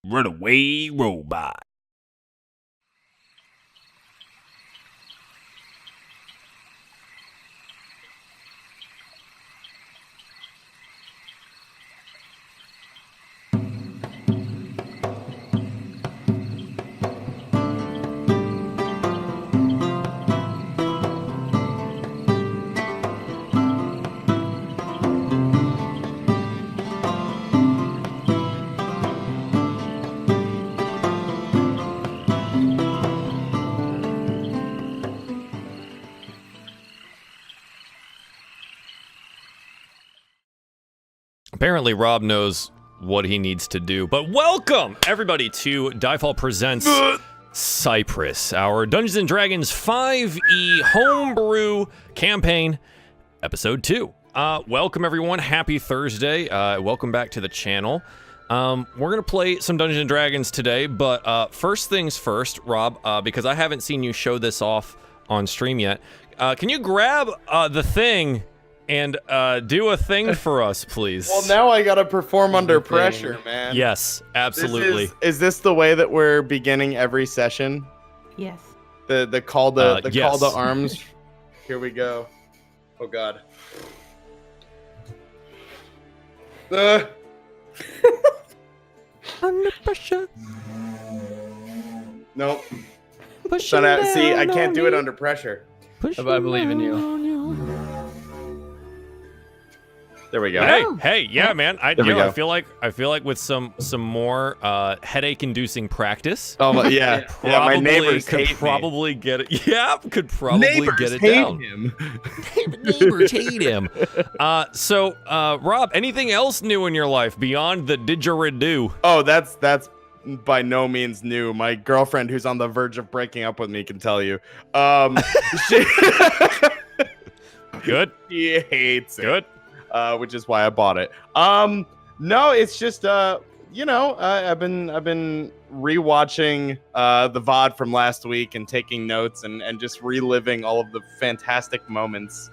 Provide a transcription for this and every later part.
Runaway robot. Apparently, Rob knows what he needs to do. But welcome, everybody, to DieFall Presents Cypress, our Dungeons & Dragons 5e homebrew campaign, Episode 2. Welcome, everyone. Happy Thursday. Welcome back to the channel. We're going to play some Dungeons & Dragons today, but first things first, Rob, because I haven't seen you show this off on stream yet, can you grab the thing and do a thing for us, please? Well, now I gotta perform under pressure, man. Yes, absolutely. Is this the way that we're beginning every session? Yes. The call to yes. call to arms. Here we go. Oh God. Under pressure. Nope. Pushing See, I down can't on do it me. under pressure. Pushing I believe in you. down on you. There we go. Hey, yeah, man. I There we go. I feel like with some more headache-inducing practice. Oh my, yeah. Yeah, my neighbors could hate me. probably get it. Yeah, could probably Neighbors get it hate down. him. Neighbors hate him. So, Rob, anything else new in your life beyond the didgeridoo? Oh, that's by no means new. My girlfriend, who's on the verge of breaking up with me, can tell you. She Good. She hates it. Good. Which is why I bought it. No, it's just I've been rewatching the VOD from last week and taking notes and just reliving all of the fantastic moments.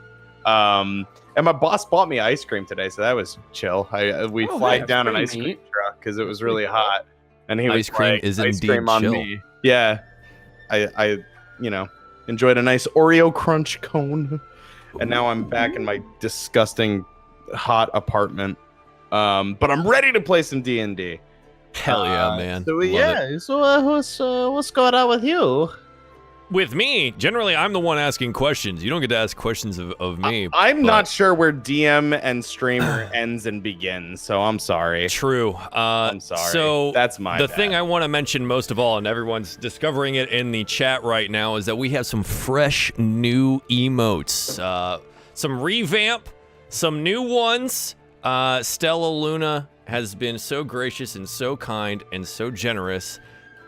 And my boss bought me ice cream today, so that was chill. We flagged down an ice cream truck because it was really hot, and he was Ice cream like, is ice indeed cream on chill. me. Yeah, I enjoyed a nice Oreo crunch cone, and now I'm back in my disgusting hot apartment, but I'm ready to play some D&D. Hell yeah, man. So Love it. what's going on with you? With me, generally, I'm the one asking questions. You don't get to ask questions of me. I'm but- not sure where DM and streamer ends and begins, so I'm sorry. True. I'm sorry. So That's my the bad. thing I want to mention most of all, and everyone's discovering it in the chat right now, is that we have some fresh new emotes. Some revamp, some new ones. Stella Luna has been so gracious and so kind and so generous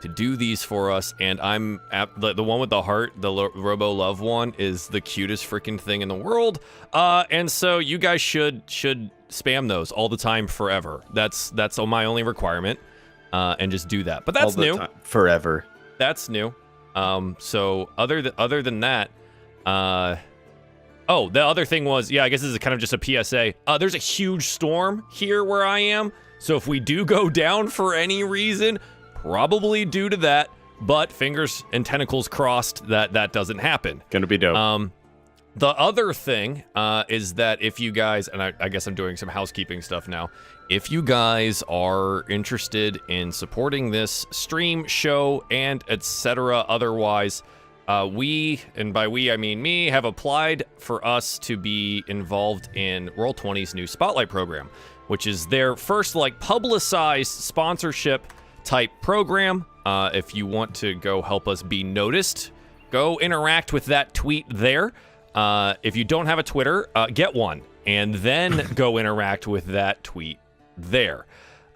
to do these for us, and I'm the one with the heart, the Robo Love one, is the cutest freaking thing in the world. And so you guys should spam those all the time forever. That's my only requirement. And just do that. But that's All the new. time. Forever. That's new. So other than that, oh, the other thing was, yeah, I guess this is kind of just a PSA. There's a huge storm here where I am, so if we do go down for any reason, probably due to that, but fingers and tentacles crossed that doesn't happen. Gonna be dope. The other thing is that if you guys, and I guess I'm doing some housekeeping stuff now, if you guys are interested in supporting this stream, show, and etc. otherwise, we, and by we I mean me, have applied for us to be involved in Roll20's new Spotlight program, which is their first publicized sponsorship type program. If you want to go help us be noticed, go interact with that tweet there. If you don't have a Twitter, get one, and then go interact with that tweet there.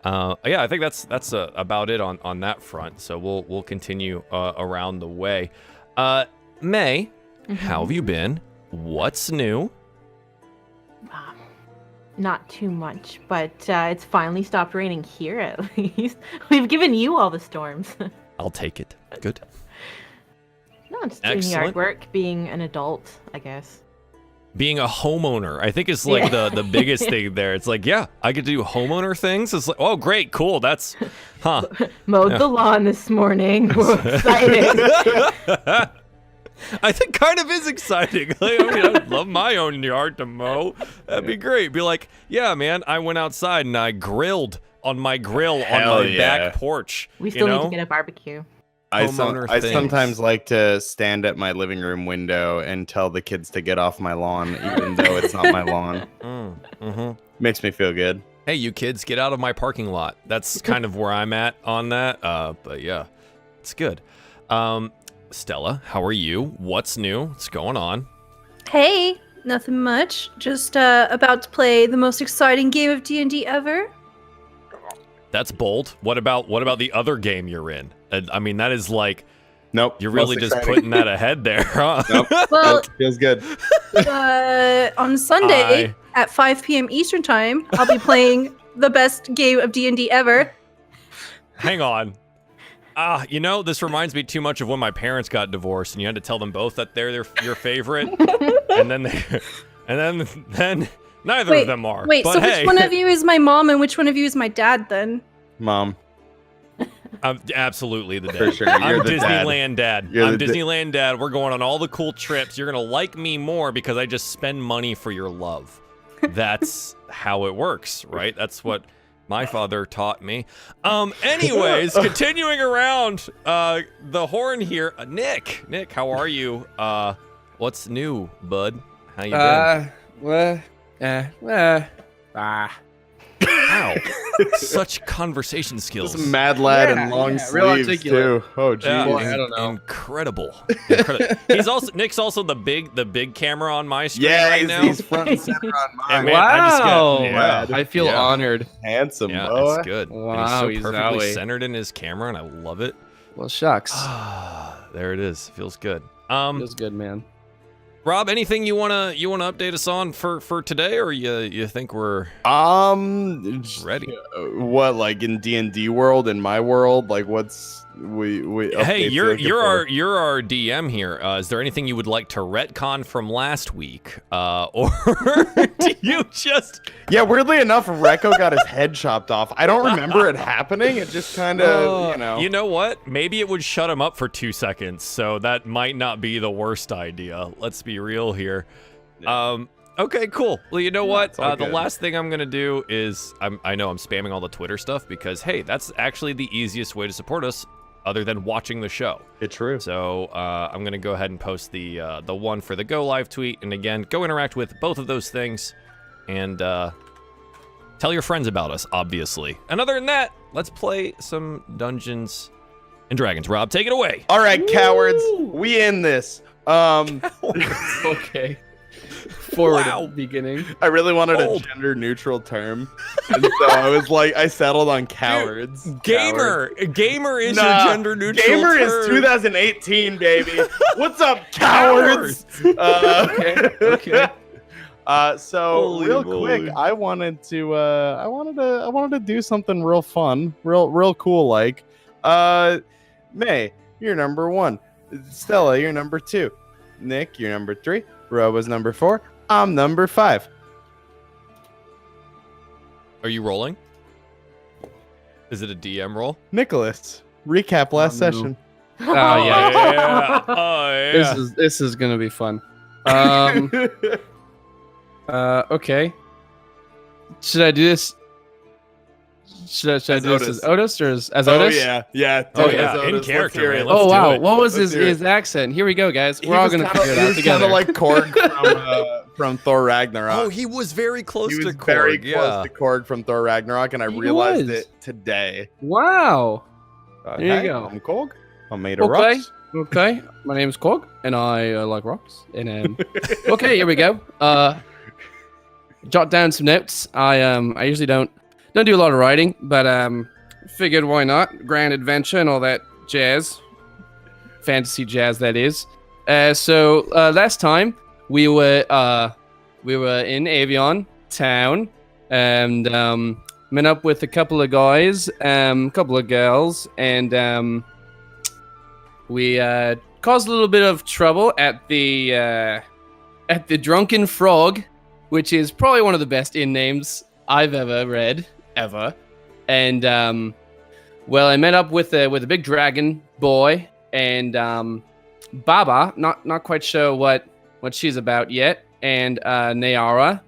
Yeah, I think that's about it on that front. So we'll continue around the way. May, how have you been? What's new? Not too much, but it's finally stopped raining here at least. We've given you all the storms. I'll take it. Good. No, just doing Excellent. yard work, being an adult, I guess. being a homeowner, I think is like the biggest thing there. It's like, yeah, I get to do homeowner things. It's like, oh, great, cool. That's, Mowed the lawn this morning. We're excited. I think kind of is exciting. Like, I mean, I'd love my own yard to mow. That'd be great. Be like, yeah, man, I went outside and I grilled on my grill on my back porch. We still need to get a barbecue. I sometimes like to stand at my living room window and tell the kids to get off my lawn, even though it's not my lawn. Makes me feel good. Hey, you kids, get out of my parking lot. That's kind of where I'm at on that. But yeah, it's good. Stella, how are you? What's new? What's going on? Hey, nothing much. Just about to play the most exciting game of D&D ever. That's bold. What about the other game you're in? I mean, that is like, nope. You're really just putting that ahead there, huh? Nope. Well, feels good. On Sunday at 5 p.m. Eastern time, I'll be playing the best game of D&D ever. Hang on. This reminds me too much of when my parents got divorced, and you had to tell them both that they're your favorite, and then neither of them are. Wait, so which one of you is my mom and which one of you is my dad then? Mom. I'm absolutely the dad. For sure. I'm Disneyland dad. I'm Disneyland dad. We're going on all the cool trips. You're going to like me more because I just spend money for your love. That's how it works, right? That's what my father taught me. Anyways, continuing around the horn here. Nick, how are you? What's new, bud? How you been? Wow. Such conversation skills. This mad lad and long sleeves too. Oh geez. Yeah, I don't know. Incredible. Nick's also the big camera on my screen right now. He's front and center on mine. Wow. I feel honored. Handsome, yeah, boy. It's good. Wow, and he's so perfectly centered in his camera, and I love it. Well, shucks. There it is. Feels good. Feels good, man. Rob, anything you wanna update us on for today, or you think we're ready? What, like in D&D world, in my world, like what's we Hey, you're our DM here. Is there anything you would like to retcon from last week, or do you just? Yeah, weirdly enough, Rekko got his head chopped off. I don't remember it happening. It just kind of, You know what? Maybe it would shut him up for 2 seconds, so that might not be the worst idea. Let's be real here. Yeah. Okay, cool. Well, you know what? The good. last thing I'm gonna do is I know I'm spamming all the Twitter stuff because hey, that's actually the easiest way to support us, other than watching the show. It's true. So I'm gonna go ahead and post the one for the Go Live tweet, and again, go interact with both of those things, and tell your friends about us, obviously. And other than that, let's play some Dungeons and Dragons. Rob, take it away. All right, cowards, we in this. Okay. Forward Wow. at the beginning. I really wanted Bold. a gender neutral term, and so I was like, I settled on cowards. Gamer is your gender neutral Gamer term. is 2018, baby. What's up, cowards? Okay. So Holy real moly. quick, I wanted to do something real fun, real cool. Like, May, you're number 1. Stella, you're number 2. Nick, you're number 3. Robo's number 4. I'm number 5. Are you rolling? Is it a DM roll? Nicholas, recap last no. session. Oh yeah. Oh yeah. This is gonna be fun. Okay. Should I do this? Should I do this as Otis or as Otis? Oh yeah. Oh, do it yeah, as in Otis. character, Let's hear man. it. Let's Oh do wow. it. What was Let's hear his accent? Here we go, guys. We're all gonna figure it out together. Kind of like Korg from Thor Ragnarok. Oh, he was very close He to was Korg. very yeah. close to Korg from Thor Ragnarok, and I He realized was. it today. Wow. There you Hey, go. I'm Korg. I'm made of Okay. rocks. Okay. My name's Korg, and I like rocks. And okay, here we go. Jot down some notes. I usually don't do a lot of writing, but figured why not? Grand adventure and all that jazz, fantasy jazz that is. So last time we were in Avion town and met up with a couple of guys, couple of girls, and we caused a little bit of trouble at the at the Drunken Frog, which is probably one of the best inn names I've ever read, ever. And well, I met up with a big dragon boy and Baba, not quite sure what she's about yet, and Nayara,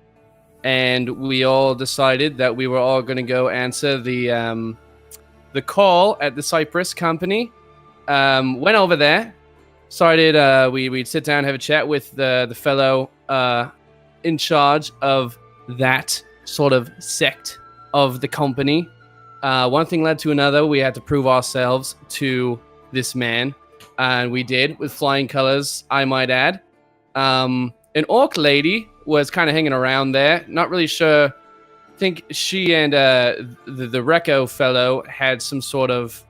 and we all decided that we were all going to go answer the call at the Cypress company. Went over there, started. We'd sit down, have a chat with the fellow in charge of that sort of sect of the company. One thing led to another. We had to prove ourselves to this man, and we did with flying colors, I might add. An orc lady was kind of hanging around there. Not really sure. I think she and the Reco fellow had some sort of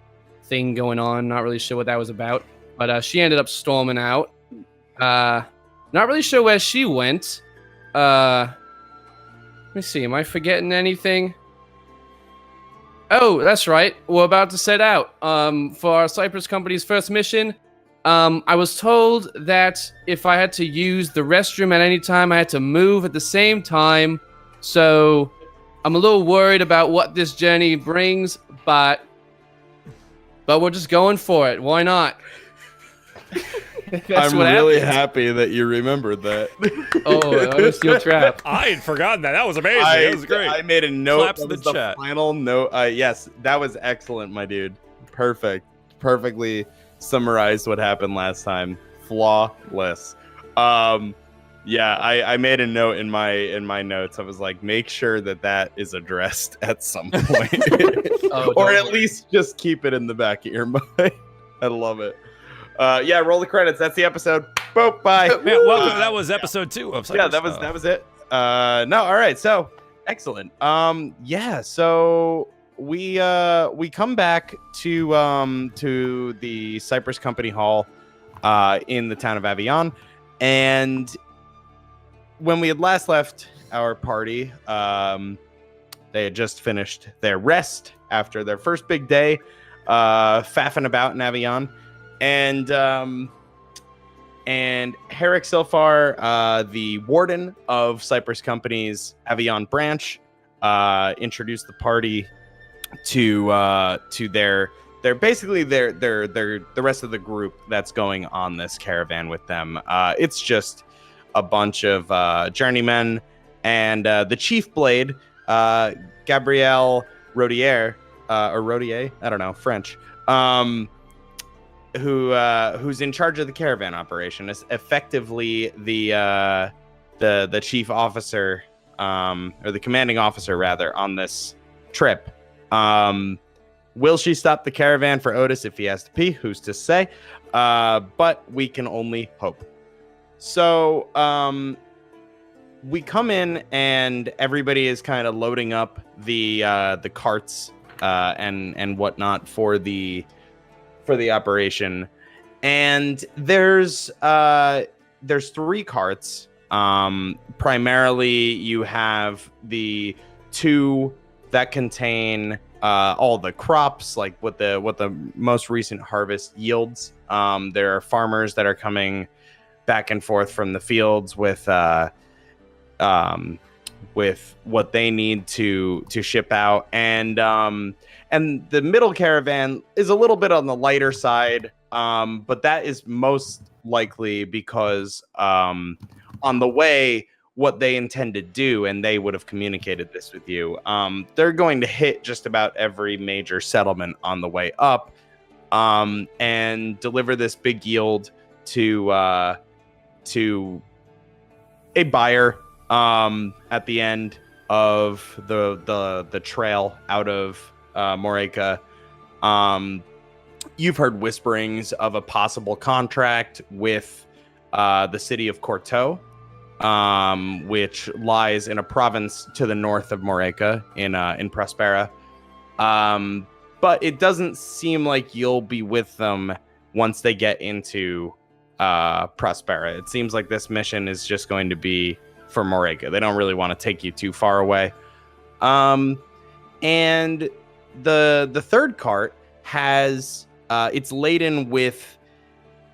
thing going on. Not really sure what that was about. But she ended up storming out. Not really sure where she went. Let me see. Am I forgetting anything? Oh, that's right. We're about to set out for our Cypress company's first mission. I was told that if I had to use the restroom at any time, I had to move at the same time. So I'm a little worried about what this journey brings, but we're just going for it. Why not? I'm really happy that you remembered that. Oh, I was steel trap. I had forgotten that. That was amazing. That was great. I made a note. Claps in the chat. Final note. Yes, that was excellent, my dude. Perfect. Perfectly summarized what happened last time. Flawless. Yeah, I made a note in my notes. I was like, make sure that is addressed at some point, or at least just keep it in the back of your mind. I love it. Yeah, roll the credits. That's the episode. Boop, bye. Man, welcome. That was episode 2 of Cypress. Yeah, that was it. No, all right. So excellent. Yeah. So we come back to the Cypress Company Hall in the town of Avion, and when we had last left our party, they had just finished their rest after their first big day, faffing about in Avion. And Herrick Silfar, the warden of Cypress Company's Avion branch, introduced the party to their the rest of the group that's going on this caravan with them. It's just a bunch of journeymen and the chief blade, Gabrielle Rodier, or Rodier, I don't know, French. Who's in charge of the caravan operation, is effectively the chief officer, or the commanding officer rather, on this trip. Will she stop the caravan for Otis if he has to pee? Who's to say? But we can only hope. So we come in and everybody is kind of loading up the carts and whatnot for the operation, and there's 3 carts. Primarily, you have the 2 that contain all the crops, like what the most recent harvest yields. There are farmers that are coming back and forth from the fields with what they need to ship out, and the middle caravan is a little bit on the lighter side, but that is most likely because on the way, what they intend to do, and they would have communicated this with you, they're going to hit just about every major settlement on the way up, and deliver this big yield to a buyer at the end of the trail out of Moreca. You've heard whisperings of a possible contract with the city of Courteau, which lies in a province to the north of Moreca in Prospera. But it doesn't seem like you'll be with them once they get into Prospera. It seems like this mission is just going to be for Moreca. They don't really want to take you too far away. And the third cart has it's laden with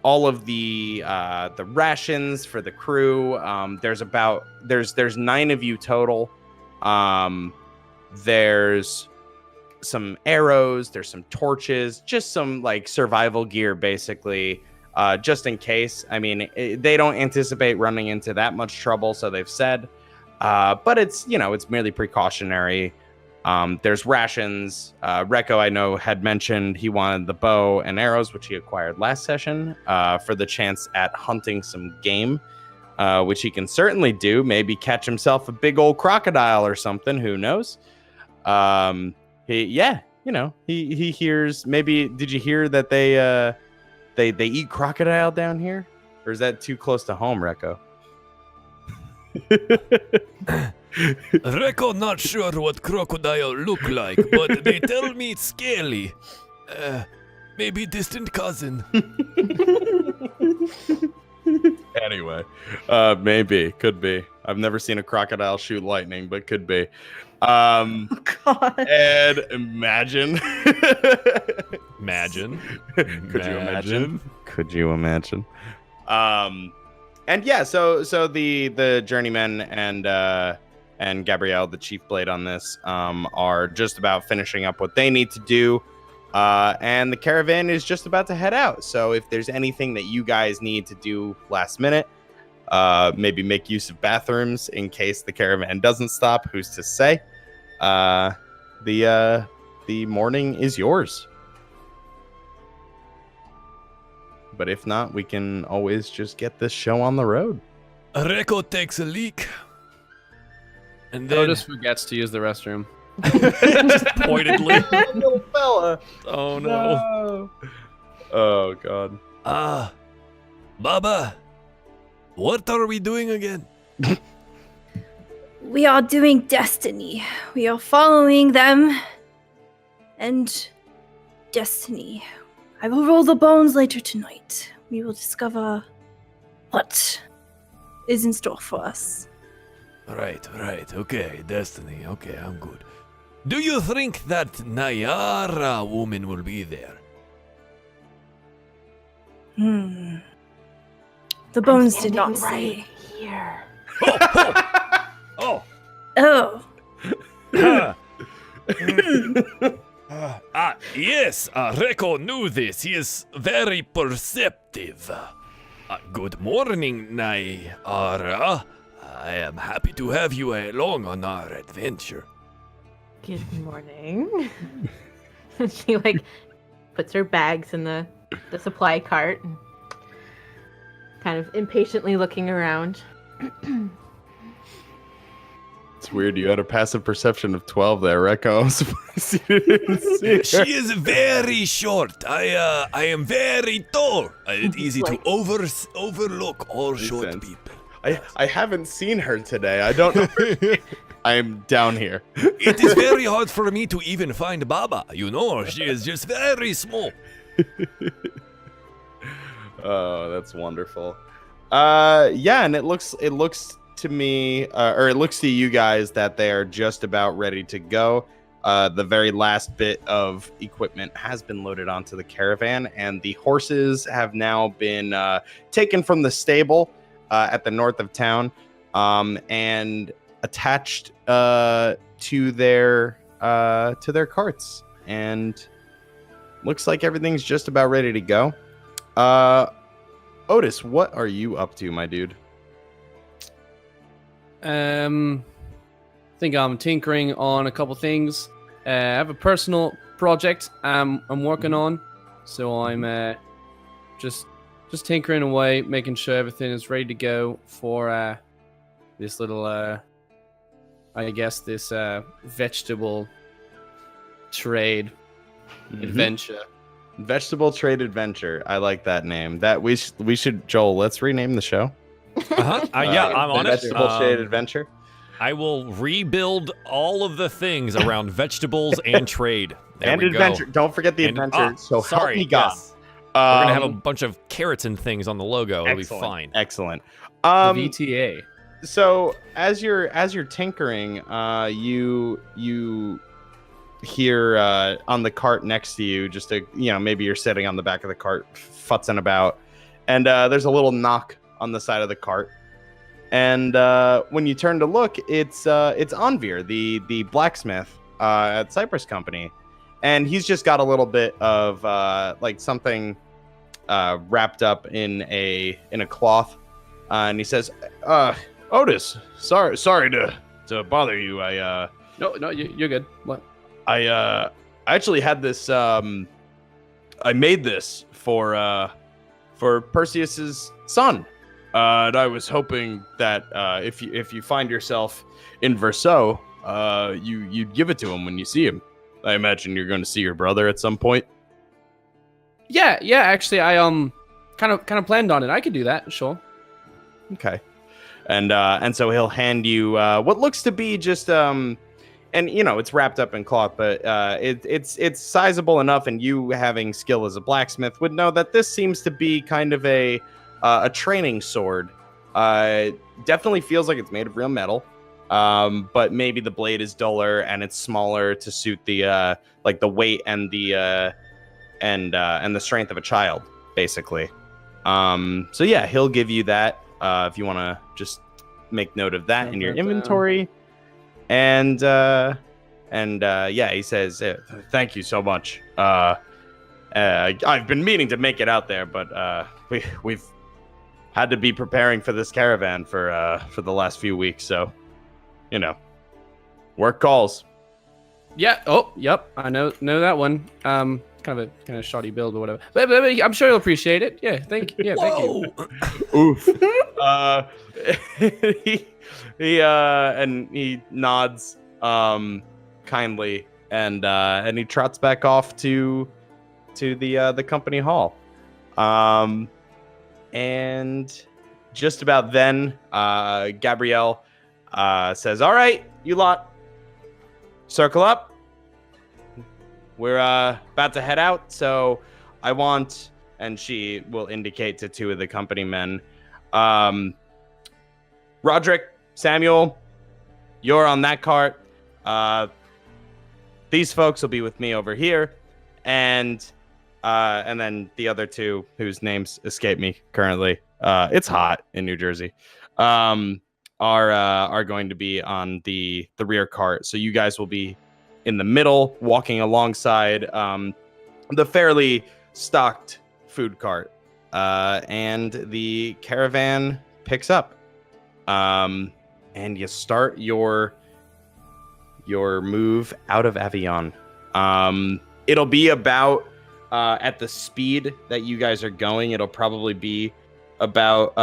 all of the rations for the crew. There's 9 of you total. There's some arrows, there's some torches, just some like survival gear basically, just in case. I mean, they don't anticipate running into that much trouble, so they've said, but it's, you know, it's merely precautionary. There's rations. Rekko, I know, had mentioned he wanted the bow and arrows, which he acquired last session, for the chance at hunting some game, which he can certainly do. Maybe catch himself a big old crocodile or something, who knows. He hears. Maybe did you hear that they eat crocodile down here, or is that too close to home, Rekko? Rekko not sure what crocodile look like, but they tell me it's scaly. Maybe distant cousin. Anyway, maybe, could be. I've never seen a crocodile shoot lightning, but could be. Oh, God. And imagine. Imagine. Could you imagine? Could you imagine? And yeah, so the journeyman and Gabrielle, the chief blade on this, are just about finishing up what they need to do. And the caravan is just about to head out. So if there's anything that you guys need to do last minute, maybe make use of bathrooms in case the caravan doesn't stop, who's to say? The morning is yours. But if not, we can always just get this show on the road. Rekko takes a leak. And then Otis forgets to use the restroom. just pointedly. Little fella. Oh no. Oh god. Baba, what are we doing again? We are doing destiny. We are following them. And destiny. I will roll the bones later tonight. We will discover what is in store for us. Right. Okay, destiny. Okay, I'm good. Do you think that Nayara woman will be there? The bones did Standing not say. here. Oh. Oh. Yes, Rekko knew this. He is very perceptive. Good morning, Nayara. I am happy to have you along on our adventure. Good morning. She like puts her bags in the supply cart and kind of impatiently looking around. It's weird. You had a passive perception of 12 there, Rekko. I'm surprised you didn't see her. She is very short. I am very tall. It's easy to overlook all short sense. people. I haven't seen her today. I don't know. I am down here. It is very hard for me to even find Baba. You know, she is just very small. Oh, that's wonderful. Yeah, and it looks to me, or it looks to you guys that they are just about ready to go. The very last bit of equipment has been loaded onto the caravan, and the horses have now been taken from the stable at the north of town, and attached to their carts. And looks like everything's just about ready to go. Otis, what are you up to, my dude? I think I'm tinkering on a couple things. I have a personal project I'm working on, so I'm just tinkering away, making sure everything is ready to go for this little, I guess this vegetable trade adventure. Vegetable trade adventure. I like that name. That we should Joel. Let's rename the show. Yeah, I'm on it. Vegetable trade adventure. I will rebuild all of the things around vegetables and trade. There and we adventure. Go. Don't forget the adventure. So help me God. Yes. We're gonna have a bunch of carrots and things on the logo. It'll be fine. Excellent. The VTA. So as you're tinkering, you hear on the cart next to you, maybe you're sitting on the back of the cart, futzing about, and there's a little knock on the side of the cart. And when you turn to look, it's Anvir, the blacksmith at Cypress Company, and he's just got a little bit of like something wrapped up in a cloth, and he says, "Otis, sorry to bother you. No, you're good. What? I actually had this. I made this for Perseus's son." And I was hoping that if you find yourself in Verso, you'd give it to him when you see him. I imagine you're going to see your brother at some point. Yeah. Actually, I kind of planned on it. I could do that. Sure. Okay. And so he'll hand you what looks to be just and it's wrapped up in cloth, but it's sizable enough, and you having skill as a blacksmith would know that this seems to be kind of a training sword. Definitely feels like it's made of real metal, but maybe the blade is duller and it's smaller to suit the like the weight and the strength of a child, basically. So yeah, he'll give you that if you want to just make note of that in your inventory. And yeah, he says, "Thank you so much. I've been meaning to make it out there, but we've had to be preparing for this caravan for the last few weeks, so work calls." Yeah. Oh, yep. I know that one. Kind of shoddy build or whatever. But I'm sure you'll appreciate it. Yeah. Thank you. Oof. He nods kindly, and he trots back off to the company hall. And just about then, Gabrielle says, "All right, you lot, circle up. We're about to head out, so I want," and she will indicate to two of the company men, "Roderick, Samuel, you're on that cart. These folks will be with me over here, and then the other two, whose names escape me currently, it's hot in New Jersey, are going to be on the rear cart. So you guys will be in the middle, walking alongside the fairly stocked food cart, and the caravan picks up, and you start your move out of Avion. It'll be about at the speed that you guys are going, it'll probably be about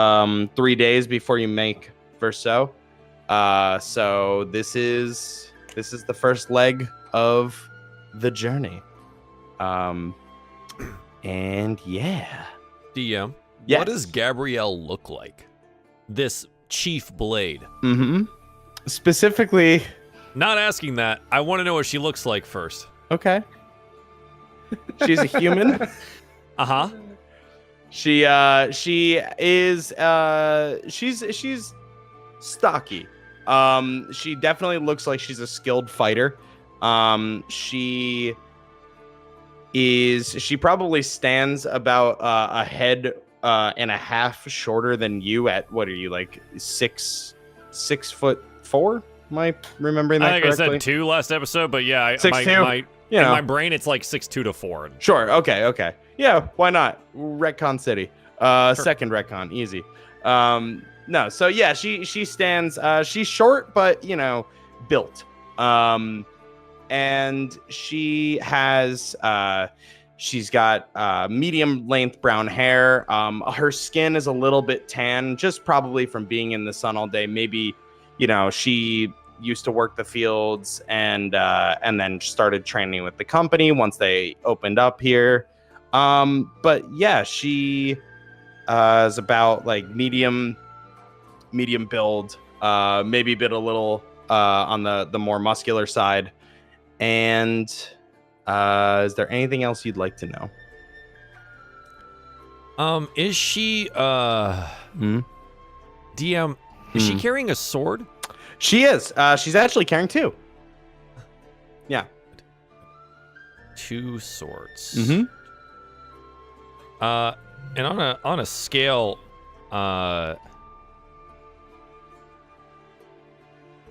3 days before you make Verso. So this is the first leg of the journey. And yeah. DM, Yes. What does Gabrielle look like? This Chief Blade. Mm-hmm. Specifically. Not asking that. I want to know what she looks like first. Okay. She's a human. Uh-huh. She's stocky. She definitely looks like she's a skilled fighter. She probably stands about a head and a half shorter than you. At what are you, like 6'4"? Am I remembering that correctly? I think I said 2 last episode, but yeah, 6'2". In my brain it's like 6'2" to 4. Sure. Okay. Yeah. Why not? Retcon City. Sure. Second retcon, easy. No. So yeah, she stands. She's short, but built. And she has. She's got medium length brown hair. Her skin is a little bit tan, just probably from being in the sun all day. Maybe, she used to work the fields and then started training with the company once they opened up here. But yeah, she is about like medium build, maybe a little on the more muscular side. And is there anything else you'd like to know? Is she DM, is she carrying a sword? She is. She's actually carrying 2. Yeah. 2 swords. Mm-hmm. And on a scale,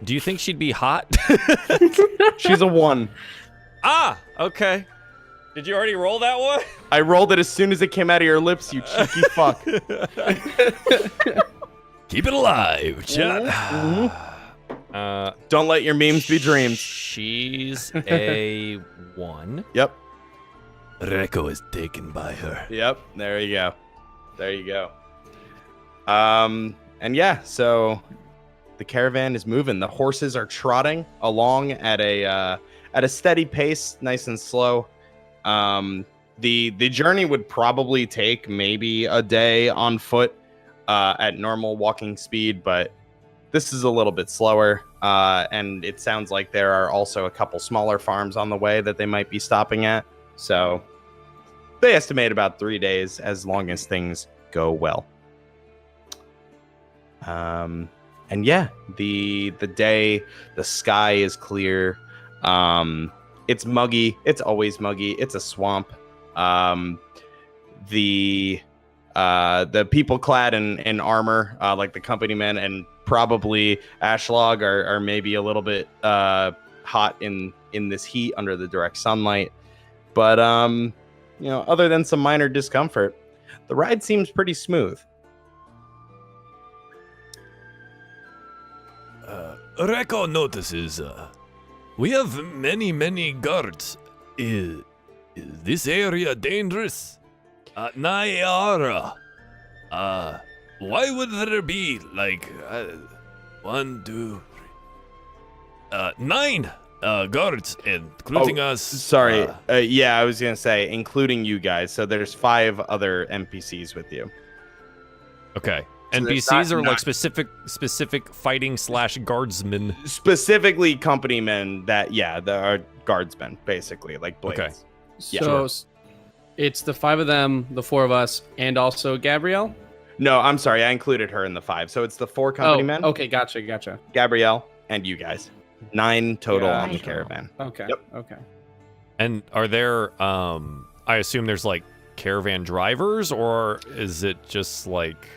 do you think she'd be hot? She's a 1. Ah, okay. Did you already roll that one? I rolled it as soon as it came out of your lips, you cheeky fuck. Keep it alive, chat. Don't let your memes be dreams. She's a 1. Yep. Reko is taken by her. Yep. There you go. There you go. And yeah, so the caravan is moving. The horses are trotting along at a steady pace, nice and slow. The journey would probably take maybe a day on foot at normal walking speed, but this is a little bit slower. And it sounds like there are also a couple smaller farms on the way that they might be stopping at. So they estimate about 3 days as long as things go well. And yeah, the day, the sky is clear. It's muggy. It's always muggy. It's a swamp. The people clad in armor, like the company men and probably Ashlog, are maybe a little bit hot in this heat under the direct sunlight. But other than some minor discomfort, the ride seems pretty smooth. Reko notices we have many guards. Is this area dangerous? Nayara. Why would there be like 1, 2, 3, 9 guards, including us? Sorry. Yeah, I was gonna say including you guys. So there's 5 other NPCs with you. Okay. So NPCs are like specific fighting / guardsmen. Specifically company men that are guardsmen, basically, like blades. Okay. So it's the 5 of them, the 4 of us, and also Gabrielle? No, I'm sorry, I included her in the 5. So it's the 4 company men. Okay, gotcha. Gabrielle and you guys. 9 total Yeah. on the caravan. Okay. Yep. Okay. And are there I assume there's like caravan drivers, or is it just like,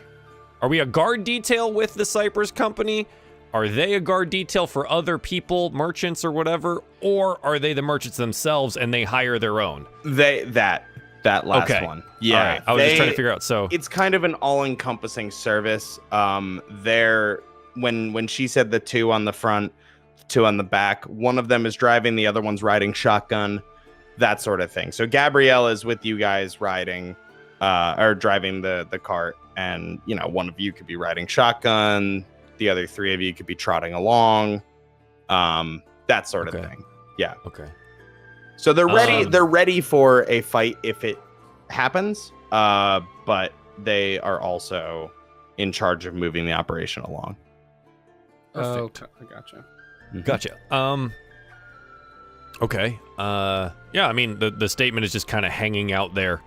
are we a guard detail with the Cypress company? Are they a guard detail for other people, merchants or whatever? Or are they the merchants themselves and they hire their own? That last Okay. one. Yeah. All right. I was just trying to figure out. So it's kind of an all-encompassing service. When she said the 2 on the front, 2 on the back, one of them is driving, the other one's riding shotgun, that sort of thing. So Gabrielle is with you guys riding or driving the cart, and one of you could be riding shotgun, the other 3 of you could be trotting along, that sort of thing. Yeah. Okay. So they're ready. They're ready for a fight if it happens. But they are also in charge of moving the operation along. Perfect. I gotcha. Gotcha. Okay. Yeah, I mean the statement is just kind of hanging out there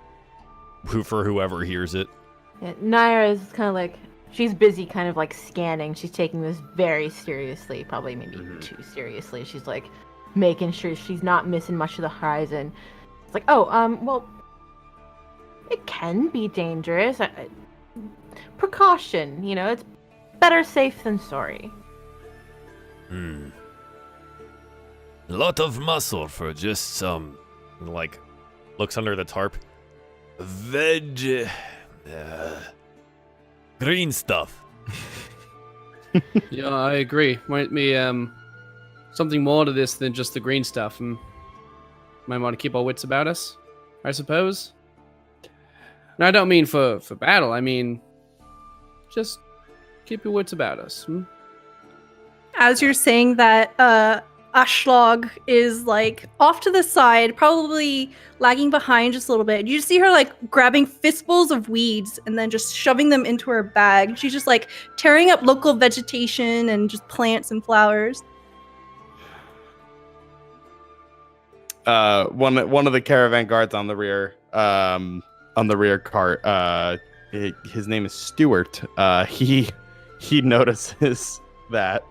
for whoever hears it. Yeah, Naira is kind of like, she's busy kind of like scanning. She's taking this very seriously, probably maybe too seriously. She's like making sure she's not missing much of the horizon. It's like, well, it can be dangerous. Precaution, it's better safe than sorry. A lot of muscle for just some, like, looks under the tarp. Green stuff. Yeah, I agree. Might be something more to this than just the green stuff. And might want to keep our wits about us, I suppose. And I don't mean for battle. I mean, just keep your wits about us. As you're saying that, Ashlog is like off to the side, probably lagging behind just a little bit. You see her like grabbing fistfuls of weeds and then just shoving them into her bag. She's just like tearing up local vegetation and just plants and flowers. One of the caravan guards on the rear cart. His name is Stuart. He notices that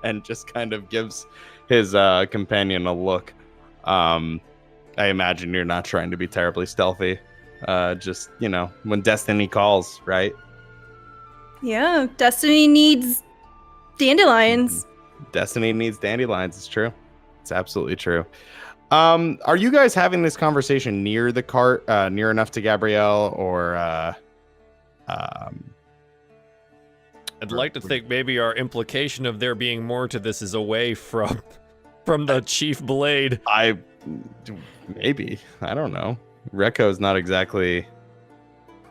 and just kind of gives his companion a look. I imagine you're not trying to be terribly stealthy. Just, when destiny calls, right? Yeah, Destiny needs dandelions. Destiny needs dandelions. It's true. It's absolutely true. Are you guys having this conversation near the cart, near enough to Gabrielle, or I'd like to think maybe our implication of there being more to this is away from the chief blade. Maybe. I don't know. Reko's not exactly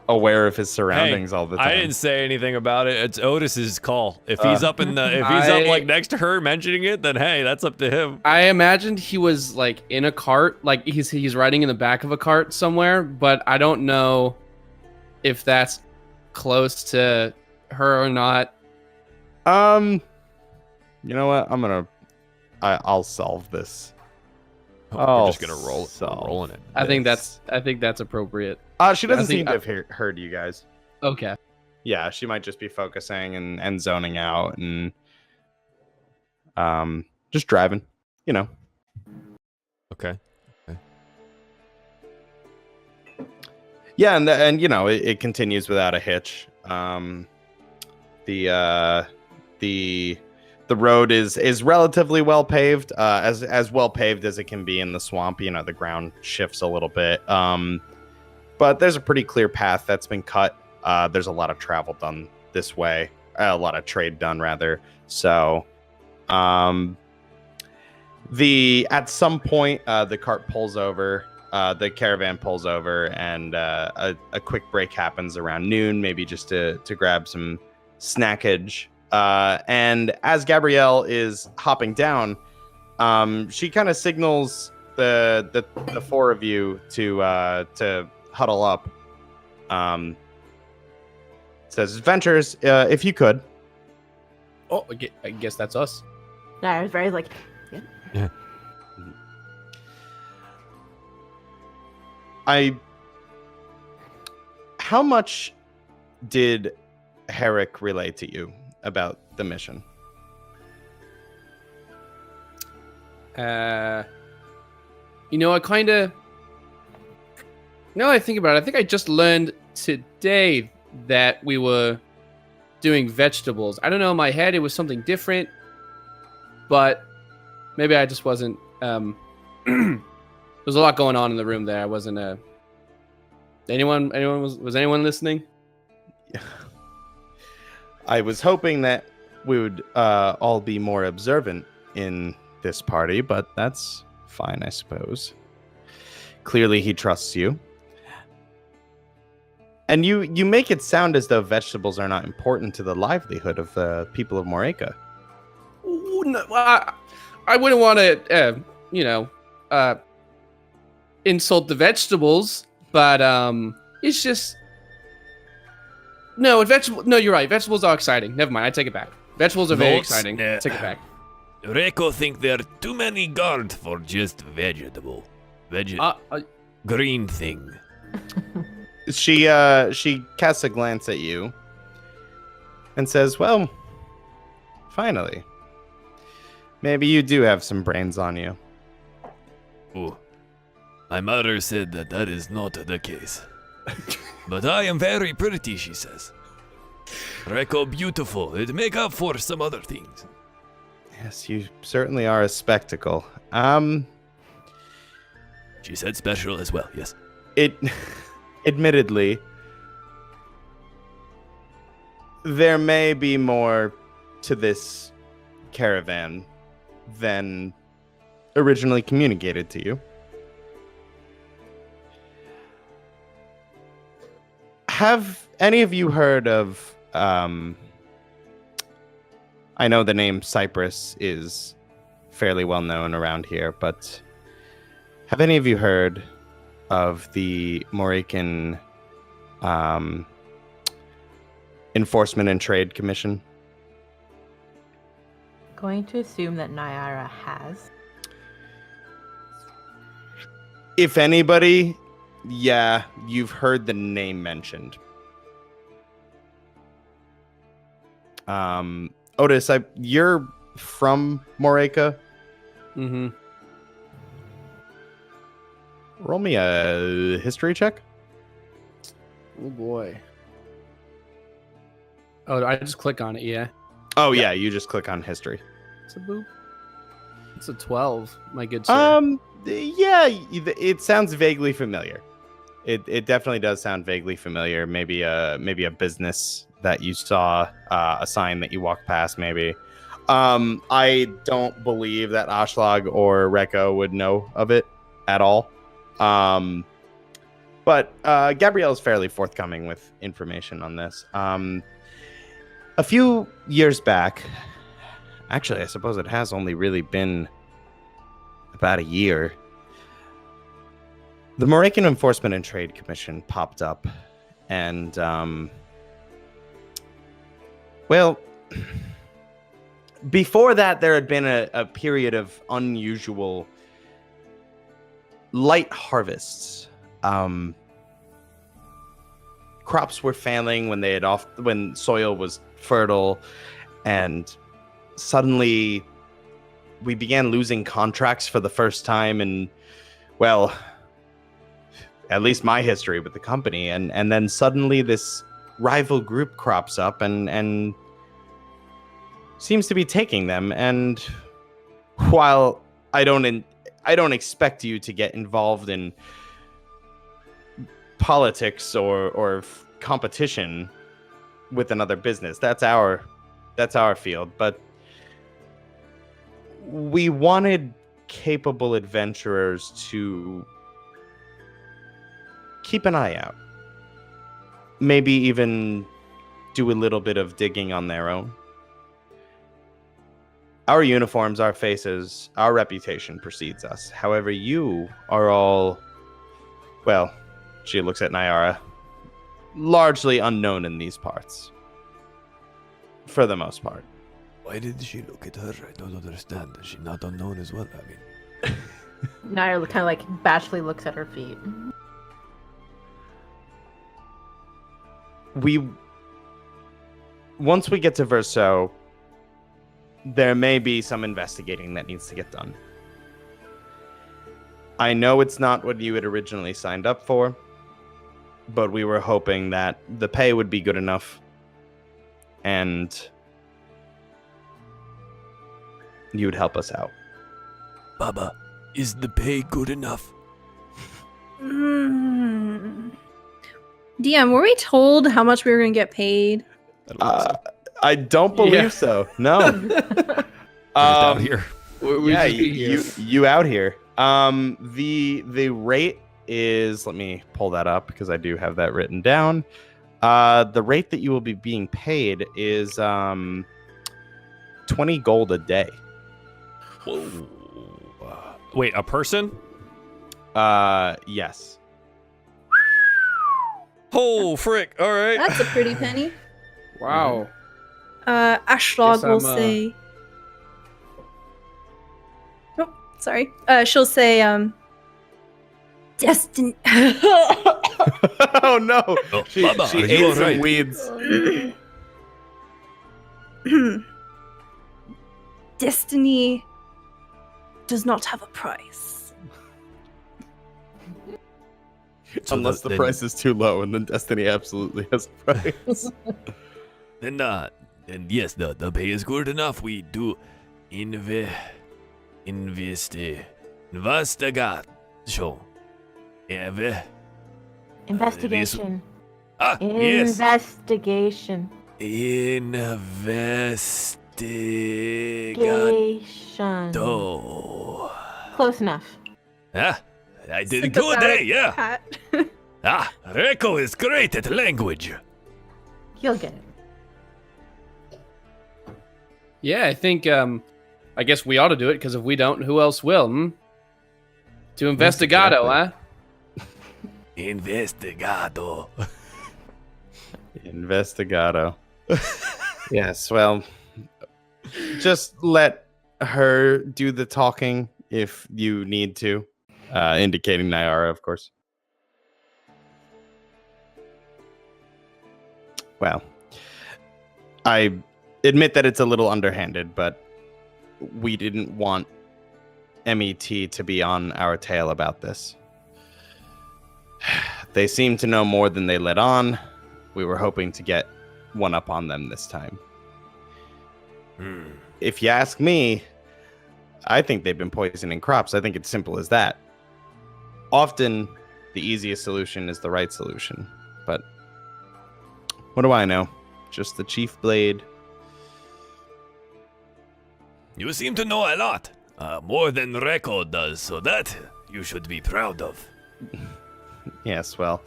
aware of his surroundings all the time. I didn't say anything about it. It's Otis's call. If he's up up next to her mentioning it, then hey, that's up to him. I imagined he was like in a cart, like he's riding in the back of a cart somewhere, but I don't know if that's close to her or not. You know what? I'll solve this. We're just gonna rolling it. I think that's appropriate. She doesn't seem to have heard you guys. Okay. Yeah, she might just be focusing and zoning out and just driving, Okay. Yeah, and it continues without a hitch. The road is relatively well paved, as well paved as it can be in the swamp. The ground shifts a little bit, but there's a pretty clear path that's been cut. There's a lot of travel done this way, a lot of trade done rather. So, at some point, the cart pulls over. The caravan pulls over, and a quick break happens around noon, maybe just to grab some snackage. And as Gabrielle is hopping down, she kind of signals the four of you to huddle up. Says, "Adventures, if you could." Oh, I guess that's us. No, I was very like, yeah. How much did Herrick relay to you about the mission? I kind of... Now I think about it, I think I just learned today that we were doing vegetables. I don't know, in my head it was something different, but maybe I just wasn't... There's a lot going on in the room there. I wasn't... Was anyone listening? I was hoping that we would all be more observant in this party, but that's fine, I suppose. Clearly, he trusts you. And you make it sound as though vegetables are not important to the livelihood of the people of Moreka. Ooh, no, I wouldn't want to, insult the vegetables, but it's just... No, you're right. Vegetables are exciting. Never mind, I take it back. Vegetables are very exciting. Take it back. Reiko think there are too many guards for just vegetable. Green thing. She casts a glance at you and says, "Well, finally. Maybe you do have some brains on you." Oh, my mother said that is not the case. But I am very pretty, she says. Reiko beautiful. It make up for some other things. Yes, you certainly are a spectacle. She said special as well, yes. Admittedly, there may be more to this caravan than originally communicated to you. Have any of you heard of, I know the name Cypress is fairly well known around here, but have any of you heard of the Morekan Enforcement and Trade Commission? Going to assume that Nyara has. If anybody... Yeah, you've heard the name mentioned. Otis, you're from Moreka? Mm-hmm. Roll me a history check. Oh boy. Oh, I just click on it. Yeah. Oh yeah, you just click on history. It's a boop. It's a 12, my good sir. Yeah, it sounds vaguely familiar. It definitely does sound vaguely familiar. Maybe a business that you saw, a sign that you walked past, maybe. I don't believe that Ashlag or Reko would know of it at all. But Gabrielle is fairly forthcoming with information on this. A few years back, actually, I suppose it has only really been about a year, the Morakan Enforcement and Trade Commission popped up, and, well, before that, there had been a period of unusual light harvests. Crops were failing when soil was fertile, and suddenly we began losing contracts for the first time in, well, at least my history with the company, and then suddenly this rival group crops up and seems to be taking them. And while I don't expect you to get involved in politics or competition with another business, that's our field, but we wanted capable adventurers to keep an eye out, maybe even do a little bit of digging on their own. Our uniforms, our faces, our reputation precedes us. However, you are all, well, she looks at Nyara, largely unknown in these parts. For the most part. Why did she look at her? I don't understand. Is she not unknown as well? I mean... Naira kind of like bashfully looks at her feet. Once we get to Verso, there may be some investigating that needs to get done. I know it's not what you had originally signed up for, but we were hoping that the pay would be good enough and you would help us out. Baba, is the pay good enough? DM, were we told how much we were going to get paid? I don't believe so. No. Out here. Yeah, you out here. The rate is, let me pull that up because I do have that written down. The rate that you will be being paid is 20 gold a day. Whoa. Wait, a person? Yes. Oh, frick. All right. That's a pretty penny. Wow. Ashlag will I'm, say... Oh, sorry. She'll say, Destiny... Oh, no. Oh, She Baba, are you ate all some right? weeds. Destiny does not have a price. So Unless the then- price is too low, and then Destiny absolutely has a price. Then yes, the pay is good enough. We do investigation. Investigation. Ah, yes. Investigation. Investigation. Close enough. Ah, I did good, eh? Yeah. Hat. Ah, Reko is great at language. You'll get it. Yeah, I think, I guess we ought to do it, because if we don't, who else will, To investigado, huh? Investigado. Investigado. Yes, well, just let her do the talking if you need to. Indicating Nyara, of course. Well, I admit that it's a little underhanded, but we didn't want MET to be on our tail about this. They seem to know more than they let on. We were hoping to get one up on them this time. If you ask me, I think they've been poisoning crops. I think it's simple as that. Often, the easiest solution is the right solution. But what do I know? Just the chief blade. You seem to know a lot. More than Reko does, so that you should be proud of. Yes, well,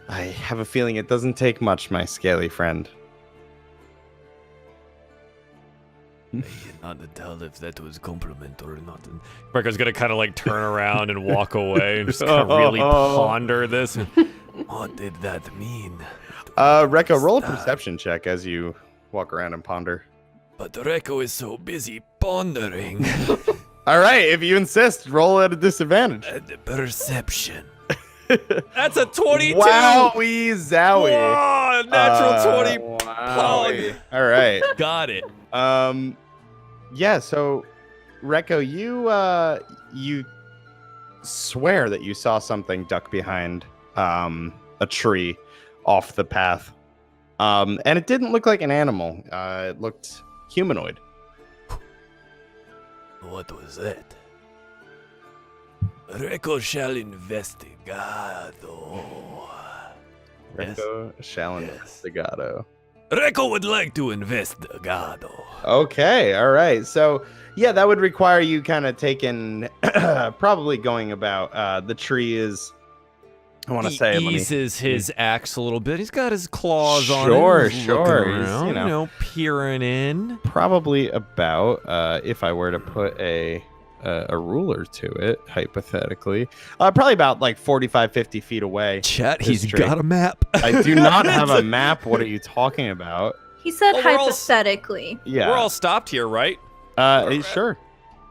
I have a feeling it doesn't take much, my scaly friend. I cannot tell if that was compliment or not. Reko's gonna kind of like turn around and walk away and just kind of really ponder this. What did that mean? Reko, roll a perception check as you walk around and ponder. But Reko is so busy pondering. All right, if you insist, roll at a disadvantage. Perception. That's a 22. Wowie zowie. Whoa, natural 20. Wowie. All right. Got it. Yeah. So, Reko, you swear that you saw something duck behind a tree off the path, and it didn't look like an animal. It looked humanoid. What was that? Reko shall investigado. Reko shall investigado. Reko would like to investigado. Okay, all right. So, yeah, that would require you kind of taking, probably going about. The tree is, I want to say, eases his axe a little bit. He's got his claws on it. Sure. He's He's, looking around, peering in. Probably about, if I were to put a ruler to it, hypothetically, probably about like 45, 50 feet away. Chat, this he's tree. got a map. I do not have a map. What are you talking about? He said Well, we're all hypothetically. Yeah. We're all stopped here, right? Sure.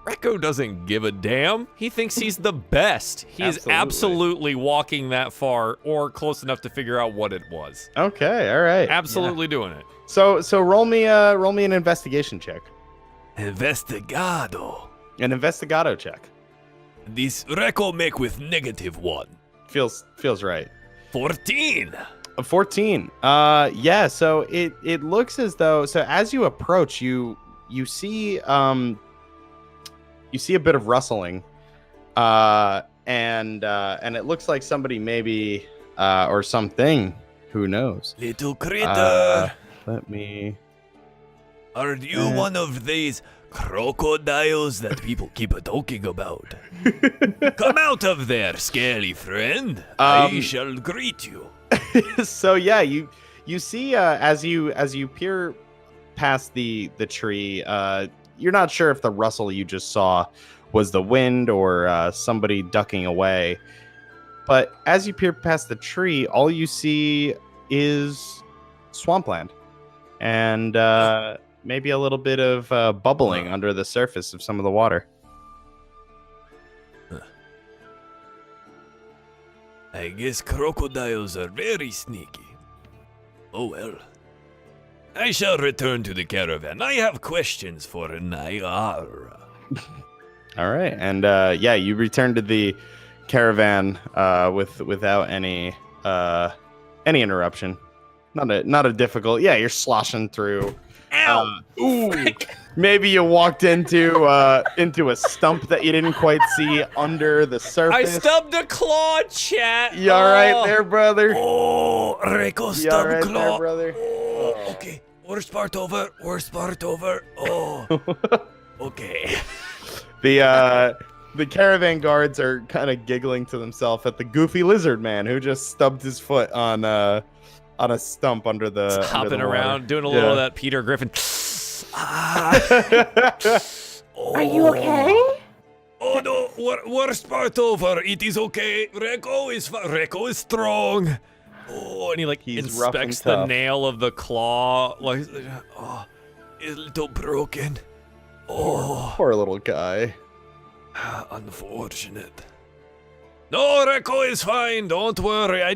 Reko doesn't give a damn. He thinks he's the best. He is Absolutely. absolutely walking that far or close enough to figure out what it was. Okay, all right. Absolutely doing it. So roll me an investigation check. Investigado. An investigado check. This Reko make with -1. Feels right. 14. A 14. Yeah, so it looks as though, so as you approach, you see a bit of rustling. And it looks like somebody maybe or something, who knows. Little critter. Let me Are you one of these crocodiles that people keep talking about? Come out of there, scaly friend. I shall greet you. So yeah, you see as you peer past the tree, you're not sure if the rustle you just saw was the wind or somebody ducking away. But as you peer past the tree, all you see is swampland and maybe a little bit of bubbling under the surface of some of the water. I guess crocodiles are very sneaky. Oh well. I shall return to the caravan. I have questions for Nayara. All right, and yeah, you return to the caravan without any interruption. Not a difficult. Yeah, you're sloshing through. Ow! Ooh, maybe you walked into a stump that you didn't quite see under the I surface. stubbed a claw, chat. You all right there, brother? Oh, Reko You all stub right claw. there, brother? Oh, okay. Worst part over. Oh, okay. The caravan guards are kind of giggling to themselves at the goofy lizard man who just stubbed his foot on a stump under the Just hopping under the around, water. doing a little of that Peter Griffin. Are you okay? Oh no, worst part over. It is okay. Reko is strong. Oh, and he like He's rough and inspects the tough. nail of the claw. Like, Oh, a little broken. Oh, Poor little guy. unfortunate. No, Reko is fine. Don't worry. I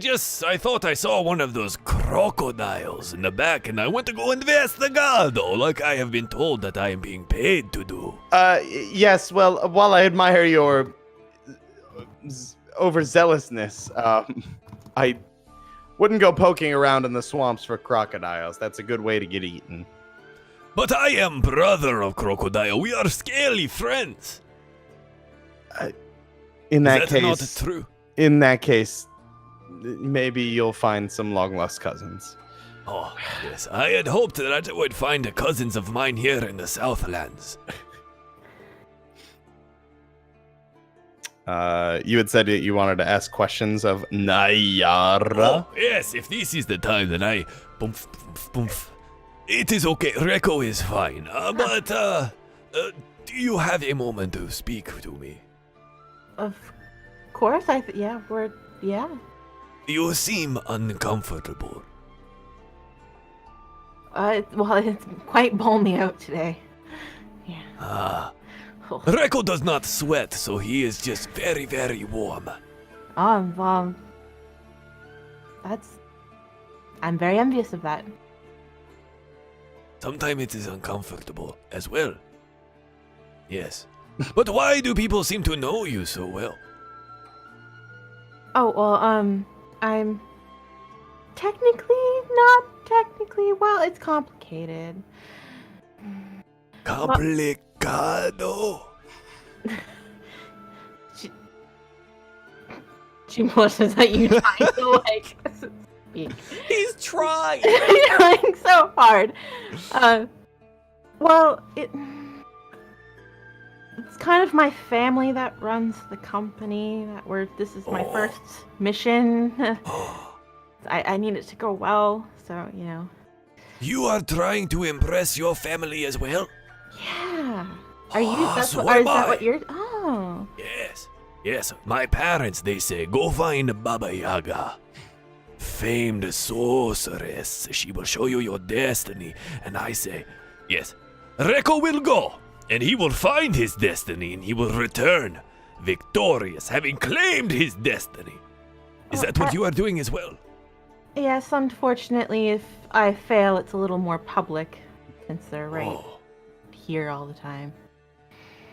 thought I saw one of those crocodiles in the back, and I went to go investigado, like I have been told that I am being paid to do. Yes. Well, while I admire your overzealousness, I wouldn't go poking around in the swamps for crocodiles. That's a good way to get eaten. But I am brother of Crocodile. We are scaly friends. In that Is that not case, true? in that case, maybe you'll find some long lost cousins. Oh, yes. I had hoped that I would find cousins of mine here in the Southlands. You had said that you wanted to ask questions of Nayara. Oh, yes. If this is the time, then I... Boomf, boomf, boomf. It is okay. Reko is fine. But, do you have a moment to speak to me? Of course, yeah. You seem uncomfortable. Well, it's quite balmy out today. Yeah. Ah. Oh. Reko does not sweat, so he is just very, very warm. I'm very envious of that. Sometimes it is uncomfortable as well. Yes. But why do people seem to know you so well? Oh, well, I'm not technically, well, it's complicated. Complicado. She blushes at you trying to, like, speak. He's trying. He's trying so hard. Well, it's kind of my family that runs the company. This is my first mission. I need it to go well, so, you know. You are trying to impress your family as well? Yeah. Are you? So is am that I. what you're? Oh. Yes. Yes, my parents, they say, go find Baba Yaga. Famed sorceress. She will show you your destiny. And I say, yes, Reko will go. And he will find his destiny and he will return victorious, having claimed his destiny. Is that what you are doing as well? Yes, unfortunately, if I fail, it's a little more public, since they're right here all the time.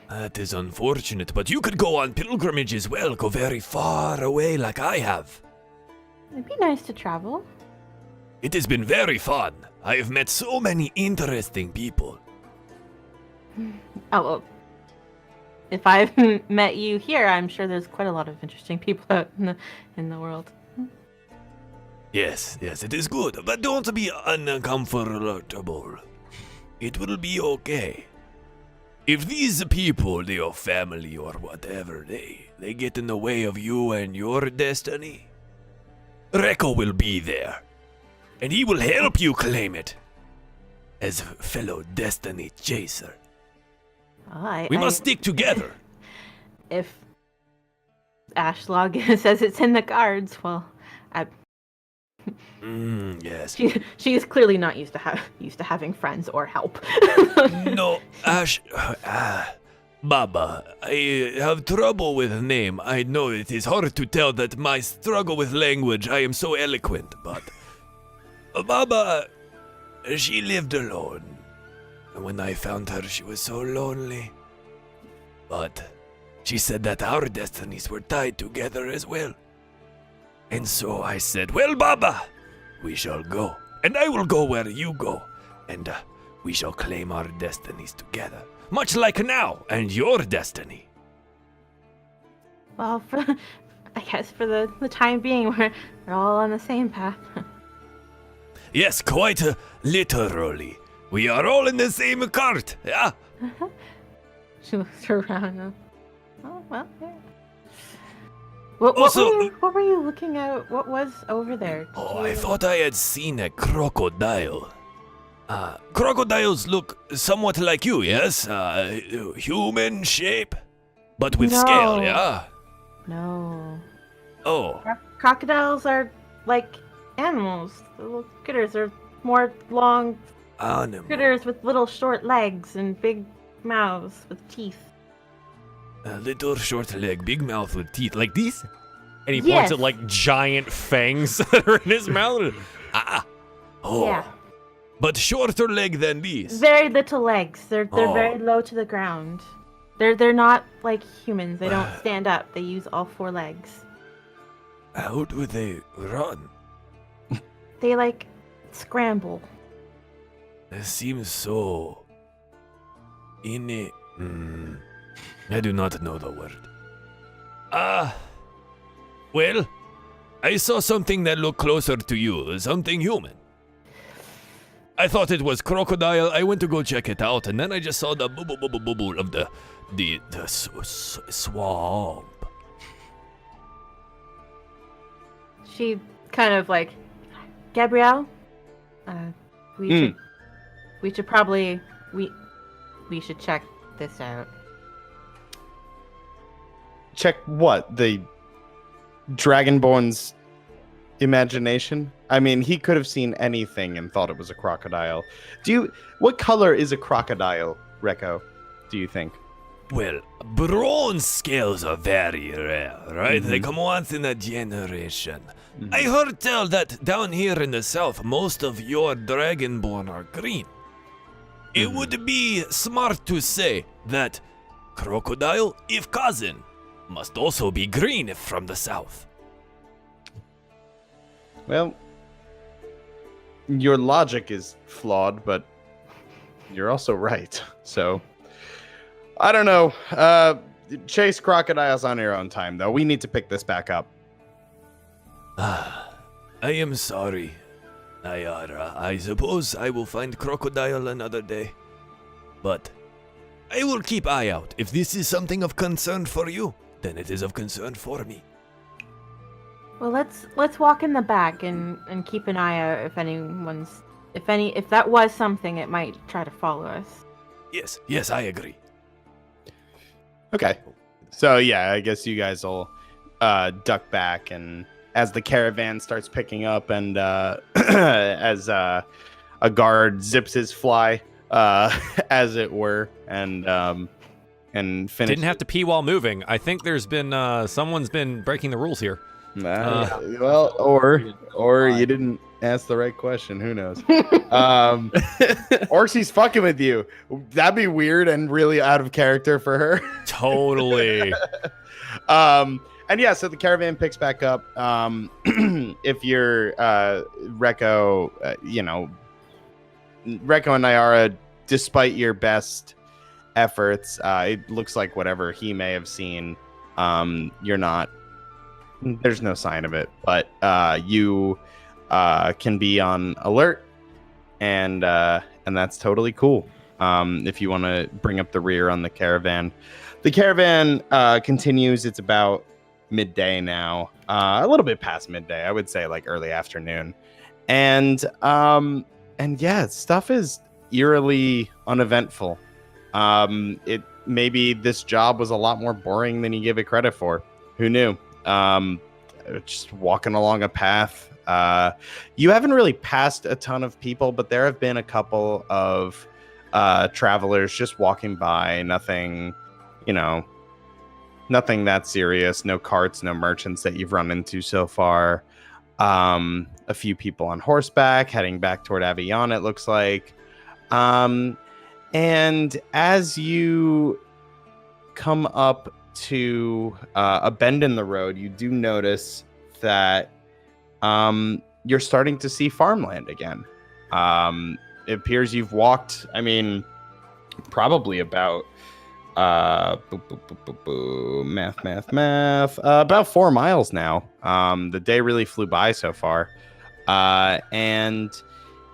That is unfortunate, but you could go on pilgrimage as well, go very far away like I have. It'd be nice to travel. It has been very fun. I have met so many interesting people. Oh, well, if I've met you here, I'm sure there's quite a lot of interesting people out in the world. Yes, it is good, but don't be uncomfortable. It will be okay. If these people, your family or whatever, they get in the way of you and your destiny, Reko will be there, and he will help you claim it as fellow destiny chaser. We must stick together. If Ashlog says it's in the cards, well, Yes. She is clearly not used to having friends or help. No, Baba, I have trouble with a name. I know it is hard to tell that my struggle with language. I am so eloquent, but Baba, she lived alone. And when I found her, she was so lonely. But she said that our destinies were tied together as well. And so I said, well, Baba, we shall go. And I will go where you go. And we shall claim our destinies together. Much like now and your destiny. Well, I guess for the time being, we're all on the same path. Yes, quite literally. We are all in the same cart, yeah? She looks around. Oh, well, yeah. What were you looking at? What was over there? I thought I had seen a crocodile. Crocodiles look somewhat like you, yes? Human shape, but with scale, yeah? No. Oh. Crocodiles are like animals. The little critters are more long critters with little short legs and big mouths with teeth. A little short leg, big mouth with teeth, like these? And he points at like giant fangs that are in his mouth. Oh. Yeah. But shorter leg than these. Very little legs. They're very low to the ground. They're not like humans. They don't stand up. They use all four legs. How do they run? They like scramble. It seems so. I do not know the word. Well, I saw something that looked closer to you, something human. I thought it was crocodile. I went to go check it out, and then I just saw the bubble of the swamp. She kind of like, Gabrielle, we should probably we should check this out. Check what? The Dragonborn's imagination? I mean, he could have seen anything and thought it was a crocodile. What color is a crocodile, Rekko, do you think? Well, bronze scales are very rare, right? They come once in a generation. I heard tell that down here in the south, most of your dragonborn are green. It would be smart to say that crocodile, if cousin, must also be green if from the south. Well, your logic is flawed, but you're also right. So, I don't know. Chase crocodiles on your own time, though. We need to pick this back up. I am sorry, Ayara. I suppose I will find crocodile another day. But I will keep eye out. If this is something of concern for you, then it is of concern for me. Well, let's walk in the back and keep an eye out if that was something, it might try to follow us. Yes, I agree. Okay. So, yeah, I guess you guys will duck back, and as the caravan starts picking up and as a guard zips his fly, as it were, and finish. Didn't have to pee while moving. I think there's been someone's been breaking the rules here. Well, or you didn't ask the right question. Who knows? Or she's fucking with you. That'd be weird and really out of character for her. Totally. And yeah, so the caravan picks back up. If you're Rekko, Rekko and Nyara, despite your best efforts, it looks like whatever he may have seen, you're not. There's no sign of it, but you can be on alert, and that's totally cool. If you want to bring up the rear on the caravan continues. It's about midday now, a little bit past midday. I would say like early afternoon, and yeah, stuff is eerily uneventful. Maybe this job was a lot more boring than you give it credit for. Who knew? Just walking along a path. You haven't really passed a ton of people, but there have been a couple of travelers just walking by. Nothing that serious. No carts, no merchants that you've run into so far. A few people on horseback heading back toward Avion, it looks like. And as you come up to a bend in the road, you do notice that you're starting to see farmland again. It appears you've walked, probably about math, about 4 miles now. The day really flew by so far, and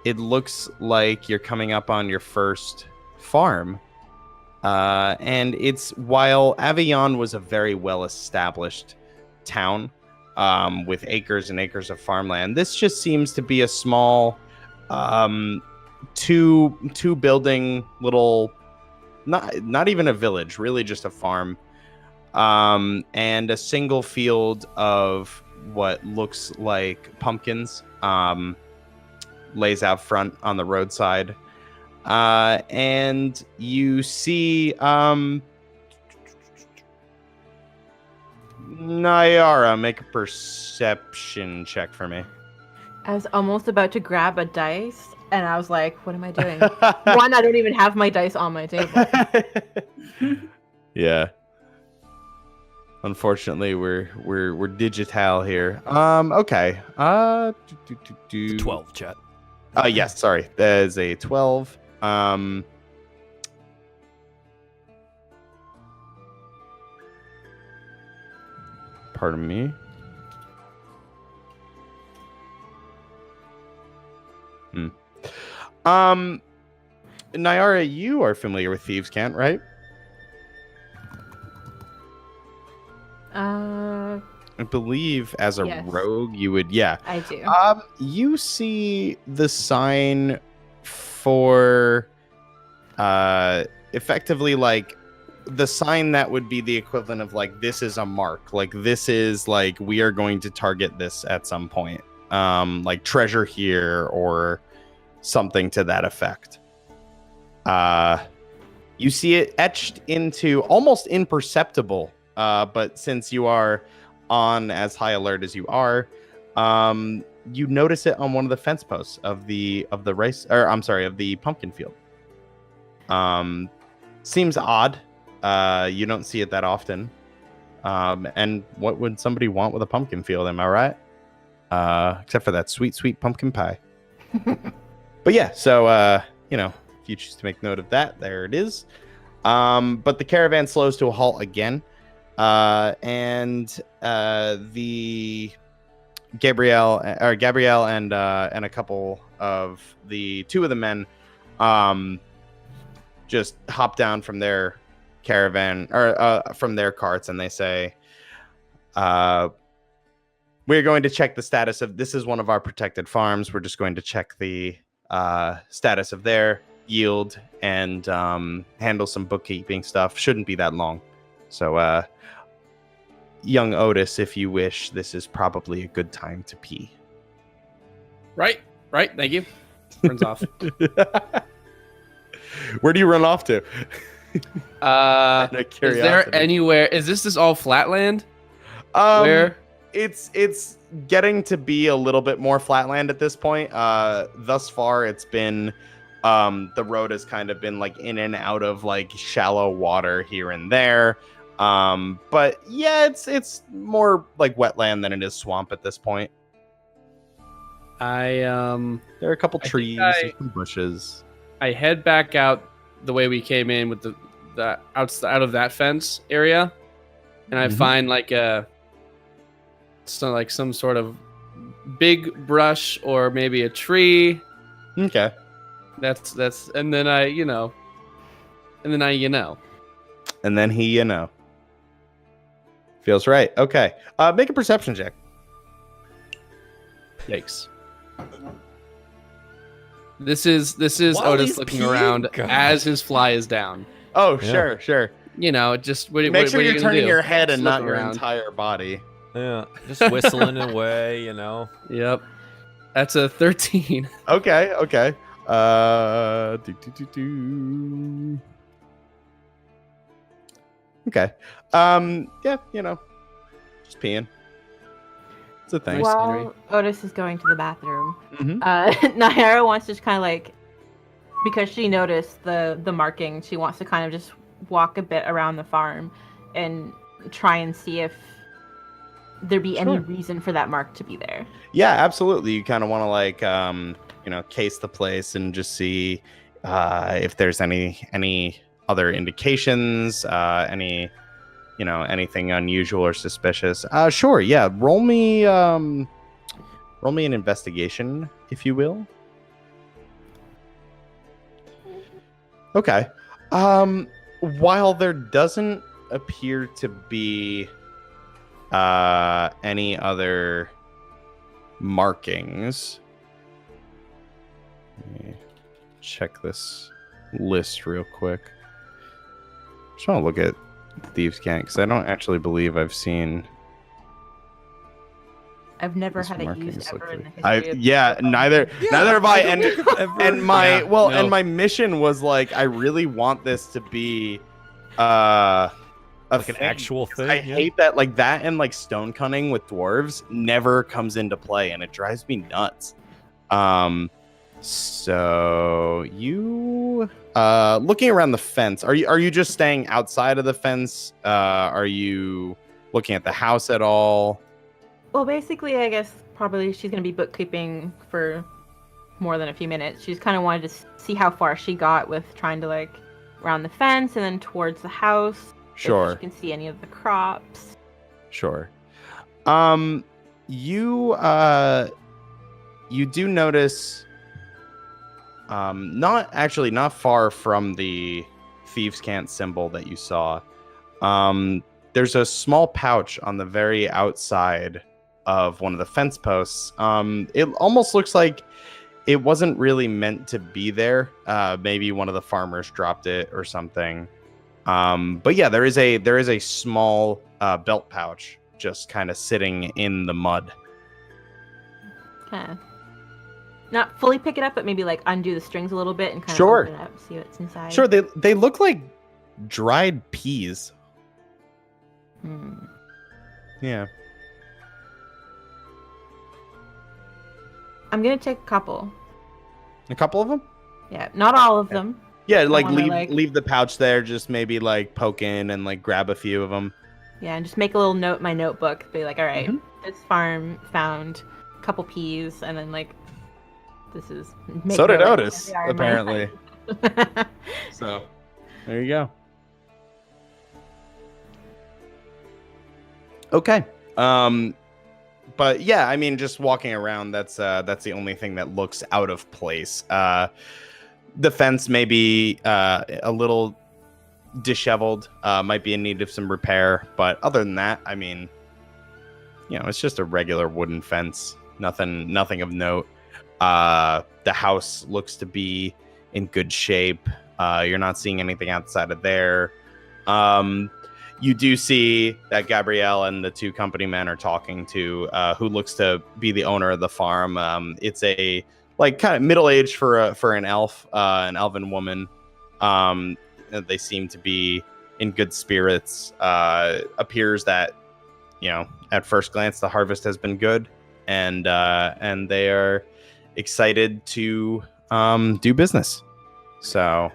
it looks like you're coming up on your first farm. And while Avion was a very well-established town, with acres and acres of farmland, this just seems to be a small, two building little, not even a village, really just a farm, and a single field of what looks like pumpkins, lays out front on the roadside. And you see Nyara, make a perception check for me. I was almost about to grab a dice, and I was like, what am I doing? One, I don't even have my dice on my table. Yeah. Unfortunately, we're digital here. Okay. 12, chat. Yes, sorry. That is a 12. Pardon me. Nyara, you are familiar with Thieves' Cant, right? I believe as a Yes. rogue, you would, yeah. I do. You see the sign for, effectively like the sign that would be the equivalent of like, this is a mark. Like, this is like, we are going to target this at some point. Like treasure here or something to that effect. You see it etched into almost imperceptible. But since you are on as high alert as you are, you notice it on one of the fence posts of the pumpkin field. Seems odd. You don't see it that often. And what would somebody want with a pumpkin field? Am I right? Except for that sweet, sweet pumpkin pie. But yeah, so if you choose to make note of that, there it is. But the caravan slows to a halt again. And the Gabrielle and a couple of the two of the men just hop down from their caravan or from their carts, and they say, we're going to check the status of this is one of our protected farms. We're just going to check the status of their yield and handle some bookkeeping stuff. Shouldn't be that long. So young Otis, if you wish, this is probably a good time to pee. Right. Thank you. Runs off. Where do you run off to? Is there anywhere? Is this all flatland? Where? It's getting to be a little bit more flatland at this point. Thus far, it's been the road has kind of been like in and out of like shallow water here and there. But yeah, it's more like wetland than it is swamp at this point. There are a couple trees, some bushes. I head back out the way we came in with the out of that fence area, and I find like some sort of big brush or maybe a tree. Okay. That's and then And then he Feels right. Okay. Make a perception check. Yikes. This is While Otis he's looking peeing? around God. as his fly is down. Oh, Yeah. sure. Just Make sure you're turning your head and Just not look your around. entire body. Yeah, just whistling away, Yep. That's a 13. Okay. Okay. Yeah, just peeing. It's a thing. Nice. While Henry. Otis is going to the bathroom, Mhm. Nyara wants to just kind of like, because she noticed the marking, she wants to kind of just walk a bit around the farm and try and see if there be any Sure. reason for that mark to be there. Yeah, absolutely. You kind of want to like, case the place and just see if there's any other indications, anything unusual or suspicious. Sure. Yeah. Roll me an investigation, if you will. Okay. While there doesn't appear to be any other markings, let me check this list real quick. Just want to look at Thieves' Cant because I don't actually believe I've seen. I've never This had it marking's used ever in the like- history of neither have I. And my Yeah, and my mission was like, I really want this to be like an actual thing. I hate that like that and like stone cunning with dwarves never comes into play, and it drives me nuts. So you looking around the fence, are you just staying outside of the fence? Are you looking at the house at all? Well, basically, I guess probably she's going to be bookkeeping for more than a few minutes. She just kind of wanted to see how far she got with trying to, like, around the fence and then towards the house. Sure. If she can see any of the crops. Sure. You do notice, not far from the thieves' cant symbol that you saw, there's a small pouch on the very outside of one of the fence posts. It almost looks like it wasn't really meant to be there. Maybe one of the farmers dropped it or something. But yeah, there is a small belt pouch just kind of sitting in the mud. Kind of not fully pick it up, but maybe like undo the strings a little bit and kind Sure. of open it up, see what's inside. Sure, they look like dried peas. Yeah. I'm gonna take a couple. A couple of them? Yeah, not all of them. Yeah, like wanna, leave the pouch there, just maybe like poke in and like grab a few of them. Yeah, and just make a little note in my notebook. Be like, all right, this farm found a couple peas, and then like, this is. So did note, Otis, like, apparently. So, there you go. Okay. But yeah, I mean, just walking around, that's the only thing that looks out of place. The fence may be a little disheveled, might be in need of some repair, but other than that, I mean, it's just a regular wooden fence. Nothing of note. The house looks to be in good shape. You're not seeing anything outside of there. You do see that Gabrielle and the two company men are talking to who looks to be the owner of the farm. It's a like kind of middle aged for an elf, an elven woman. They seem to be in good spirits. Appears that at first glance the harvest has been good, and they are excited to do business. So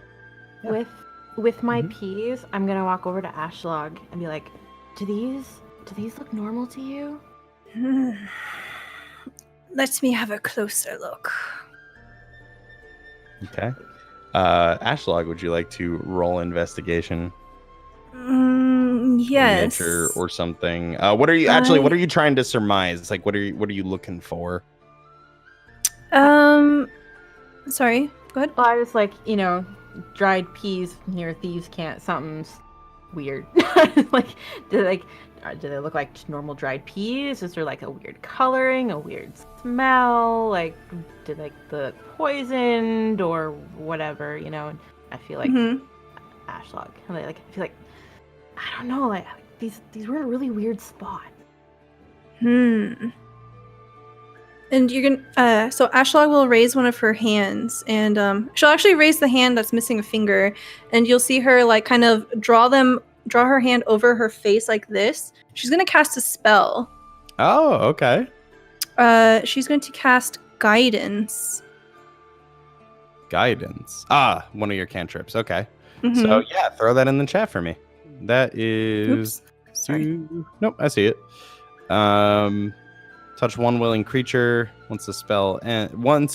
With my peas, I'm gonna walk over to Ashlog and be like, do these look normal to you? Let me have a closer look. Okay. Ashlog, would you like to roll investigation? Yes. Nature or something. What are you trying to surmise? Like, what are you looking for? Sorry. Go ahead. Well, I was like, dried peas near thieves' cant. Something's weird. Like, do they look like just normal dried peas? Is there like a weird coloring, a weird smell? Like, did like the poisoned or whatever? And I feel like Ashlog. I feel like I don't know. Like these were a really weird spot. And you're gonna, so Ashlog will raise one of her hands, and she'll actually raise the hand that's missing a finger, and you'll see her like kind of draw her hand over her face like this. She's gonna cast a spell. Oh, okay. She's going to cast Guidance. Guidance. One of your cantrips. Okay. So yeah, throw that in the chat for me. That is. Oops. Sorry. Nope, I see it. Touch one willing creature. Once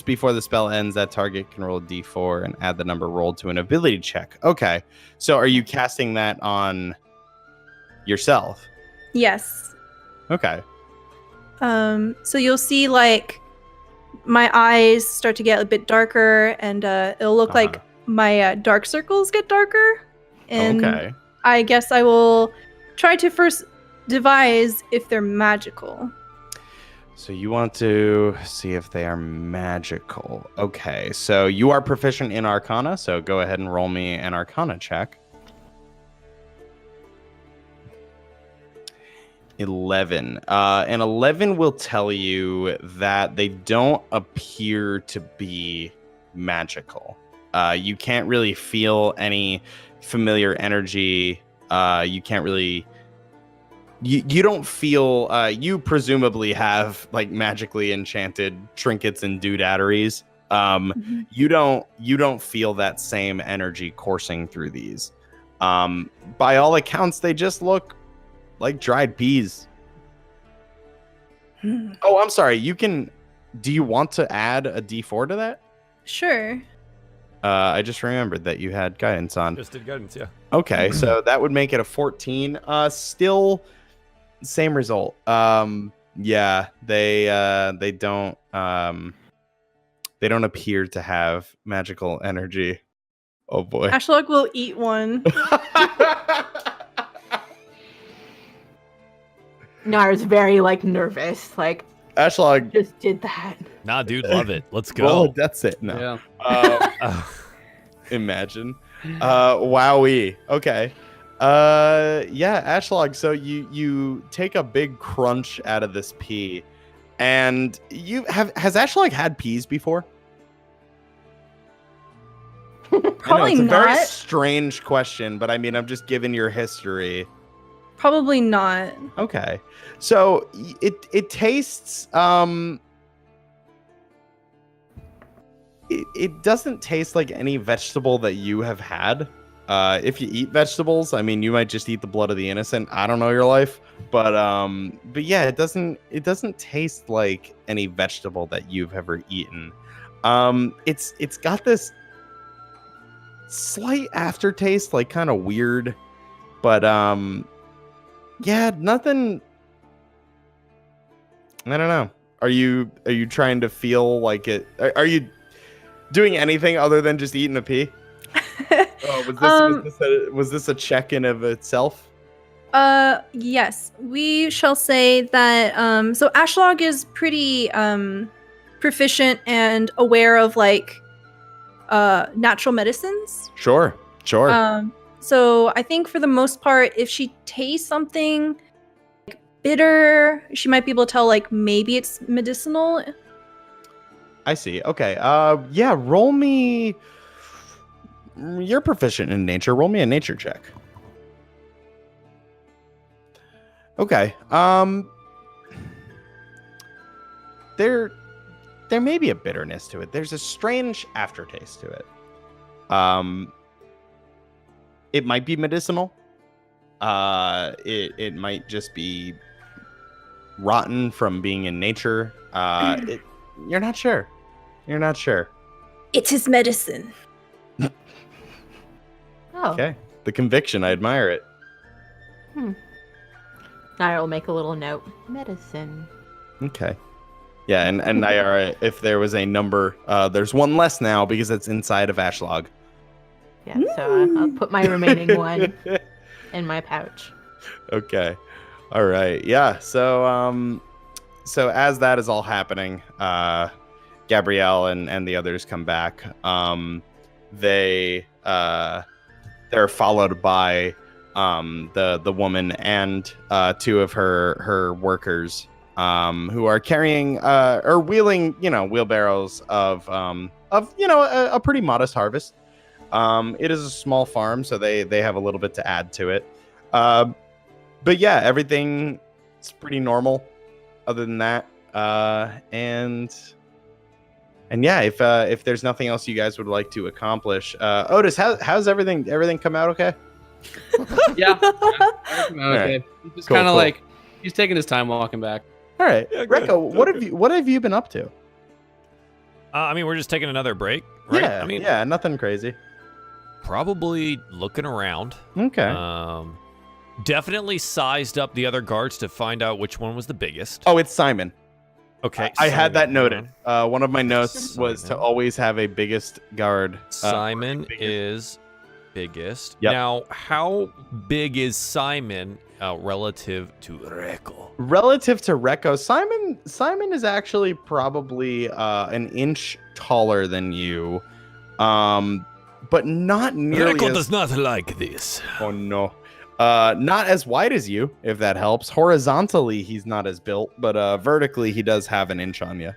before the spell ends, that target can roll a d4 and add the number rolled to an ability check. Okay. So are you casting that on yourself? Yes. Okay. So you'll see like my eyes start to get a bit darker, and it'll look like my dark circles get darker. And okay. I guess I will try to first devise if they're magical. So you want to see if they are magical. Okay, so you are proficient in Arcana, so go ahead and roll me an Arcana check. 11. And 11 will tell you that they don't appear to be magical. You can't really feel any familiar energy. You can't really... You don't feel you presumably have like magically enchanted trinkets and doodatteries. You don't feel that same energy coursing through these. By all accounts, they just look like dried peas. Oh, I'm sorry. Do you want to add a D4 to that? Sure. I just remembered that you had guidance on. Just did guidance, yeah. Okay, so that would make it a 14. Still same result. Yeah, they don't appear to have magical energy. Oh boy. Ashlog will eat one. Nara's very like nervous. Like Ashlog, just did that. Nah, dude, love it. Let's roll go. a death save. No. Yeah. Imagine. Wowee. Okay. Yeah, Ashlog, so you take a big crunch out of this pea, and has Ashlog had peas before? Probably it's a not. very strange question, but I mean, I'm just giving your history. Probably not. Okay. So it tastes it doesn't taste like any vegetable that you have had. If you eat vegetables, I mean, you might just eat the blood of the innocent. I don't know your life, but yeah, it doesn't taste like any vegetable that you've ever eaten. It's got this slight aftertaste, like kind of weird, but yeah, nothing. I don't know. Are you trying to feel like it? Are you doing anything other than just eating a pea? Oh, was this a check-in of itself? Yes. We shall say that so Ashlog is pretty proficient and aware of like natural medicines. Sure. So I think for the most part, if she tastes something like bitter, she might be able to tell like maybe it's medicinal. I see. Okay. Yeah, roll me. You're proficient in nature. Roll me a nature check. Okay. There may be a bitterness to it. There's a strange aftertaste to it. It might be medicinal. It might just be rotten from being in nature. You're not sure. It is medicine. Oh. Okay. The conviction, I admire it. Nara will make a little note. Medicine. Okay. Yeah, and Nyara, if there was a number, there's one less now because it's inside of Ashlog. Yeah, so I'll put my remaining one in my pouch. Okay. All right. Yeah. So as that is all happening, Gabrielle and the others come back. They're followed by the woman and two of her workers who are carrying or wheeling, wheelbarrows of a pretty modest harvest. It is a small farm, so they have a little bit to add to it. But yeah, everything is pretty normal other than that. And yeah, if there's nothing else you guys would like to accomplish, Otis, how's everything come out okay? Yeah. Okay. He's just kind of cool. like he's taking his time walking back. All right, Yeah, good, Rekko, what have you been up to? I mean, we're just taking another break, right? Yeah, I mean, yeah, nothing crazy. probably looking around. Okay. Definitely sized up the other guards to find out which one was the biggest. Oh, it's Simon. Okay. I had that Simon. noted. One of my notes was to Simon. always have a biggest guard. Simon biggest. is biggest. Yep. Now, how big is Simon relative to Rekko? Relative to Rekko, Simon is actually probably an inch taller than you, but not nearly. Rekko does not like this. Oh no. Not as wide as you, if that helps. Horizontally, he's not as built, but vertically, he does have an inch on you.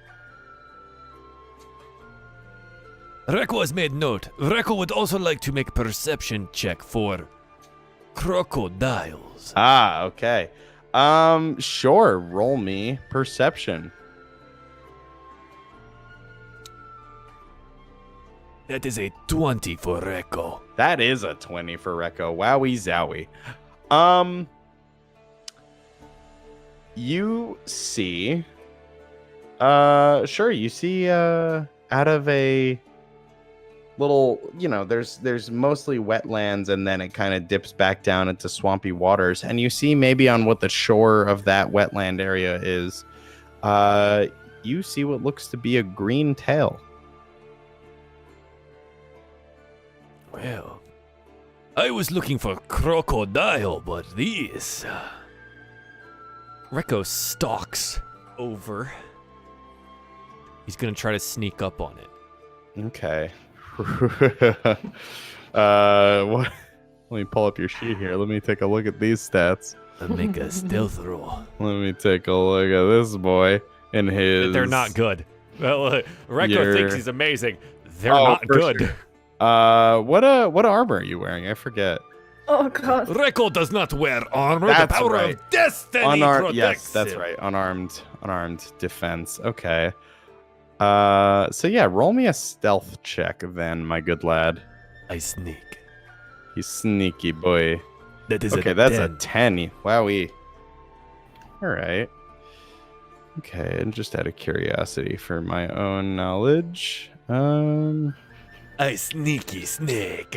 Rekko has made note. Rekko would also like to make perception check for crocodiles. Ah, okay. Sure. Roll me perception. That is a 20 for Rekko. That is a 20 for Rekko. Wowie zowie. You see, sure, you see, out of a little, there's mostly wetlands, and then it kind of dips back down into swampy waters, and you see maybe on what the shore of that wetland area is, you see what looks to be a green tail. Well, I was looking for crocodile, but these... Rekko stalks over. He's gonna try to sneak up on it. Okay. What? Let me pull up your sheet here. Let me take a look at these stats. I'll make a stealth roll. Let me take a look at this boy and his. They're not good. Well, Rekko Your- thinks he's amazing. They're Oh, not for good. sure. What armor are you wearing? I forget. Oh god. Rekko does not wear armor. That's the power right. of destiny protects Yes, that's him. right. Unarmed defense. Okay. So yeah, roll me a stealth check then, my good lad. I sneak. You sneaky boy. That is Okay, a that's 10. a 10. Wowee. All right. Okay, and just out of curiosity for my own knowledge, I sneaky snake.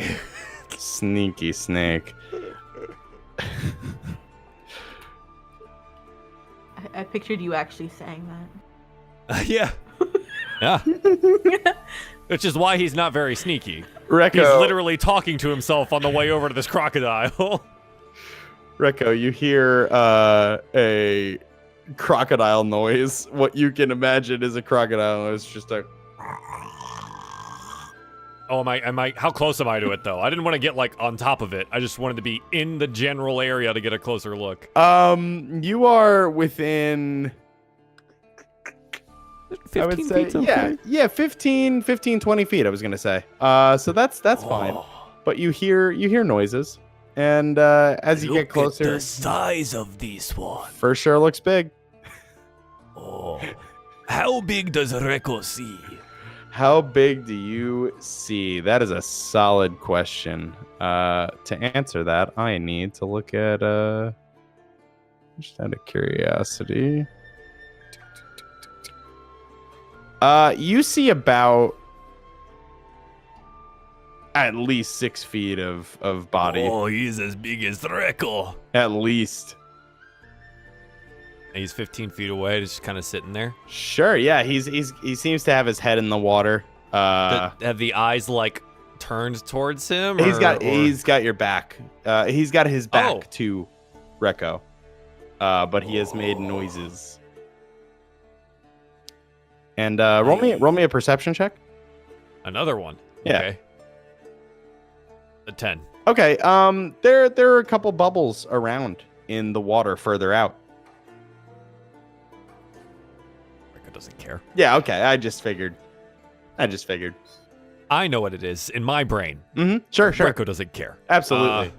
sneaky snake. I pictured you actually saying that. Yeah. Yeah. Which is why he's not very sneaky. Rekko, He's literally talking to himself on the way over to this crocodile. Rekko, you hear a crocodile noise. What you can imagine is a crocodile noise, just a. Oh, am I, how close am I to it though? I didn't want to get like on top of it. I just wanted to be in the general area to get a closer look. You are within. 15 I would say, feet's okay. yeah, 15, 20 feet. I was gonna say. So that's fine. Oh, But you hear noises, and as you look get closer, at the size of this one. for sure looks big. Oh, how big does Rekko see? How big do you see? That is a solid question. To answer that, I need to look at just out of curiosity. You see about at least 6 feet of body. Oh, he's as big as Rekko. At least. He's 15 feet away, just kind of sitting there. Sure, yeah. He seems to have his head in the water. Have the eyes like turned towards him? He's or- got your back. He's got his back Oh. to Rekko. But he has made noises. And roll me a perception check. Another one. Yeah. Okay. A 10. Okay. There are a couple bubbles around in the water further out. Rekko doesn't care. Yeah. Okay. I just figured. I know what it is in my brain. Mm-hmm. Sure. Rekko doesn't care. Absolutely.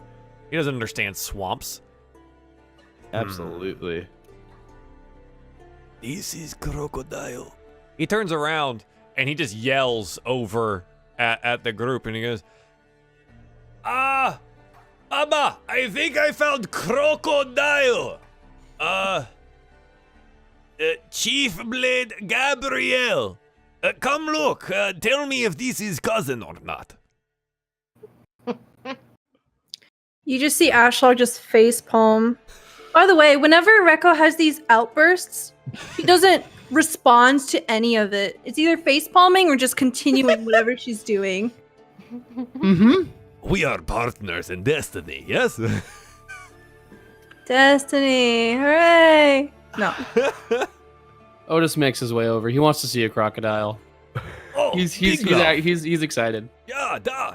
He doesn't understand swamps. Absolutely. This is Crocodile. He turns around and he just yells over at the group and he goes, Abba, I think I found Crocodile. Chief Blade Gabriel. Come look. Tell me if this is cousin or not. You just see Ashlog just face palm. By the way, whenever Rekko has these outbursts, he doesn't respond to any of it. It's either face palming or just continuing whatever she's doing. Mm-hmm. We are partners in destiny, yes? Destiny, hooray! No. Otis makes his way over. He wants to see a crocodile. Oh, He's Big Love. he's excited. Yeah, da.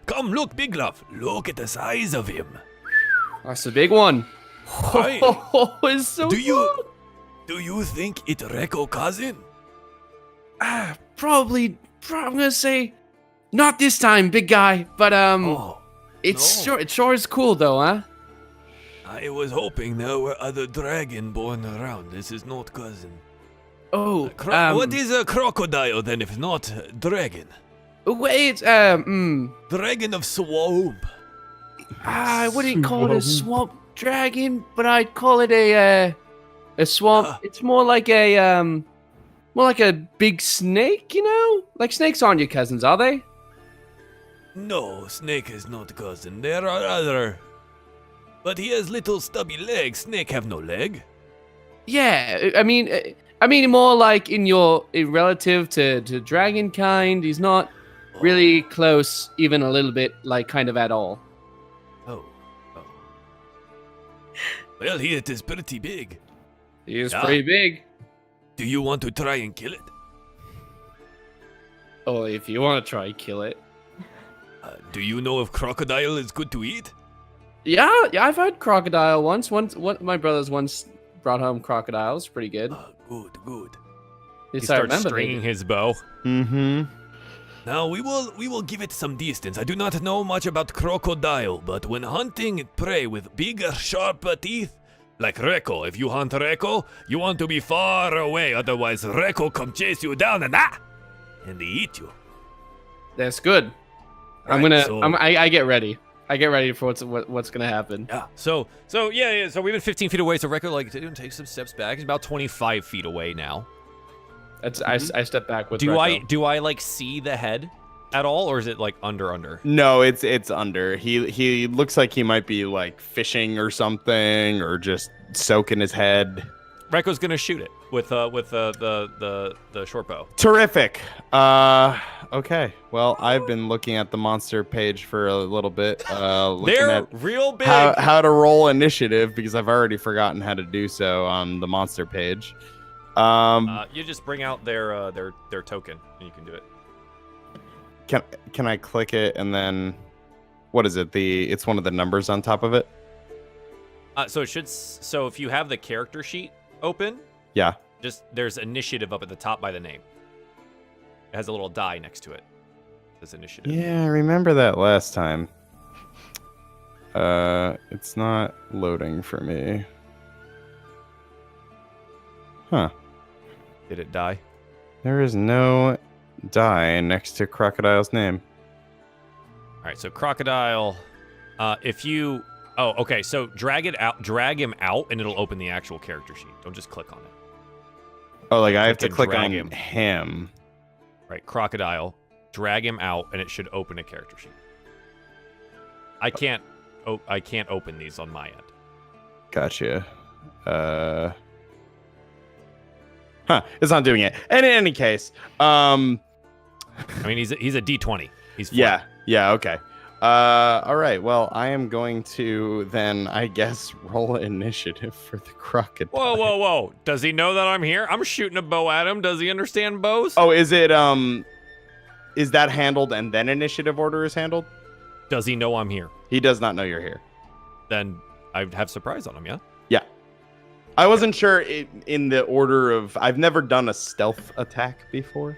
Come look, Big Love. Look at the size of him. That's a big one. Hi. Oh, it's so Do you think it Rekko cousin? Probably I'm gonna say not this time, big guy. But Oh, it's no. it sure is cool though, huh? I was hoping there were other dragon born around. This is not cousin. Oh, What is a crocodile then if not dragon? wait, Dragon of swamp. I wouldn't call it a swamp dragon, but I'd call it a A swamp. It's more like a big snake, you know? Like snakes aren't your cousins, are they? No, snake is not cousin. There are other. But he has little stubby legs. Snake have no leg. Yeah, I mean more like in relative to dragon kind. He's not really close, even a little bit, like kind of at all. Oh. Well, he is pretty big. He is pretty big. Do you want to try and kill it? Oh, if you want to try, kill it. Do you know if crocodile is good to eat? Yeah, I've had crocodile once. My brothers once brought home crocodile. It's pretty good. Good. He starts stringing his bow. Mm-hmm. Now we will give it some distance. I do not know much about crocodile, but when hunting prey with big, sharp teeth, like Reko, if you hunt Reko, you want to be far away, otherwise Reko come chase you down and they eat you. That's good. Right, I get ready. I get ready for what's gonna happen. Yeah. So we've been 15 feet away. So Reko takes some steps back. He's about 25 feet away now. I step back with. Do I like see the head at all, or is it like under? No, it's under. He looks like he might be like fishing or something, or just soaking his head. Reko's gonna shoot it with the short bow. Terrific. Okay. Well, I've been looking at the monster page for a little bit. They're at real big. how to roll initiative because I've already forgotten how to do so on the monster page. You just bring out their token and you can do it. Can I click it and then what is it? It's one of the numbers on top of it. So if you have the character sheet open, yeah, just there's initiative up at the top by the name. It has a little die next to it. This initiative. Yeah, I remember that last time. It's not loading for me. Huh. Did it die? There is no die next to Crocodile's name. All right, so Crocodile, okay, so drag him out, and it'll open the actual character sheet. Don't just click on it. Oh, like I have to Click click and on drag him. Right, Crocodile, drag him out, and it should open a character sheet. I can't open these on my end. Gotcha. It's not doing it. And in any case, I mean, he's a D20. He's flat. Yeah, okay. All right. Well, I am going to then, I guess, roll initiative for the crocodile. Whoa. Does he know that I'm here? I'm shooting a bow at him. Does he understand bows? Oh, is that handled and then initiative order is handled? Does he know I'm here? He does not know you're here. Then I'd have surprise on him, yeah? Yeah. I wasn't sure in the order of, I've never done a stealth attack before.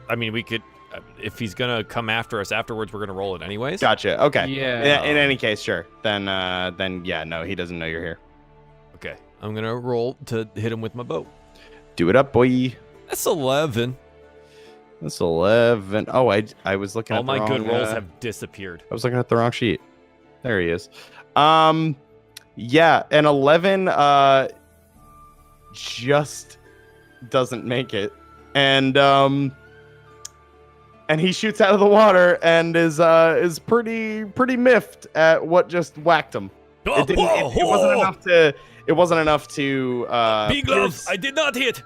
I mean, we could, if he's going to come after us afterwards, we're going to roll it anyways. Gotcha. Okay. Yeah. In any case, sure. Then yeah, no, he doesn't know you're here. Okay. I'm going to roll to hit him with my bow. Do it up, boy. That's 11. That's 11. Oh, I was looking All at the my wrong, good rolls have disappeared. I was looking at the wrong sheet. There he is. Yeah, an 11 just doesn't make it. And he shoots out of the water and is pretty miffed at what just whacked him. It wasn't enough to Big gloves. I did not hit.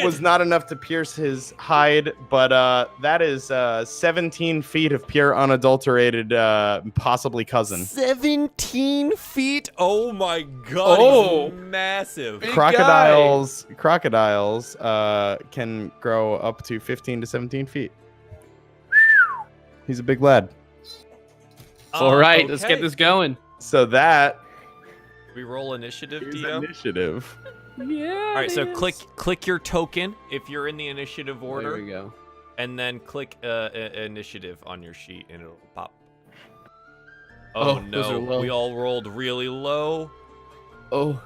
Was not enough to pierce his hide, but that is 17 feet of pure unadulterated possibly cousin. 17 feet? Oh my god, he's massive. Crocodiles can grow up to 15 to 17 feet. He's a big lad. All right, let's get this going. So that we roll initiative, is DM? initiative. Yeah. All right, so click your token if you're in the initiative order. There we go. And then click initiative on your sheet and it'll pop. Oh those are no, low. we all rolled really low. Oh.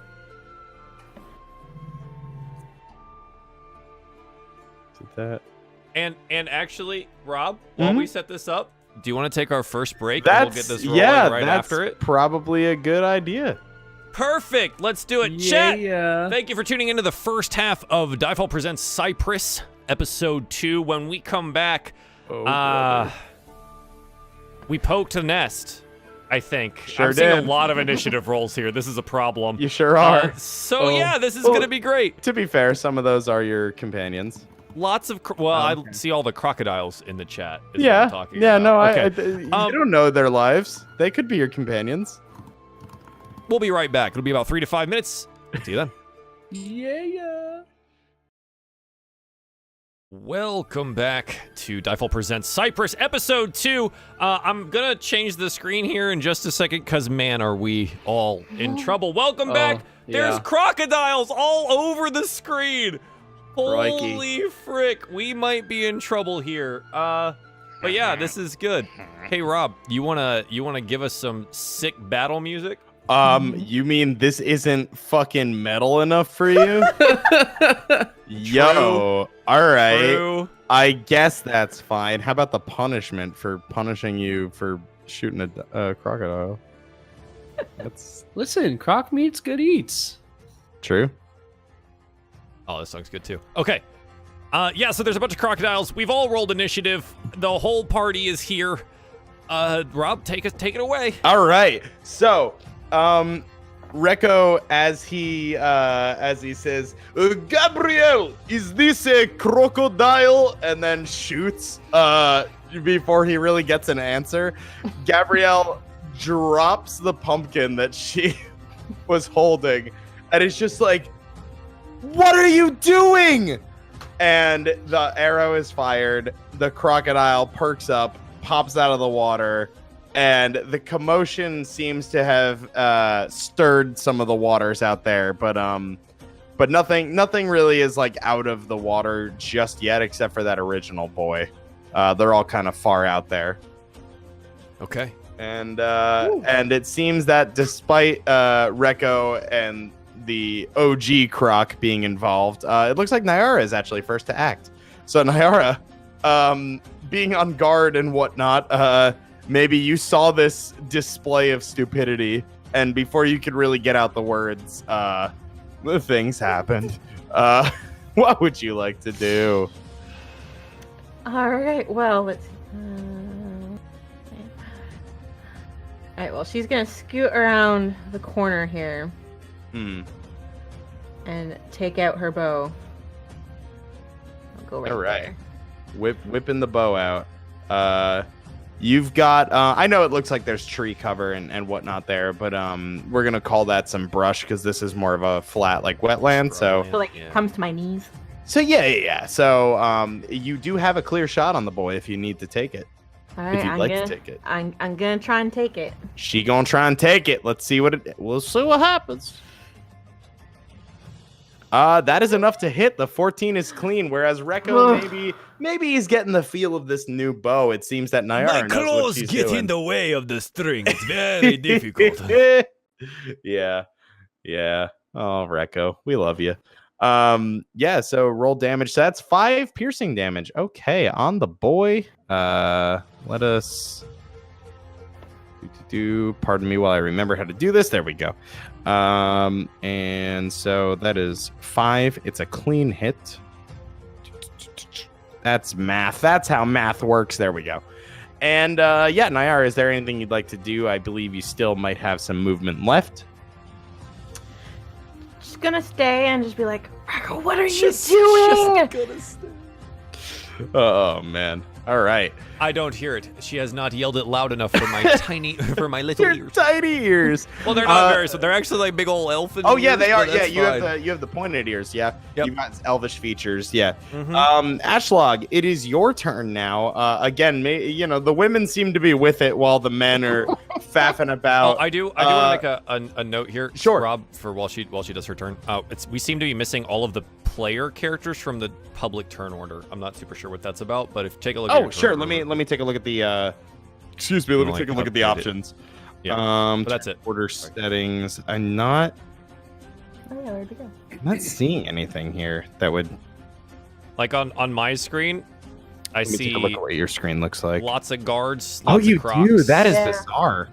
Did that? And actually, Rob, while we set this up, do you want to take our first break That's and we'll get this rolling right that's after it? Probably a good idea. Perfect. Let's do it. Chat. Thank you for tuning into the first half of DieFall Presents Cypress, episode 2. When we come back, we poked the nest, I think. Sure I'm seeing did. a lot of initiative rolls here. This is a problem. You sure are. Yeah, this is going to be great. To be fair, some of those are your companions. Lots of, I see all the crocodiles in the chat. Is what Yeah. I'm talking Yeah, about. no, Okay. you don't know their lives. They could be your companions. We'll be right back. It'll be about 3 to 5 minutes. See you then. Yeah. Welcome back to DieFall Presents Cypress, episode 2. I'm gonna change the screen here in just a second, because, man, are we all in trouble. Welcome back. There's crocodiles all over the screen. Crikey. Holy frick. We might be in trouble here. But yeah, this is good. Hey, Rob, you wanna give us some sick battle music? You mean this isn't fucking metal enough for you? Yo, all right. True. I guess that's fine. How about the punishment for punishing you for shooting a crocodile? That's Listen, croc meat's good eats. true. Oh, this song's good too. Okay. Yeah, so there's a bunch of crocodiles. We've all rolled initiative. The whole party is here. Rob, take it away. All right. So, Recco, as he says, Gabriel, is this a crocodile? And then shoots before he really gets an answer. Gabrielle drops the pumpkin that she was holding, and it's just like, what are you doing? And the arrow is fired. The crocodile perks up, pops out of the water, and the commotion seems to have stirred some of the waters out there, but nothing really is like out of the water just yet, except for that original boy. They're all kind of far out there, Okay. and it seems that despite Recco and the OG Croc being involved, it looks like Nyara is actually first to act. So Nyara, being on guard and whatnot, maybe you saw this display of stupidity, and before you could really get out the words, the things happened. What would you like to do? All right. Well, let's. All right. Well, she's gonna scoot around the corner here and take out her bow. I'll go right All right. there. Whipping the bow out. You've got, I know it looks like there's tree cover and whatnot there, but we're going to call that some brush because this is more of a flat, like, wetland. So Comes to my knees. yeah. So you do have a clear shot on the boy if you need to take it. All right. If you'd like to take it. I'm gonna try and take it. She gonna try and take it. We'll see what happens. That is enough to hit. The 14 is clean, whereas Recco maybe he's getting the feel of this new bow. It seems that Nyara My knows what claws she's get doing. in the way of the string. It's very difficult. Yeah. Oh, Recco, we love you. Yeah. So roll damage. So that's 5 piercing damage. Okay, on the boy. Let us do. Pardon me while I remember how to do this. There we go. And so that is 5. It's a clean hit. That's math. That's how math works. There we go. And yeah, Nyara, is there anything you'd like to do? I believe you still might have some movement left. Just gonna stay and just be like, Racco, what are you doing? Oh man. All right. I don't hear it. She has not yelled it loud enough for my for my little Your ears. tiny ears. Well, they're not very, so they're actually like big old elfin Oh yeah, ears, they are. but Yeah, that's you have the pointed ears. Yeah, Yep. you got elvish features. Yeah. Mhm. Ashlog, it is your turn now. Again, the women seem to be with it while the men are faffing about. Oh, I do want to make a note here, Sure. Rob, for while she does her turn. We seem to be missing all of the player characters from the public turn order. I'm not super sure what that's about, but if take a look. at Oh your sure. turn Let order. me take a look at the. Excuse me. Let me Like, take a look at the update it. options. Yeah, but that's it. Order settings. I'm not Oh yeah, where'd it go? seeing anything here that would. Like on my screen, I Let me see take a look at what your screen looks like. lots of guards. Oh, Lots you of crocs. do. That is Yeah. bizarre.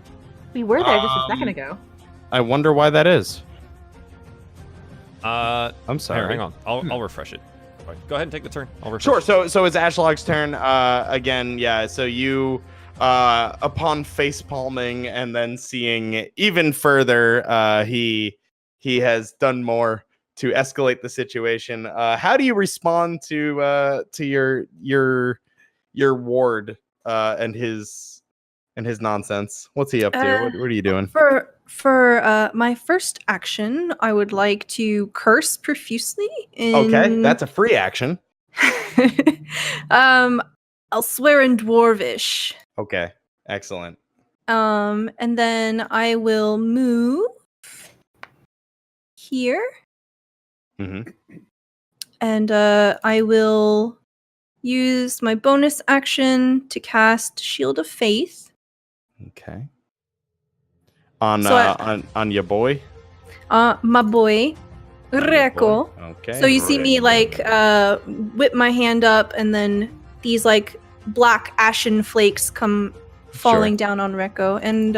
We were there just a second Um, ago. I wonder why that is. I'm sorry. Here, hang on. I'll refresh it. Go ahead and take the turn. I'll refresh. Sure. So it's Ashlog's turn. Again, yeah. So you, upon face palming and then seeing even further, he has done more to escalate the situation. How do you respond to your ward and his nonsense? What's he up to? What are you doing? For my first action, I would like to curse profusely. Okay, that's a free action. I'll swear in Dwarvish. Okay, excellent. And then I will move here. Mm-hmm. And I will use my bonus action to cast Shield of Faith. Okay. On your boy. My boy, Reko. Okay. So you see me like whip my hand up, and then these like black ashen flakes come falling down on Reko. And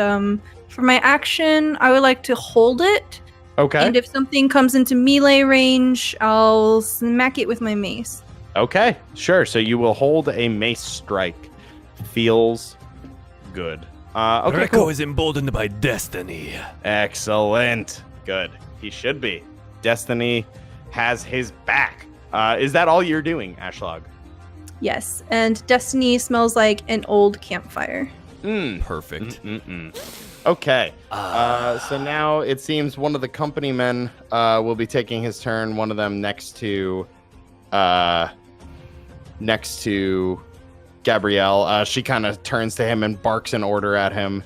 for my action, I would like to hold it. Okay. And if something comes into melee range, I'll smack it with my mace. Okay, sure. So you will hold a mace strike. Feels good. Okay, Reko cool. is emboldened by destiny. Excellent. Good. He should be. Destiny has his back. Is that all you're doing, Ashlog? Yes, and Destiny smells like an old campfire. Perfect. Okay. So now it seems one of the company men will be taking his turn. One of them next to Gabrielle. She kind of turns to him and barks an order at him,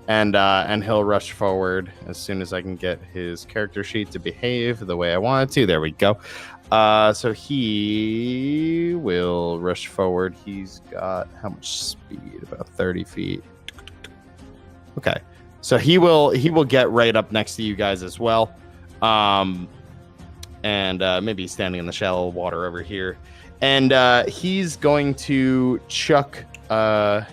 and he'll rush forward as soon as I can get his character sheet to behave the way I want it to. There we go. So he will rush forward. He's got how much speed? About 30 feet. Okay. So he will get right up next to you guys as well. And maybe he's standing in the shallow water over here. And he's going to chuck a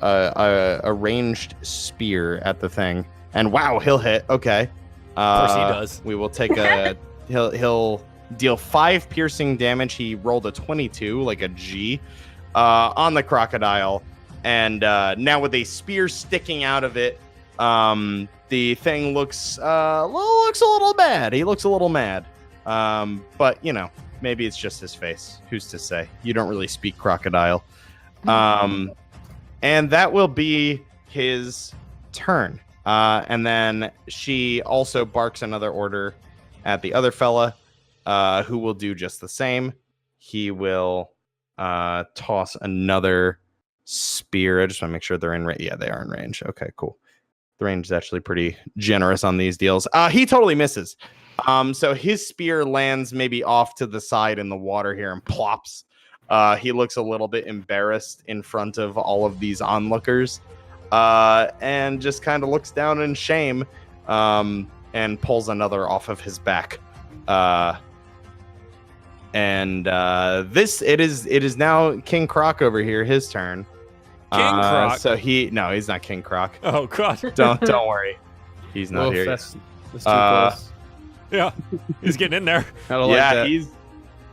ranged spear at the thing. And wow, he'll hit. Okay. Of course he does. We will take a he'll deal 5 piercing damage. He rolled a 22, like a G, on the crocodile. And now with a spear sticking out of it, the thing looks a little mad. He looks a little mad. But you know, maybe it's just his face. Who's to say? You don't really speak crocodile. And that will be his turn. And then she also barks another order at the other fella, who will do just the same. He will toss another spear. I just want to make sure they're in range. Yeah, they are in range. Okay, cool. The range is actually pretty generous on these deals. He totally misses. So his spear lands maybe off to the side in the water here and plops. He looks a little bit embarrassed in front of all of these onlookers, and just kind of looks down in shame, and pulls another off of his back. It is now King Croc over here, his turn. King Croc? So he's not King Croc. Oh god. Don't worry. He's not here. That's too close. Yeah. He's getting in there. I don't Yeah, like that.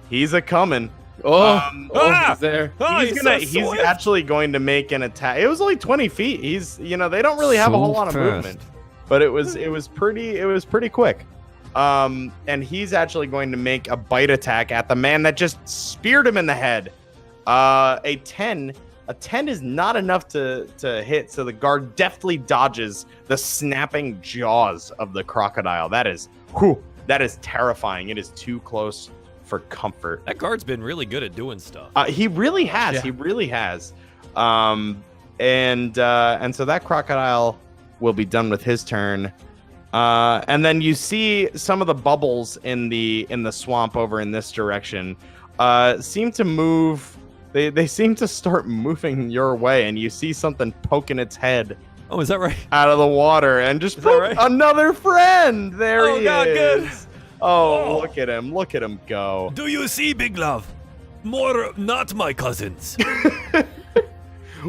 he's a coming. He's there. Oh, He's swift. actually going to make an attack. It was only 20 feet. They don't really have a whole lot of movement, but it was pretty quick. And he's actually going to make a bite attack at the man that just speared him in the head. A 10 is not enough to hit, so the guard deftly dodges the snapping jaws of the crocodile. That is terrifying. It is too close for comfort. That guard's been really good at doing stuff. He really has. Yeah. He really has. And so that crocodile will be done with his turn. And then you see some of the bubbles in the swamp over in this direction seem to move. They seem to start moving your way, and you see something poking its head Oh, is that right? out of the water, and just Is that right? another friend. There Oh, he God, good. is. Oh, Oh. look at him go. Do you see, Big Love? More not my cousins.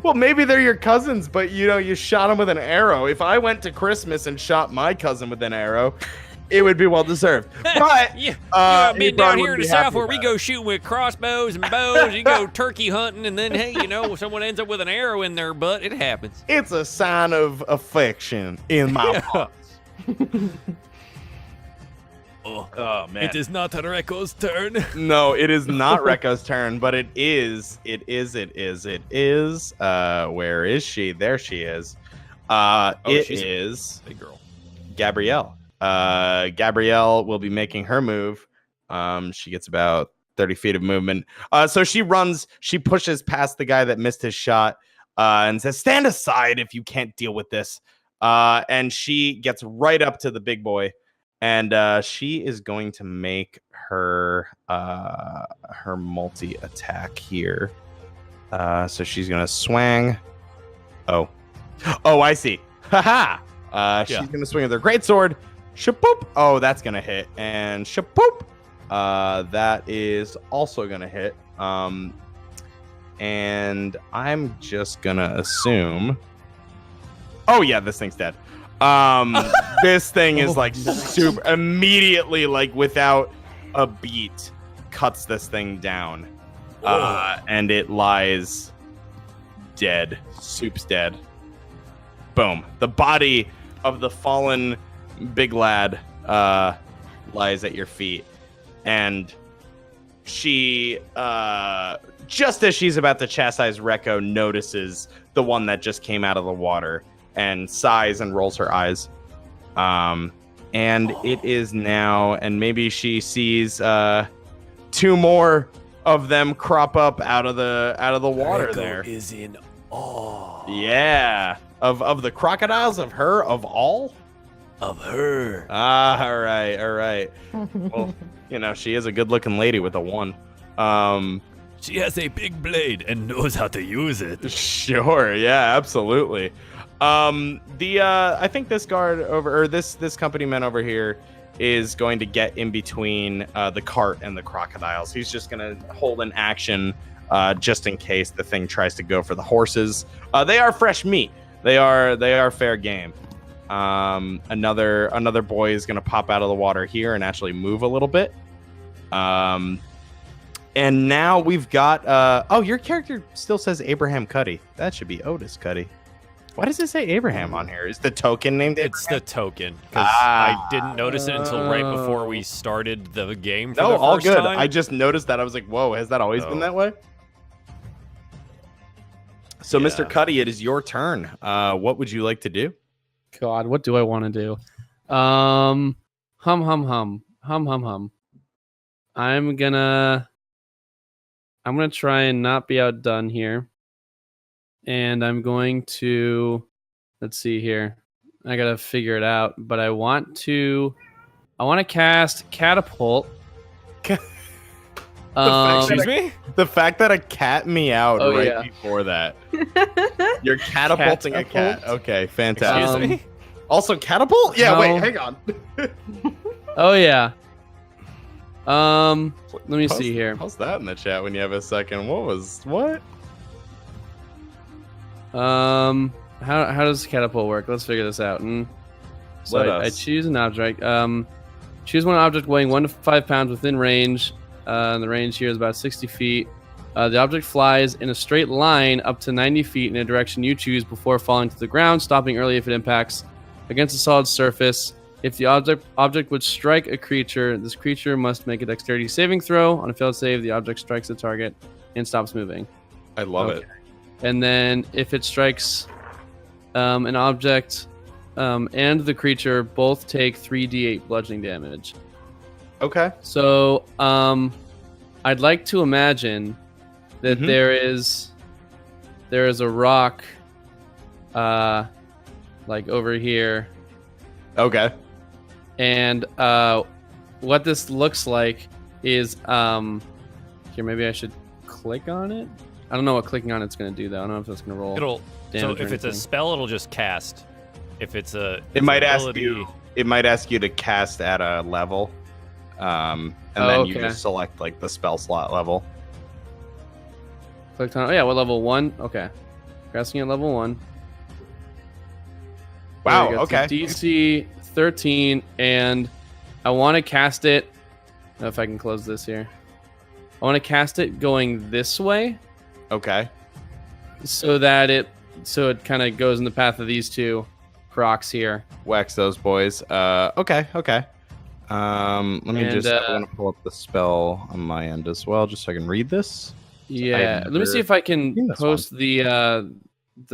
Well, maybe they're your cousins, but you shot them with an arrow. If I went to Christmas and shot my cousin with an arrow, it would be well deserved. But you have been down Ebron here in wouldn't the be south happy where we about go shooting with crossbows and bows. You go turkey hunting, and then hey, someone ends up with an arrow in their butt. It happens. It's a sign of affection in my heart. Oh man. It is not Reko's turn. No, it is not Rekko's turn, but it is. Where is she? There she is. She's is big girl. Gabrielle. Gabrielle will be making her move. She gets about 30 feet of movement. So she runs, she pushes past the guy that missed his shot, and says, "Stand aside if you can't deal with this." And she gets right up to the big boy, and she is going to make her multi attack here. So she's gonna swing. Oh, I see. Haha. She's gonna swing with her greatsword. Shapoop. Oh, that's gonna hit. And shapoop. That is also gonna hit. And I'm just gonna assume. Oh yeah, this thing's dead. This thing is like super immediately, like without a beat, cuts this thing down. And it lies dead. Soup's dead. Boom. The body of the fallen big lad lies at your feet. And she, just as she's about to chastise Rekko, notices the one that just came out of the water and sighs and rolls her eyes. And it is now, and maybe she sees two more of them crop up out of the water. Rekko there is in awe. Yeah. Of the crocodiles, of her, of all? Of her. All right. Well, she is a good-looking lady with a one. She has a big blade and knows how to use it. Sure, yeah, absolutely. I think this guard over, or this company man over here is going to get in between the cart and the crocodiles. He's just going to hold an action just in case the thing tries to go for the horses. They are fresh meat. They are fair game. Another boy is going to pop out of the water here and actually move a little bit. And now we've got your character still says Abraham Cuddy. That should be Otis Cuddy. Why does it say Abraham on here? Is the token named Abraham? It's the token, because I didn't notice it until right before we started the game for the all first good. time. I just noticed that. I was like, whoa, has that always been that way? So, Yeah. Mr. Cuddy, it is your turn. What would you like to do? God, what do I want to do? Hum. I'm gonna try and not be outdone here. And I'm going to, let's see here. I gotta figure it out, but I want to cast catapult. Excuse me? The fact that a cat meowed before that. You're catapulting a cat. Okay, fantastic. Excuse me? Also, catapult? Yeah, no. wait, hang on. Oh yeah. Let me see here. Post that in the chat when you have a second. What? How does catapult work? Let's figure this out. So I choose an object. Choose one object weighing 1 to 5 pounds within range. And the range here is about 60 feet. The object flies in a straight line up to 90 feet in a direction you choose before falling to the ground, stopping early if it impacts against a solid surface. If the object would strike a creature, this creature must make a dexterity saving throw. On a failed save, the object strikes the target and stops moving. I love it. And then if it strikes an object and the creature, both take 3d8 bludgeoning damage. Okay. So I'd like to imagine that there is a rock like over here. Okay. And what this looks like is here, maybe I should click on it. I don't know what clicking on it's going to do, though. I don't know if it's going to roll. So damage if or it's a anything. spell, it'll just cast. If it's a It might ability, ask you to cast at a level. And then you just select like the spell slot level. Clicked on. Oh yeah, what level 1? Okay. Casting at level 1. Wow, There you go. okay. DC 13, and I want to cast it. I don't know if I can close this here. I want to cast it going this way, Okay. so that it kind of goes in the path of these two crocs here. Wax those boys. Okay. Let me And, I'm gonna pull up the spell on my end as well, just so I can read this. Yeah, I've let me see if I can seen this post the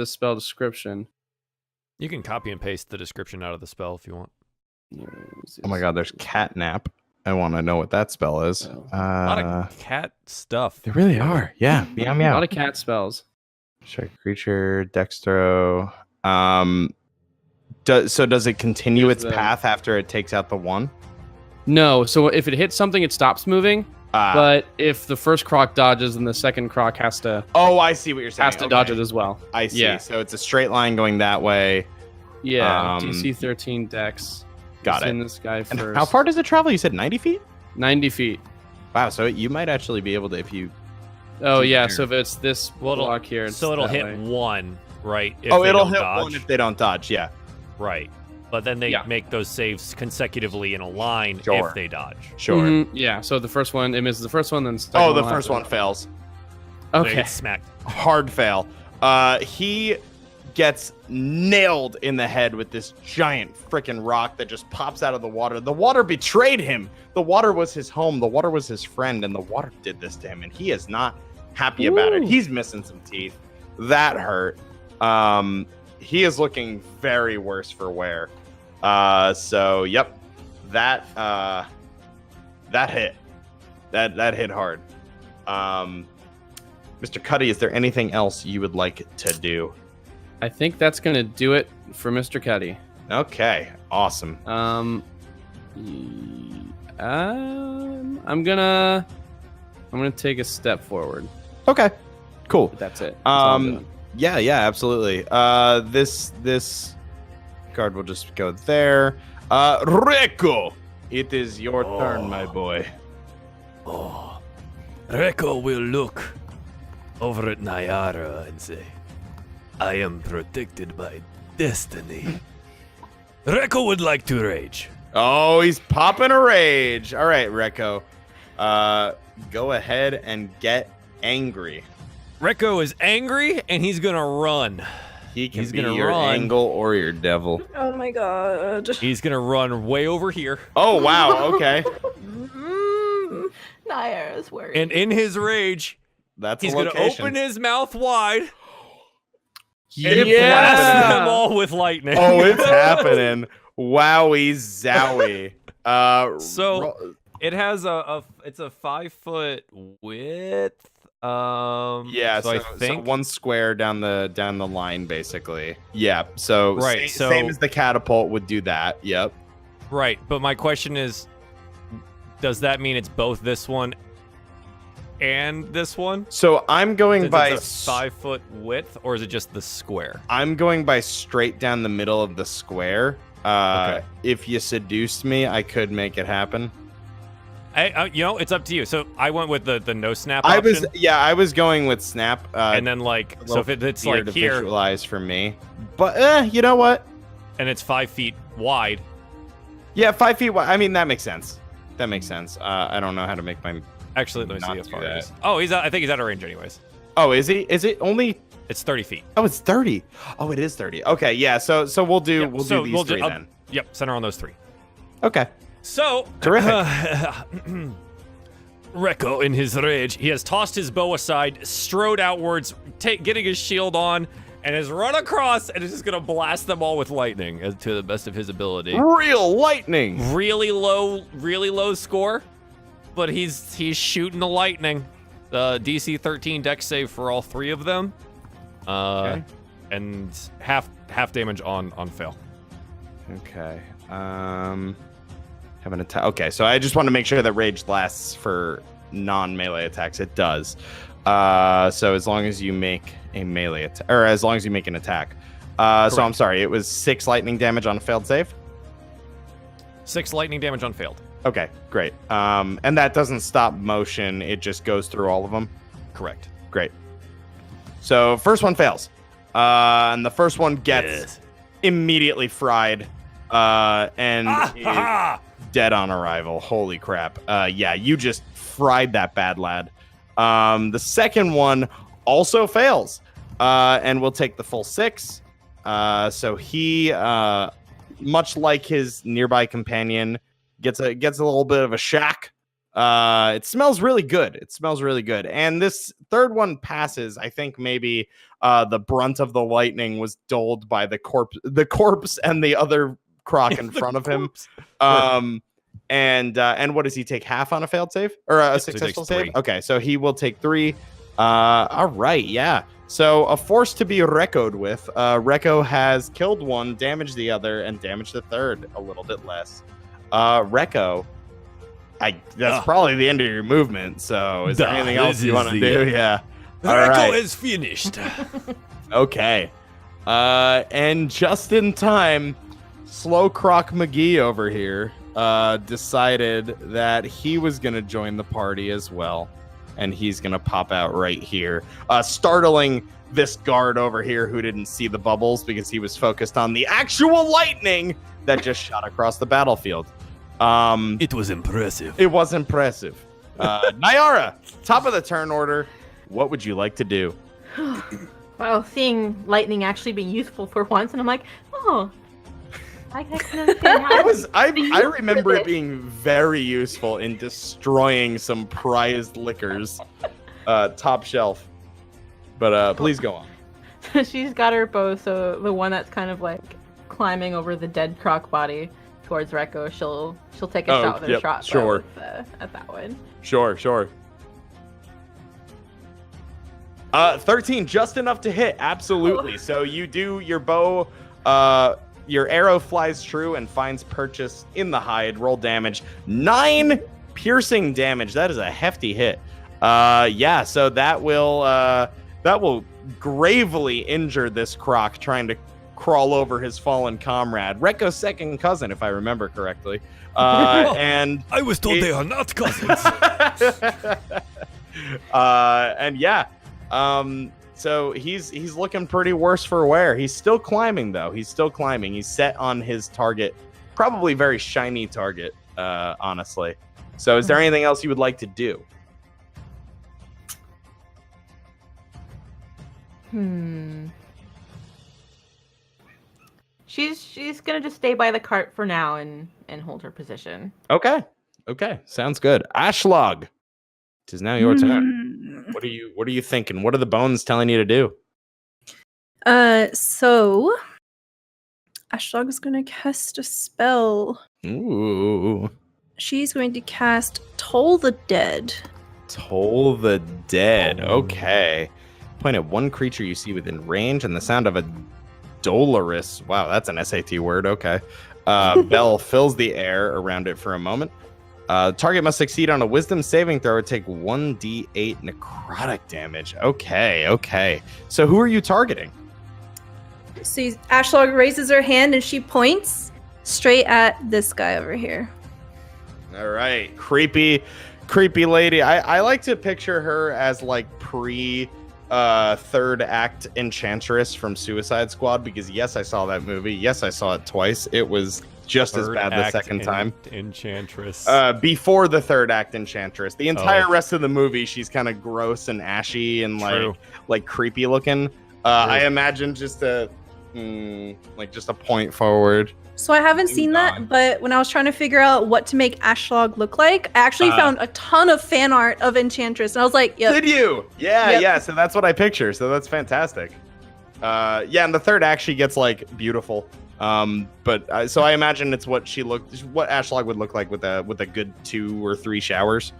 spell description. You can copy and paste the description out of the spell if you want. Oh my god, there's catnap. I want to know what that spell is. Oh. A lot of cat stuff. They really are. Yeah. Meow A meow. lot of cat spells. Check creature, dextro. Does it continue Here's its the- path after it takes out the one? No, so if it hits something, it stops moving. Ah. But if the first croc dodges, then the second croc has to Oh, I see what you're saying. dodge Okay. it as well. I see. Yeah. So it's a straight line going that way. Yeah, Um, DC 13 dex. Got it. Send this guy And first. how far does it travel? You said 90 feet? 90 feet. Wow. So you might actually be able to, if you. Oh Deep yeah, there. so if it's this block here, it's So it'll that hit way. one, right? If Oh, they it'll don't hit dodge. one if they don't dodge. Yeah. Right. But then they Yeah. make those saves consecutively in a line Sure. if they dodge. Sure. Mhm, yeah, so the first one, it misses the first one, then second Oh, the will first have one to- fails. They Okay. get smacked. Hard fail. He gets nailed in the head with this giant freaking rock that just pops out of the water. The water betrayed him. The water was his home. The water was his friend, and the water did this to him, and he is not happy about it. Ooh. He's missing some teeth. That hurt. He is looking very worse for wear. So yep, that hit. That hit hard. Mr. Cuddy, is there anything else you would like to do? I think that's gonna do it for Mr. Cuddy. Okay, awesome. I'm gonna take a step forward. Okay, cool. But that's it. That's all I'm doing. Yeah, absolutely. This card will just go there. Rico, it is your turn, my boy. Oh, Reko will look over at Nyara and say, I am protected by destiny. Reko would like to rage. Oh, he's popping a rage. All right, Rico. Go ahead and get angry. Reko is angry and he's gonna run. He can He's be gonna your run. angle or your devil. Oh my god. He's gonna run way over here. Oh, wow. Okay. Naira's worried. And in his rage, That's he's a gonna location. open his mouth wide and Yeah. blast them all with lightning. Oh, it's happening. Wowie zowie. So- It has it's a 5-foot width. Yeah, so I so think one square down the line, basically. Yeah, so Right, same so- as the catapult would do that. Yep. right. But my question is, does that mean it's both this one and this one? So I'm going Since by it's a 5-foot width, or is it just the square? I'm going by straight down the middle of the square. Okay. If you seduced me, I could make it happen. It's up to you. So I went with the no snap I option, was going with snap. and then like, so if it's weird like to here visualize for me, but you know what? and it's 5 feet wide, Yeah, 5 feet wide. I mean, that makes sense. That makes sense. I don't know how to make my. actually, let me Not see how do far that. it is. Oh, I think he's out of range anyways. Oh, is he? Is it only? It's 30 feet. Oh, it's 30. Oh, it is 30. Okay, yeah. So we'll do Yep, we'll so do these three I'll- then. Yep, center on those 3. Okay. So Terrific. Reko, in his rage, he has tossed his bow aside, strode outwards, getting his shield on, and has run across and is just gonna blast them all with lightning to the best of his ability. Real lightning. Really low score, but he's shooting the lightning. DC 13 dex save for all 3 of them. Okay. And half damage on fail. Okay. Have an attack. Okay, so I just want to make sure that rage lasts for non-melee attacks. It does. So as long as you make a melee attack, or as long as you make an attack. So I'm sorry. It was 6 lightning damage on a failed save. 6 lightning damage on failed. Okay, great. And that doesn't stop motion. It just goes through all of them. Correct. Great. So first one fails. And the first one gets Yes. immediately fried and is dead on arrival. Holy crap. Yeah, you just fried that bad lad. The second one also fails and will take the full 6. So he, much like his nearby companion, gets a little bit of a shock. It smells really good. And this third one passes. I think maybe the brunt of the lightning was doled by the corpse and the other croc in front of him. And what does he take? Half on a failed save or a successful save? 3. Okay, so he will take 3. All right, yeah. So a force to be reckoned with. Recco has killed one, damaged the other, and damaged the third a little bit less. Recco, that's probably the end of your movement. So is there anything else you want to do? Yeah. All Recco right. is finished. Okay. And just in time, Slow Croc McGee over here decided that he was going to join the party as well. And he's going to pop out right here, startling this guard over here who didn't see the bubbles because he was focused on the actual lightning that just shot across the battlefield. It was impressive. It was impressive. Nyara, top of the turn order. What would you like to do? Well, seeing lightning actually being useful for once, and I'm like, oh, I can understand how I remember it being very useful in destroying some prized liquors, top shelf. But please go on. She's got her bow, so the one that's kind of like climbing over the dead croc body towards Recco, she'll take a shot with her shot sure. at that one. Sure. 13, just enough to hit. Absolutely. So you do your bow. Your arrow flies true and finds purchase in the hide. Roll damage. 9 piercing damage. That is a hefty hit. Yeah. So that will gravely injure this croc trying to crawl over his fallen comrade, Recco's second cousin, if I remember correctly. And I was told they are not cousins. and yeah, so he's looking pretty worse for wear. He's still climbing though. He's set on his target, probably very shiny target, honestly. So is there anything else you would like to do? She's gonna just stay by the cart for now and hold her position. Okay, sounds good. Ashlog, it is now your turn. What are you thinking? What are the bones telling you to do? So Ashlog is gonna cast a spell. Ooh. She's going to cast Toll the Dead. Toll the Dead. Okay. Point at one creature you see within range and the sound of a dolorous. Wow, that's an SAT word. Okay. Bell fills the air around it for a moment. Target must succeed on a wisdom saving throw or take 1d8 necrotic damage. Okay. So who are you targeting? So Ashlog raises her hand and she points straight at this guy over here. All right. Creepy lady. I like to picture her as like third act Enchantress from Suicide Squad, because yes, I saw that movie. Yes, I saw it twice. It was just as bad the second time. Enchantress. Before the third act Enchantress. The entire rest of the movie, she's kind of gross and ashy and like creepy looking. I imagine just a point forward. So I haven't seen that, but when I was trying to figure out what to make Ashlog look like, I actually found a ton of fan art of Enchantress, and I was like, yep. Did you? Yeah. So that's what I picture. So that's fantastic. And the third act, she gets like beautiful. So I imagine it's what Ashlog would look like with a good 2 or 3 showers.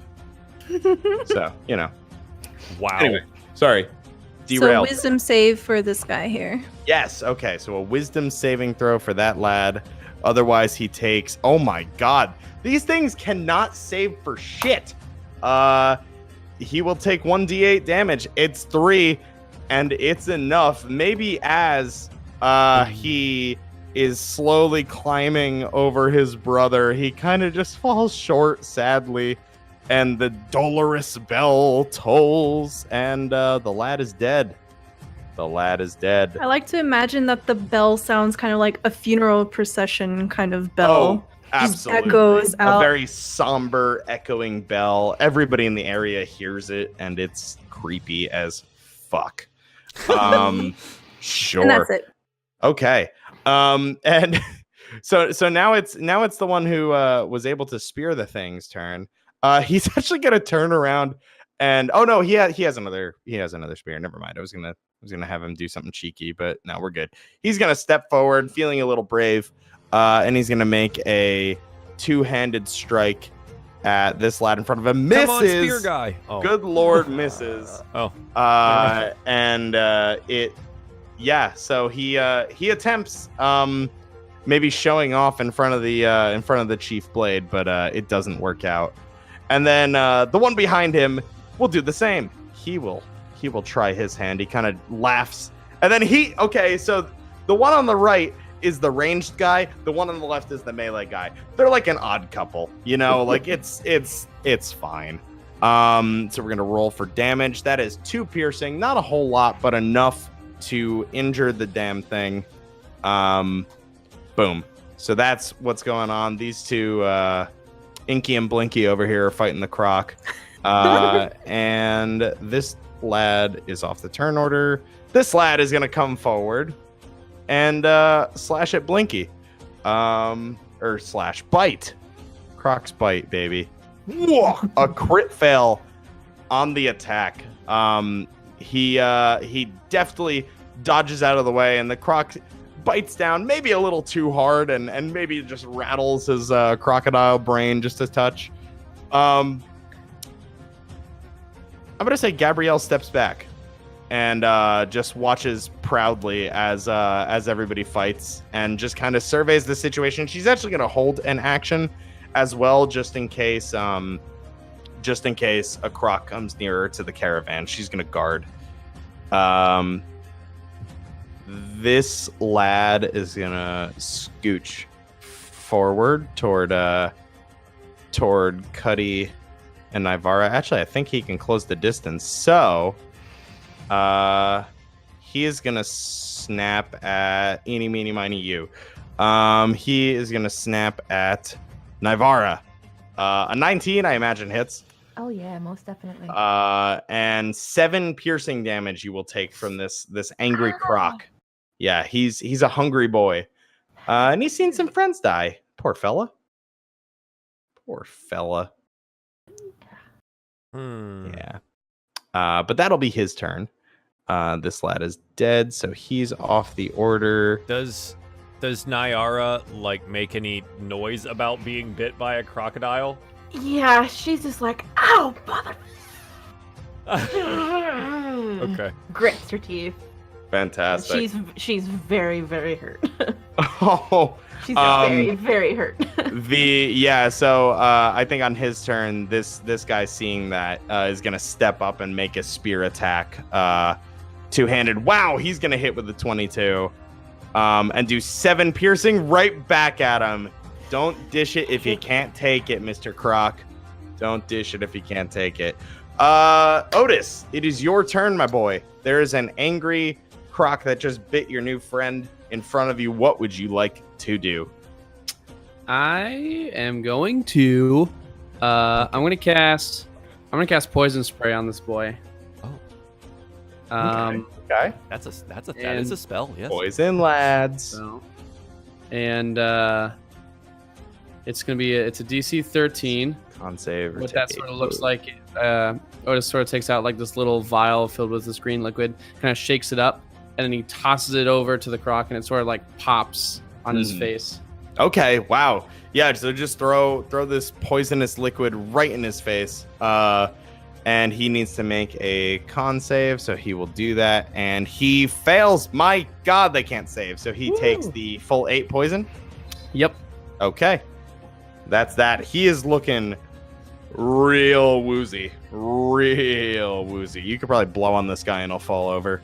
So Wow. Anyway, sorry. Derailed. So wisdom save for this guy here. Yes. Okay. So a wisdom saving throw for that lad. Otherwise, he takes. Oh my God! These things cannot save for shit. He will take 1d8 damage. It's 3, and it's enough. Maybe as he is slowly climbing over his brother, he kind of just falls short, sadly. And the dolorous bell tolls, and the lad is dead. The lad is dead. I like to imagine that the bell sounds kind of like a funeral procession kind of bell. Just Absolutely. echoes out. A very somber, echoing bell. Everybody in the area hears it, and it's creepy as fuck. Sure. And that's it. Okay. And so now it's the one who was able to spear the thing's turn. He's actually gonna turn around and he has another spear. Never mind. I was gonna have him do something cheeky, but no, we're good. He's gonna step forward, feeling a little brave, and he's gonna make a two-handed strike at this lad in front of him. Misses. Come on, spear guy. Oh. Good lord, misses. So he attempts maybe showing off in front of the chief blade, but it doesn't work out. And then the one behind him will do the same. He will try his hand. He kind of laughs, and then so the one on the right is the ranged guy. The one on the left is the melee guy. They're like an odd couple, like it's fine. So we're gonna roll for damage. That is 2 piercing, not a whole lot, but enough to injure the damn thing. Boom. So that's what's going on. These two Inky and Blinky over here are fighting the croc. And this lad is off the turn order. This lad is gonna come forward and slash at Blinky. Or slash bite. Croc's bite, baby. Whoa, a crit fail on the attack. He deftly dodges out of the way, and the croc bites down maybe a little too hard, and maybe just rattles his crocodile brain just a touch. I'm gonna say Gabrielle steps back and just watches proudly as everybody fights, and just kind of surveys the situation. She's actually gonna hold an action as well, just in case a croc comes nearer to the caravan. She's gonna guard. This lad is gonna scooch forward toward Cuddy and Nivara. Actually, I think he can close the distance. So he is gonna snap at eeny, meeny, miny, you. He is gonna snap at Nivara. A 19, I imagine, hits. Oh yeah, most definitely. And 7 piercing damage you will take from this angry croc. Yeah, he's a hungry boy. And he's seen some friends die. Poor fella. Yeah. But that'll be his turn. This lad is dead, so he's off the order. Does Nyara make any noise about being bit by a crocodile? Yeah, she's just like, ow, mother. Okay. Grits her teeth. Fantastic. She's very, very hurt. Oh, she's very, very hurt. So I think on his turn, this guy, seeing that, is gonna step up and make a spear attack, two-handed. Wow, he's gonna hit with the 22, and do 7 piercing right back at him. Don't dish it if you can't take it, Mr. Croc. Don't dish it if you can't take it. Otis, it is your turn, my boy. There is an angry croc that just bit your new friend in front of you. What would you like to do? I am going to I'm gonna cast poison spray on this boy. Oh. Okay. That is a spell, yes. Poison lads. So, and it's a DC 13. Con save. What that sort of looks like, Otis sort of takes out this little vial filled with this green liquid, kind of shakes it up, and then he tosses it over to the croc, and it sort of pops on his face. Okay, wow. Yeah, so just throw this poisonous liquid right in his face. And he needs to make a con save, so he will do that. And he fails. My God, they can't save. So he takes the full 8 poison. Yep. Okay. That's that. He is looking real woozy. You could probably blow on this guy and he'll fall over.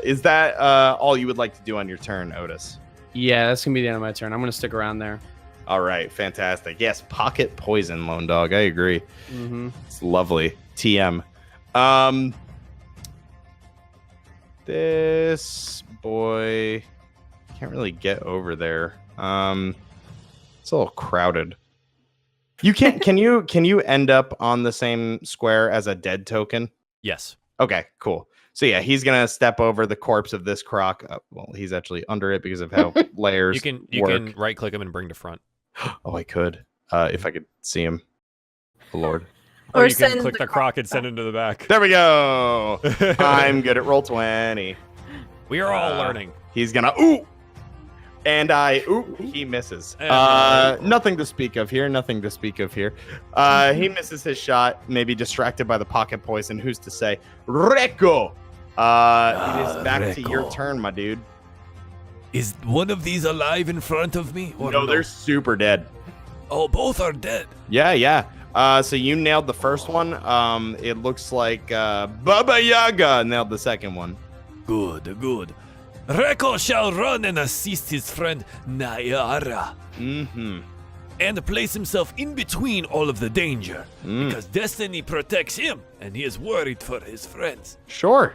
Is that all you would like to do on your turn, Otis? Yeah, that's going to be the end of my turn. I'm going to stick around there. All right, fantastic. Yes, pocket poison, Lone Dog. I agree. Mm-hmm. It's lovely. TM. This boy can't really get over there. It's a little crowded. You can't. Can you end up on the same square as a dead token? Yes. Okay, cool. So yeah, he's gonna step over the corpse of this croc. Well, he's actually under it because of how layers. You can right click him and bring to front. Oh, I could. If I could see him. Oh, Lord. Or Or you can send click the the croc and send him to the back. There we go. I'm good at Roll20. We are all learning. He's gonna and he misses. Nothing to speak of here. Nothing to speak of here. He misses his shot, maybe distracted by the pocket poison. Who's to say? Reko. It is back to your Reko. turn, my dude. Is one of these alive in front of me? Or No, they're super dead. Oh, both are dead. Yeah. So you nailed the first one. It looks like Baba Yaga nailed the second one. Good. Reko shall run and assist his friend Nayara Mm-hmm. and place himself in between all of the danger because destiny protects him and he is worried for his friends. Sure.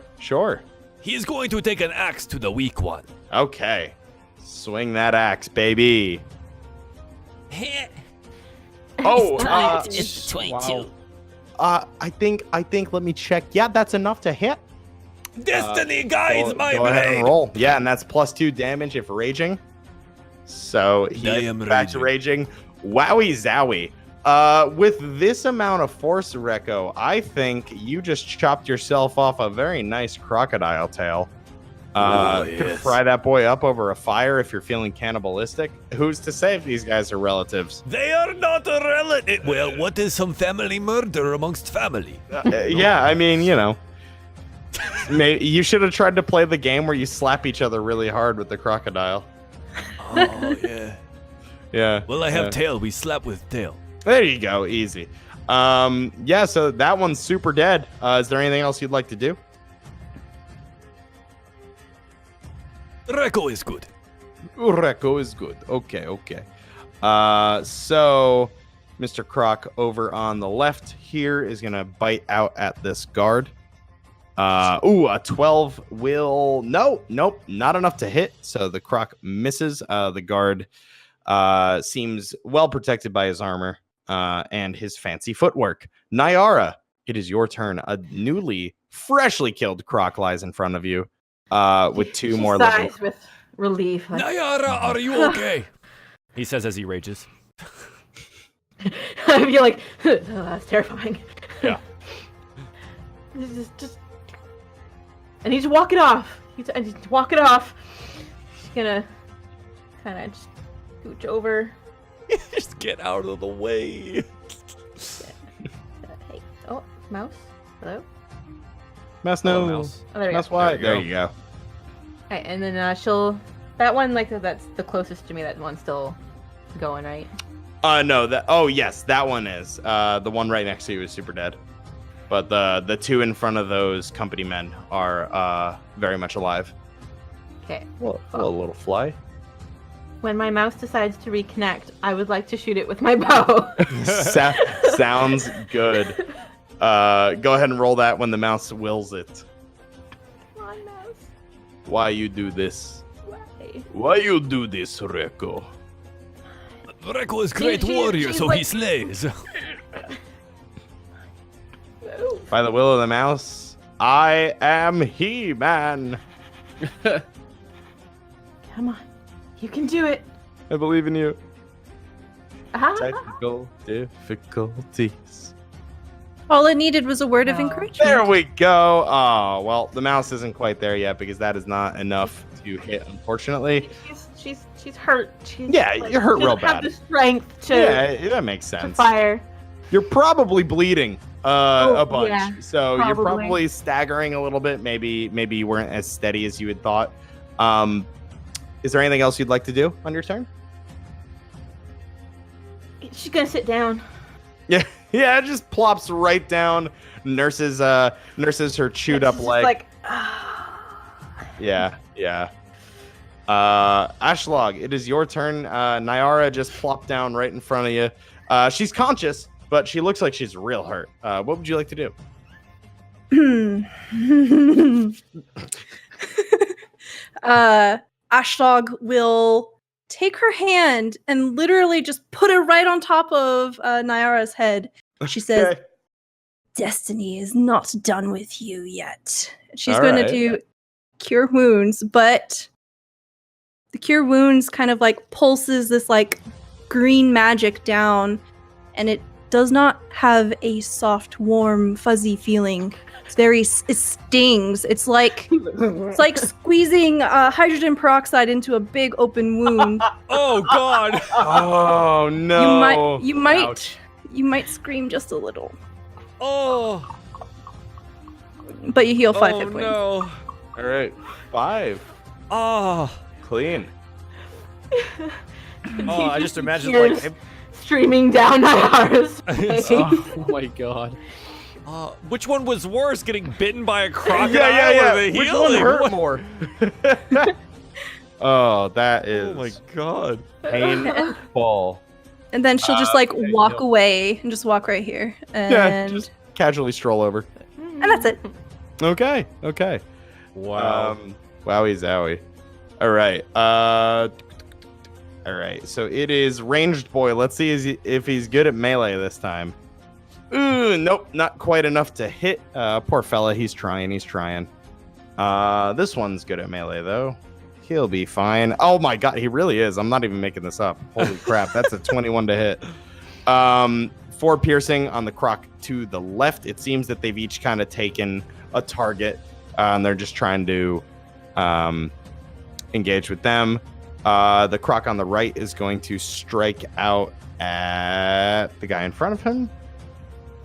He is going to take an axe to the weak one. Okay. Swing that axe, baby. Oh, it's 22. wow. I think. Let me check. Yeah, that's enough to hit. Destiny guides my go ahead and blade. roll. Yeah, and that's +2 damage if raging. So I he's am back to raging. Wowie zowie. With this amount of force, Reko, I think you just chopped yourself off a very nice crocodile tail. Could yes. fry that boy up over a fire if you're feeling cannibalistic. Who's to say if these guys are relatives? They are not a relative. Well, what is some family murder amongst family? Yeah, I mean, you know. Maybe you should have tried to play the game where you slap each other really hard with the crocodile. Oh, yeah. Yeah. Well, I have tail. We slap with tail. There you go. Easy. Yeah, so that one's super dead. Is there anything else you'd like to do? Reko is good. Reko is good. Okay. So Mr. Croc over on the left here is going to bite out at this guard. A 12 will... Nope, not enough to hit. So the Croc misses. The guard seems well protected by his armor and his fancy footwork. Nyara, it is your turn. A freshly killed Croc lies in front of you with two She more sighs living. with relief. Like, Nayara, are you okay? He says as he rages. I feel like, oh, that's terrifying. Yeah. just. And he's walking off. He's walking off. She's gonna kind of just scooch over. Just get out of the way. Hey, oh, mouse. Hello. Mouse Hello, no. mouse. Oh, there we That's go. why. There There you you go. Alright, and then she'll. That one, like that's the closest to me. That one's still going, right? No. Yes, that one is. The one right next to you is super dead. But the two in front of those company men are very much alive. Okay. Well, a little fly. When my mouse decides to reconnect, I would like to shoot it with my bow. Sounds good. Go ahead and roll that when the mouse wills it. Come on, mouse. Why you do this? Why? Why you do this, Reko? Reko is great She- warrior, she's so like- he slays. Move. By the will of the mouse, I am He-Man. Come on. You can do it. I believe in you. Ah. Technical difficulties. All it needed was a word of Oh. encouragement. There we go. Oh, well, the mouse isn't quite there yet because that is not enough to hit, unfortunately. She's hurt. She's Yeah, you're hurt she real doesn't have bad. the strength to, Yeah, that makes to sense. fire. You're probably bleeding a bunch, yeah, so you're probably. probably staggering a little bit. Maybe you weren't as steady as you had thought. Is there anything else you'd like to do on your turn? She's gonna sit down. Yeah, it just plops right down. Nurses her chewed up She's just leg. like, Yeah. Ashlog, it is your turn. Nyara just plopped down right in front of you. She's conscious, but she looks like she's real hurt. What would you like to do? Ashdog will take her hand and literally just put it right on top of Nyara's head. She says, Okay. Destiny is not done with you yet. She's All going right. to do Cure Wounds, but the Cure Wounds kind of like pulses this like green magic down, and it does not have a soft, warm, fuzzy feeling. It stings. It's like squeezing hydrogen peroxide into a big open wound. Oh God! Oh no! You might Ouch. scream just a little, Oh! but you heal 5 Oh hit points. no! All right, 5 Oh! clean. Oh! I just imagine Tears like. streaming down Nyara's face. Oh my god. Which one was worse, getting bitten by a crocodile Yeah. or the Which healing? one hurt What- more? Oh, that is Oh my God! painful. And then she'll just like walk away and just walk right here, and Yeah, just casually stroll over. and that's it. Okay. Wow! Wowie zowie. All right. All right. So it is ranged boy. Let's see if he's good at melee this time. Ooh, nope, not quite enough to hit. Poor fella. He's trying. This one's good at melee though. He'll be fine. Oh my god, he really is. I'm not even making this up. Holy crap, that's a 21 to hit. 4 piercing on the croc to the left. It seems that they've each kind of taken a target, and they're just trying to engage with them. The croc on the right is going to strike out at the guy in front of him.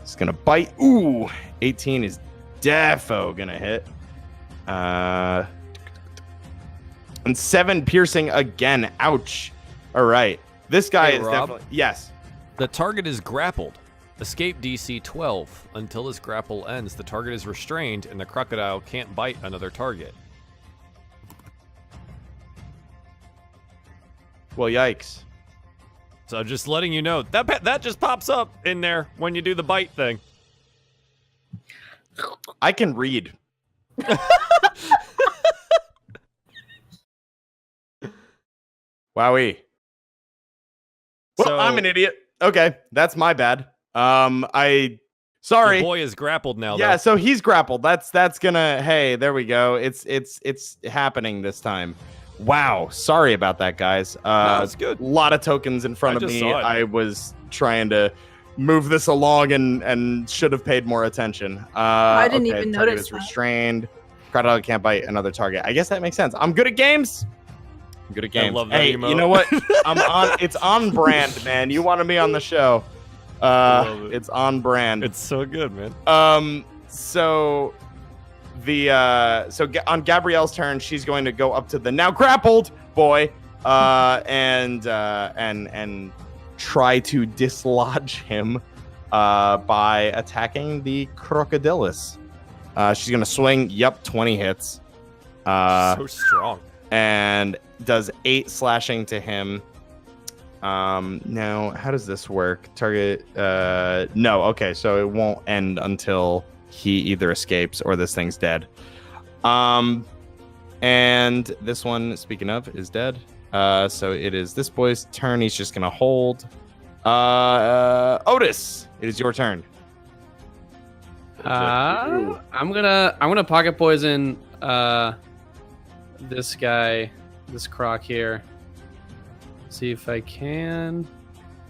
It's gonna bite. Ooh, 18 is defo gonna hit. And 7 piercing again. Ouch. All right. This guy Hey, is Rob? definitely. Yes. The target is grappled. Escape DC 12. Until this grapple ends, the target is restrained, and the crocodile can't bite another target. Well, yikes. So just letting you know that just pops up in there when you do the bite thing. I can read. Wowie. Well, So- I'm an idiot. Okay, that's my bad. Sorry. Your boy is grappled now. Yeah, though. so he's grappled. That's gonna. Hey, there we go. It's happening this time. Wow. Sorry about that, guys. No, it's good. A lot of tokens in front I of just me. saw it. I was trying to move this along and should have paid more attention. I didn't okay, even target notice is that. restrained. Crocodile can't bite another target. I guess that makes sense. I'm good at games. I'm good at games. love that hey, emote. you know what? I'm on. It's on brand, man. You wanted me on the show. love it. It's on brand. It's so good, man. So on Gabrielle's turn, she's going to go up to the now grappled boy, and try to dislodge him, by attacking the Crocodilus. She's gonna swing. Yep, 20 hits. So strong. And does 8 slashing to him. Now, how does this work? Target, no, okay, so it won't end until he either escapes or this thing's dead. And this one, speaking of, is dead. So it is this boy's turn. He's just gonna hold. Otis, it is your turn. I'm gonna pocket poison this guy, this croc here. See if I can.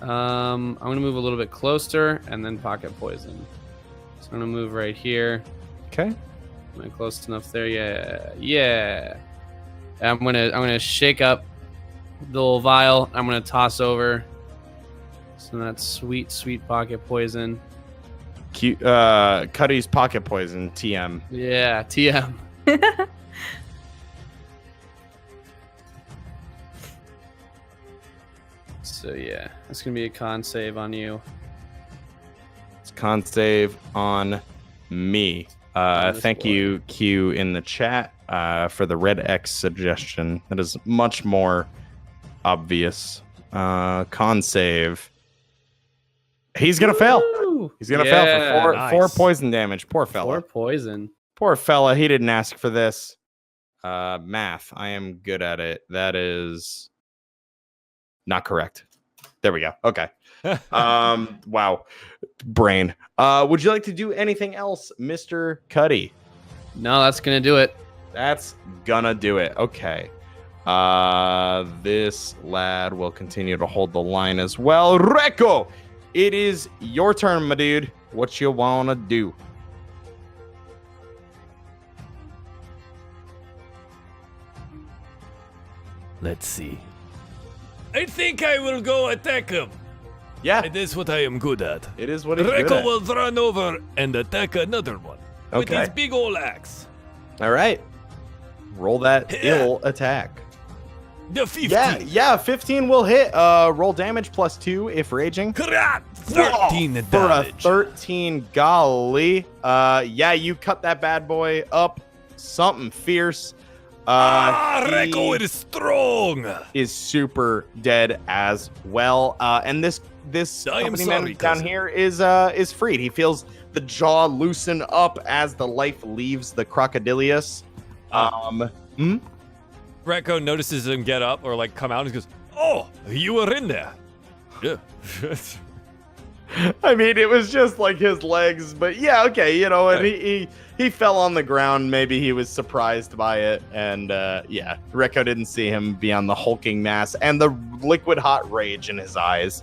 I'm gonna move a little bit closer and then pocket poison. So I'm gonna move right here. Okay. Am I close enough there? Yeah. I'm gonna shake up the little vial. I'm gonna toss over. So that's sweet pocket poison. Cute. Cuddy's pocket poison. TM. Yeah, TM. So yeah, that's gonna be a con save on you. It's con save on me. On this Thank boy. you, Q, in the chat, for the red X suggestion. That is much more obvious. Con save. He's gonna fail. Woo! Ooh. He's gonna fail for nice. 4 poison damage. Poor fella. 4 poison. Poor fella. He didn't ask for this. Math. I am good at it. That is not correct. There we go. Okay. Wow. Brain. Would you like to do anything else, Mr. Cuddy? No, that's gonna do it. That's gonna do it. Okay. This lad will continue to hold the line as well. Reko, it is your turn, my dude. What you wanna do? Let's see. I think I will go attack him. Yeah, It is what I am good at. it is what he's good Reko at. will run over and attack another one with Okay. his big old axe. All right. Roll that Yeah. ill attack. The 15. Yeah, 15 will hit. Roll damage +2 if raging. Crack! 13 For a damage. 13, golly. Yeah, you cut that bad boy up. Something fierce. Reko He is strong. is super dead as well. And this I am company sorry, man down cousin. here is freed. He feels the jaw loosen up as the life leaves the crocodilius. Reko notices him get up or like come out and goes, "Oh, you were in there." Yeah. I mean, it was just like his legs, but yeah, okay, you know, and he fell on the ground. Maybe he was surprised by it, and yeah, Reko didn't see him beyond the hulking mass and the liquid hot rage in his eyes.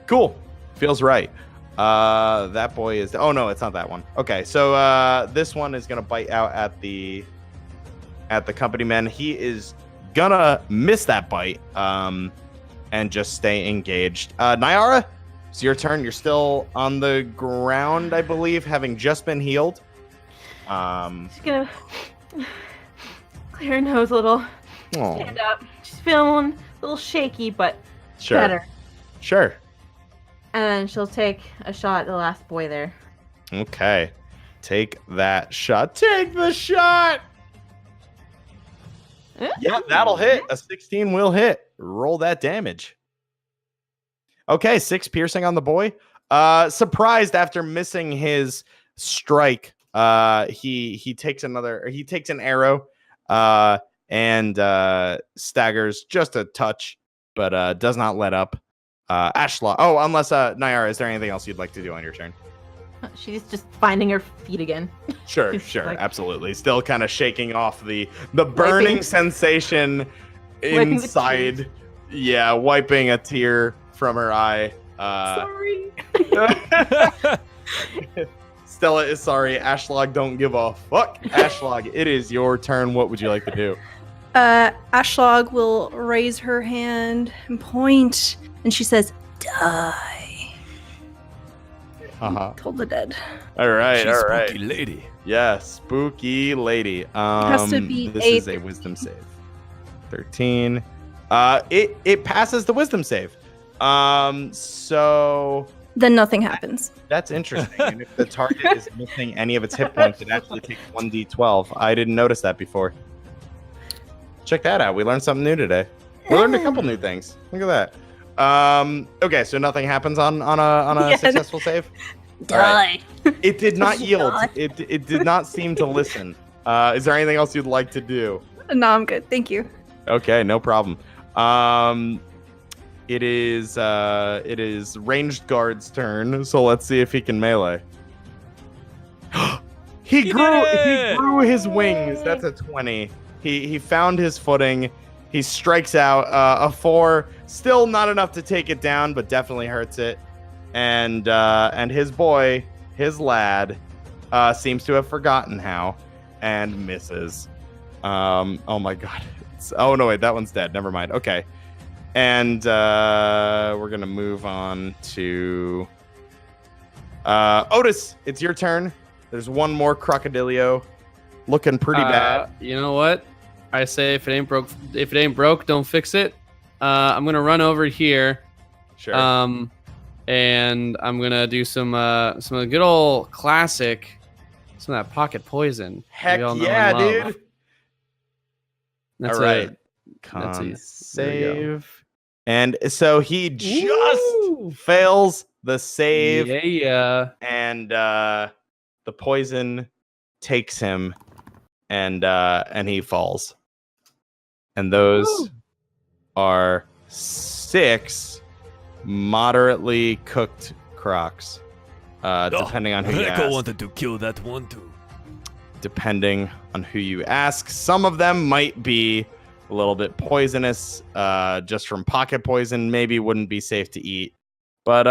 Cool, feels right. That boy is. Oh no, it's not that one. Okay, so this one is gonna bite out at the company man. He is gonna miss that bite. And just stay engaged. Nyara, it's your turn. You're still on the ground, I believe, having just been healed. Just gonna clear her nose a little. Aw, Stand up. She's feeling a little shaky, but sure, better. sure. And then she'll take a shot at the last boy there. Okay, take that shot. Take the shot. Yeah, that'll hit. A 16 will hit. Roll that damage. Okay, 6 piercing on the boy. Surprised after missing his strike. He takes an arrow and staggers just a touch, but does not let up. Ashla. Oh, unless Nyara, is there anything else you'd like to do on your turn? She's just finding her feet again. Sure, It's sure, like- absolutely. Still kind of shaking off the burning Wiping. sensation Wiping the inside. Yeah, wiping a tear from her eye. Sorry. Stella is sorry. Ashlog, don't give a fuck. Ashlog, it is your turn. What would you like to do? Ashlog will raise her hand and point, and she says, "Die." Told the dead. All right, She's all right. spooky lady. Yeah, spooky lady. Has to be this a is a wisdom save. 13. It passes the wisdom save. So Then nothing happens. that's interesting. And if the target is missing any of its hit points, it actually takes 1d12. I didn't notice that before. Check that out. We learned something new today. We learned a couple new things. Look at that. Okay, so nothing happens on a Yeah. successful save. All right. It did not yield. It did not seem to listen. Is there anything else you'd like to do? No, I'm good. Thank you. Okay, no problem. It is ranged guard's turn. So let's see if he can melee. He grew his wings. That's a 20. He found his footing. He strikes out a 4. Still not enough to take it down, but definitely hurts it. And his boy, his lad, seems to have forgotten how and misses. Oh my god. Oh no, wait, that one's dead. Never mind. Okay. And we're gonna move on to Otis. It's your turn. There's one more crocodilio, looking pretty bad. You know what? I say if it ain't broke, don't fix it. I'm gonna run over here. Sure. And I'm gonna do some of the good old classic, some of that pocket poison. Heck we all know yeah, and love. dude. That's All right. it. Con That's it. There we go. save. And so he just fails the save, Yeah. and the poison takes him, and he falls. And those are 6 moderately cooked crocs, depending on who you Reco ask. wanted to kill that one too. Depending on who you ask, some of them might be a little bit poisonous, just from pocket poison. Maybe wouldn't be safe to eat, but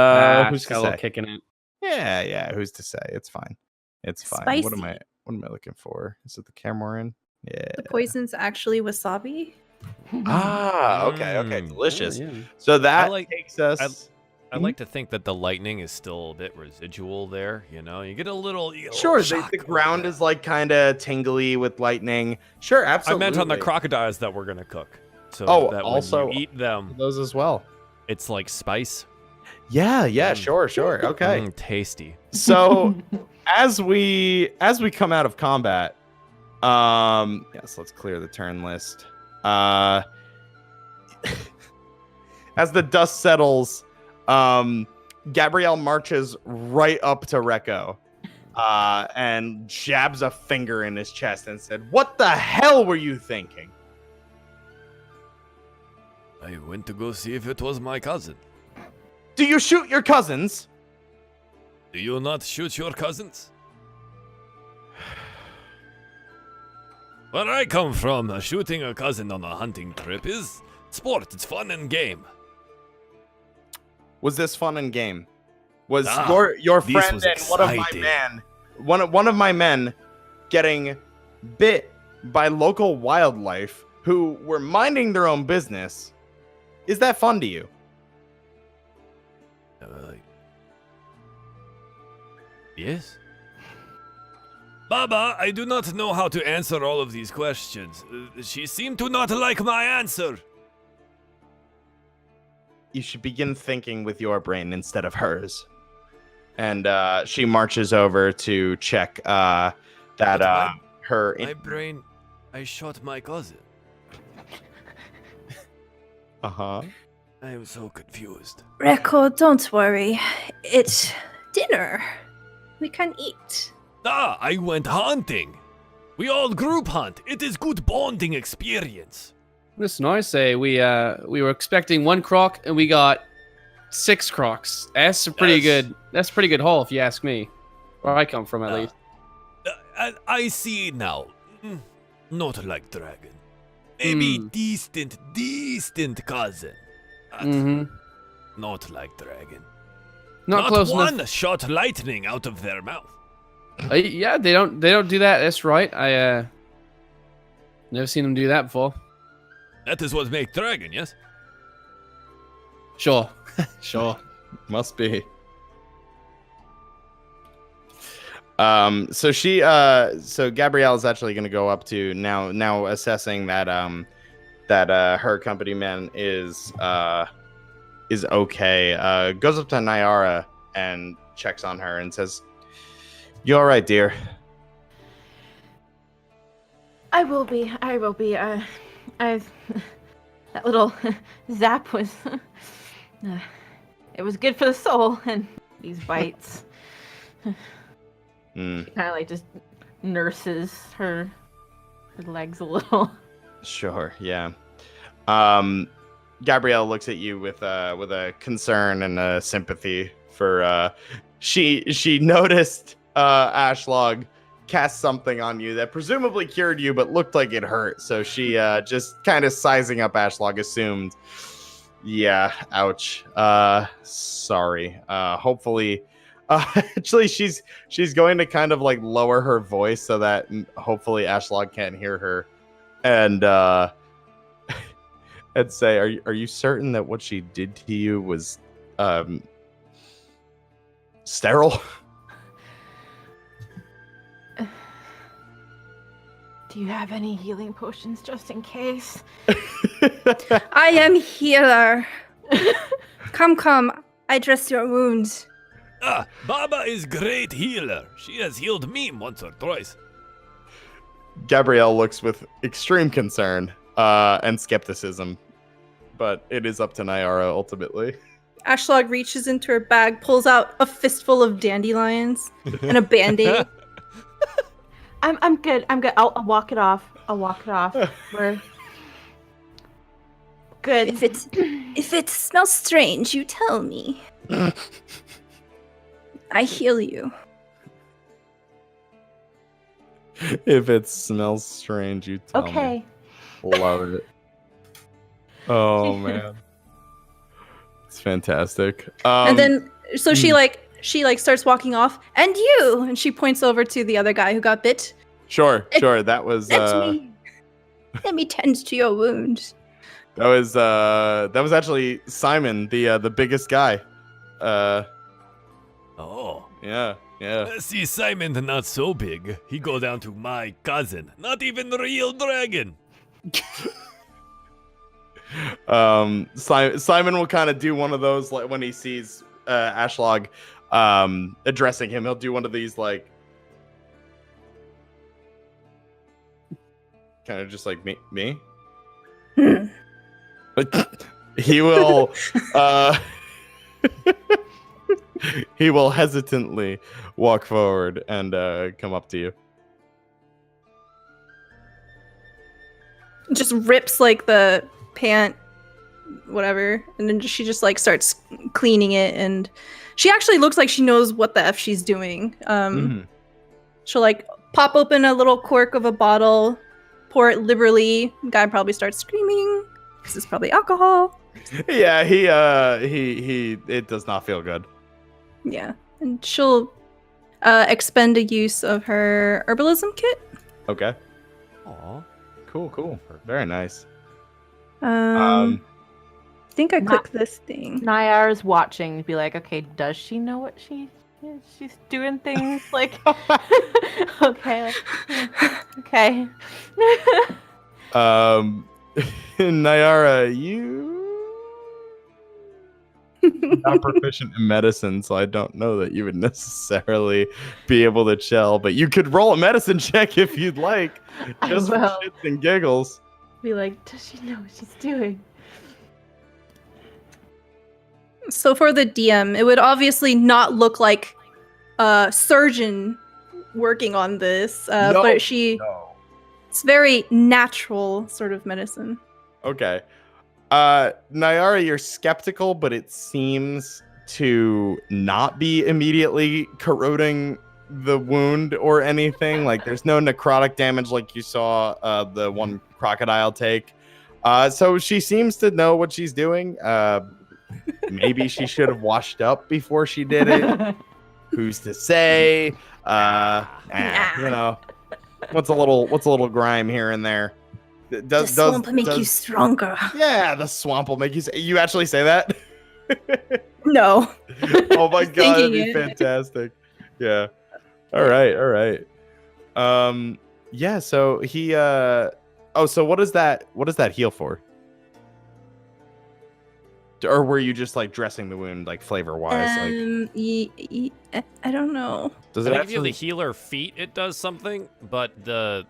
who's Just got to a little say? kick in it. Yeah. Who's to say? It's fine. It's fine. What am Spicy. I looking for? Is it the camera we're in? Yeah. The poison's actually wasabi. Okay. Delicious. Oh, yeah. So that like- takes us. I like to think that the lightning is still a bit residual there. You know, you get a little. Sure, shock the with ground that. is like kind of tingly with lightning. Sure, I absolutely. meant on the crocodiles that we're gonna cook. So Oh, that also- when you eat them, Those as well. it's like spice. Yeah, Mm. sure. Okay. Tasty. So as we come out of combat, yes, let's clear the turn list. As the dust settles, Gabrielle marches right up to Rekko, and jabs a finger in his chest and said, "What the hell were you thinking?" I went to go see if it was my cousin. Do you shoot your cousins? Do you not shoot your cousins? Where I come from, shooting a cousin on a hunting trip is sport. It's fun and game. Was this fun and game? Was Ah, your this friend was and exciting. one of my men getting bit by local wildlife who were minding their own business? Is that fun to you? Yes. Baba, I do not know how to answer all of these questions. She seemed to not like my answer. You should begin thinking with your brain instead of hers. And she marches over to check that her. My brain, I shot my cousin. Uh-huh. I am so confused. Reco, don't worry. It's dinner. We can eat. Ah, I went hunting. We all group hunt. It is good bonding experience. Listen, I say we were expecting 1 croc and we got 6 crocs. That's a pretty Yes. good. That's a pretty good haul if you ask me. Where I come from, at least. I see now. Not like dragon. Maybe Hmm. distant cousin. But Mm-hmm. not like dragon. Not close one enough. shot lightning out of their mouth. Yeah, they don't do that. That's right. I never seen them do that before. That is what makes dragon, yes? Sure, sure. Must be. So Gabrielle is actually going to go up to now assessing that her company man is okay. Goes up to Nyara and checks on her and says, "You all right, dear?" I will be. That little zap was. It was good for the soul, and these bites. Mm, Kind of like just nurses her legs a little. sure, yeah. Gabrielle looks at you with a concern and a sympathy for. She noticed Ashlog cast something on you that presumably cured you, but looked like it hurt. So she just kind of sizing up Ashlog assumed, yeah, ouch. Sorry. Hopefully, actually, she's going to kind of like lower her voice so that hopefully Ashlog can't hear her, and and say, "Are you certain that what she did to you was sterile?" Do you have any healing potions just in case? I am healer. Come. I dress your wounds. Ah, Baba is great healer. She has healed me once or twice. Gabrielle looks with extreme concern and skepticism, but it is up to Nyara ultimately. Ashlog reaches into her bag, pulls out a fistful of dandelions and a band-aid. I'm good. I'll walk it off. We're good. If it smells strange, you tell me. I heal you. If it smells strange, you tell me. Okay. Love it. Oh man, it's fantastic. And then so she starts walking off, and you, and she points over to the other guy who got bit. Sure. That was Let me tend to your wound. that was actually Simon, the biggest guy. Oh. Yeah. See, Simon, not so big. He go down to my cousin. Not even real dragon. Simon will kind of do one of those, like when he sees Ashlog addressing him, he'll do one of these, like kind of just like me. But he will he will hesitantly walk forward and come up to you. Just rips like the pant, whatever, and then she just like starts cleaning it, and she actually looks like she knows what the F she's doing. She'll like pop open a little cork of a bottle, pour it liberally. Guy probably starts screaming because it's probably alcohol. Yeah, he it does not feel good. Yeah, and she'll expend a use of her herbalism kit. Okay. Aw. Cool. Very nice. I think I clicked this thing. Nyara's watching, be like, okay, does she know what she's doing things like? Okay. Nyara, you not proficient in medicine, so I don't know that you would necessarily be able to chill, but you could roll a medicine check if you'd like, just for shits and giggles. Be like, does she know what she's doing? So for the DM, it would obviously not look like a surgeon working on this, but it's very natural sort of medicine. Okay. Nyara, you're skeptical, but it seems to not be immediately corroding the wound or anything. Like there's no necrotic damage like you saw the one crocodile take. So she seems to know what she's doing. Maybe she should have washed up before she did it. Who's to say? You know, what's a little grime here and there. The swamp make you stronger. Yeah, the swamp will make you. You actually say that? No. Oh my god, that'd be fantastic. Yeah. All right. Yeah. So he. Oh, so what is that? What does that heal for? Or were you just like dressing the wound, like flavor wise? I don't know. Does I it give actually you the healer feat? It does something, but the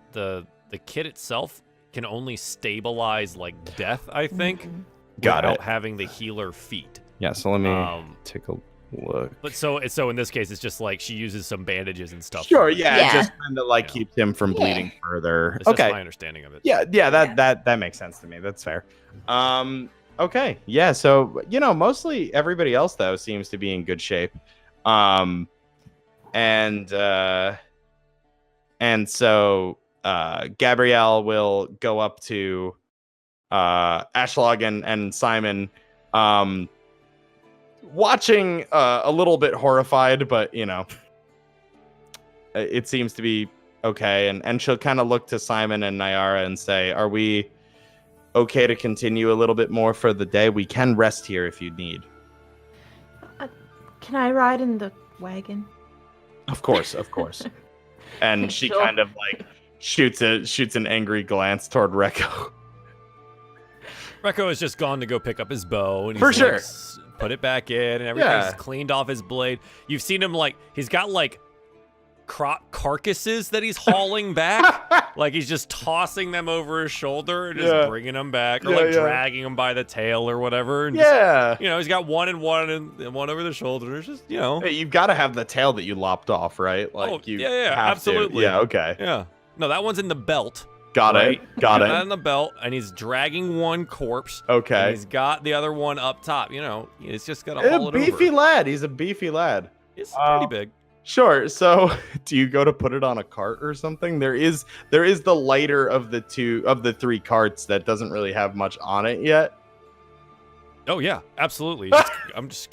kit itself can only stabilize like death, I think. Got without it. having the healer feat. Yeah. So let me take a look. But so in this case, it's just like she uses some bandages and stuff. Sure. Yeah. Yeah. It just kind of like keeps him from bleeding further. It's Okay. just my understanding of it. Yeah. That makes sense to me. That's fair. Okay. Yeah. So mostly everybody else though seems to be in good shape. And so Gabrielle will go up to Ashlog and Simon, watching a little bit horrified, but it seems to be okay. And she'll kind of look to Simon and Nyara and say, "Are we okay to continue a little bit more for the day? We can rest here if you need." Can I ride in the wagon? Of course. And she Sure. kind of like shoots an angry glance toward Rekko. Rekko has just gone to go pick up his bow, and he's For sure. put it back in, and everything's Yeah. cleaned off his blade. You've seen him he's got croc carcasses that he's hauling back. Like he's just tossing them over his shoulder and just bringing them back, or dragging them by the tail or whatever. And just, he's got one and one over the shoulder. It's just, Hey, you've got to have the tail that you lopped off, right? Like absolutely. Yeah, okay. Yeah. No, that one's in the belt. Got it. Not in the belt, and he's dragging one corpse. Okay. And he's got the other one up top. He's just got to haul it over. Beefy lad. He's a beefy lad. It's pretty big. Sure. So, do you go to put it on a cart or something? There is the lighter of the three carts that doesn't really have much on it yet. Oh yeah, absolutely.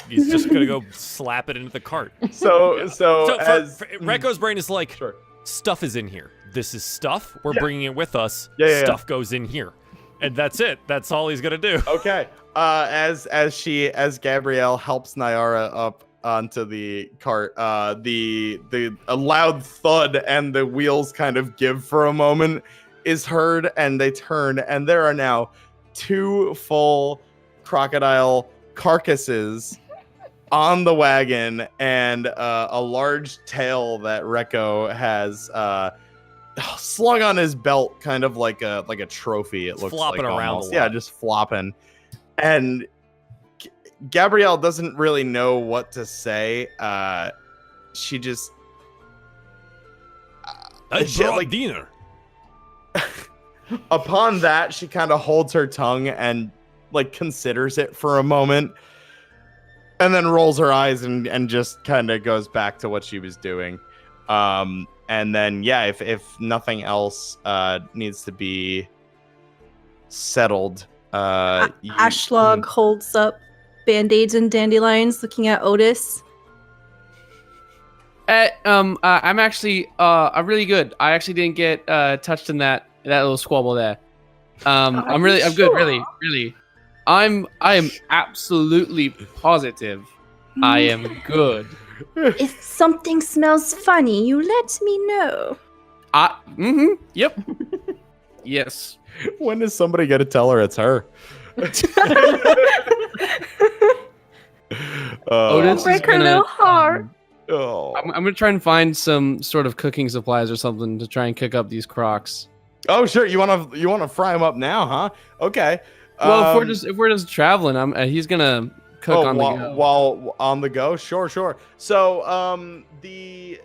He's just gonna go slap it into the cart. So Reko's brain is like, sure. Stuff is in here. This is stuff. We're bringing it with us. Stuff goes in here, and that's it. That's all he's gonna do. Okay. As Gabrielle helps Nyara up onto the cart, a loud thud and the wheels kind of give for a moment is heard, and they turn, and there are now 2 full crocodile carcasses on the wagon, and a large tail that Reko has slung on his belt, kind of like a trophy. It looks flopping like around almost. a lot. Yeah, just flopping. And Gabrielle doesn't really know what to say. She just I brought dinner. upon that, she kind of holds her tongue and like considers it for a moment, and then rolls her eyes and just kind of goes back to what she was doing. And then if nothing else needs to be settled, Ashlog holds up band-aids and dandelions, looking at Otis. I'm actually I'm really good. I actually didn't get touched in that little squabble there. I'm good, really. I am absolutely positive I am good. If something smells funny, you let me know. Yep. Yes. When is somebody gonna tell her it's her? Otis break her little heart. I'm gonna try and find some sort of cooking supplies or something to try and cook up these crocs. Oh, sure. You wanna fry them up now, huh? Okay. Well, if we're just traveling, he's gonna cook on the go. While on the go. Sure. So the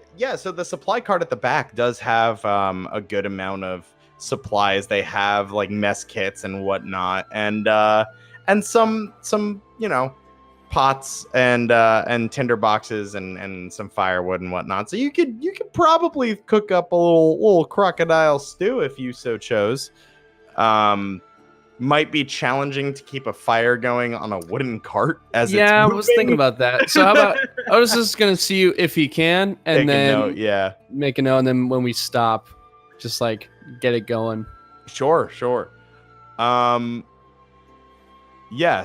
supply cart at the back does have a good amount of supplies. They have like mess kits and whatnot, and some pots and tinder boxes and some firewood and whatnot. So you could probably cook up a little crocodile stew if you so chose. Might be challenging to keep a fire going on a wooden cart as it's moving. I was thinking about that. So how about I was just gonna see if he can, and Take then a note, make a note, and then when we stop, just like get it going. Sure.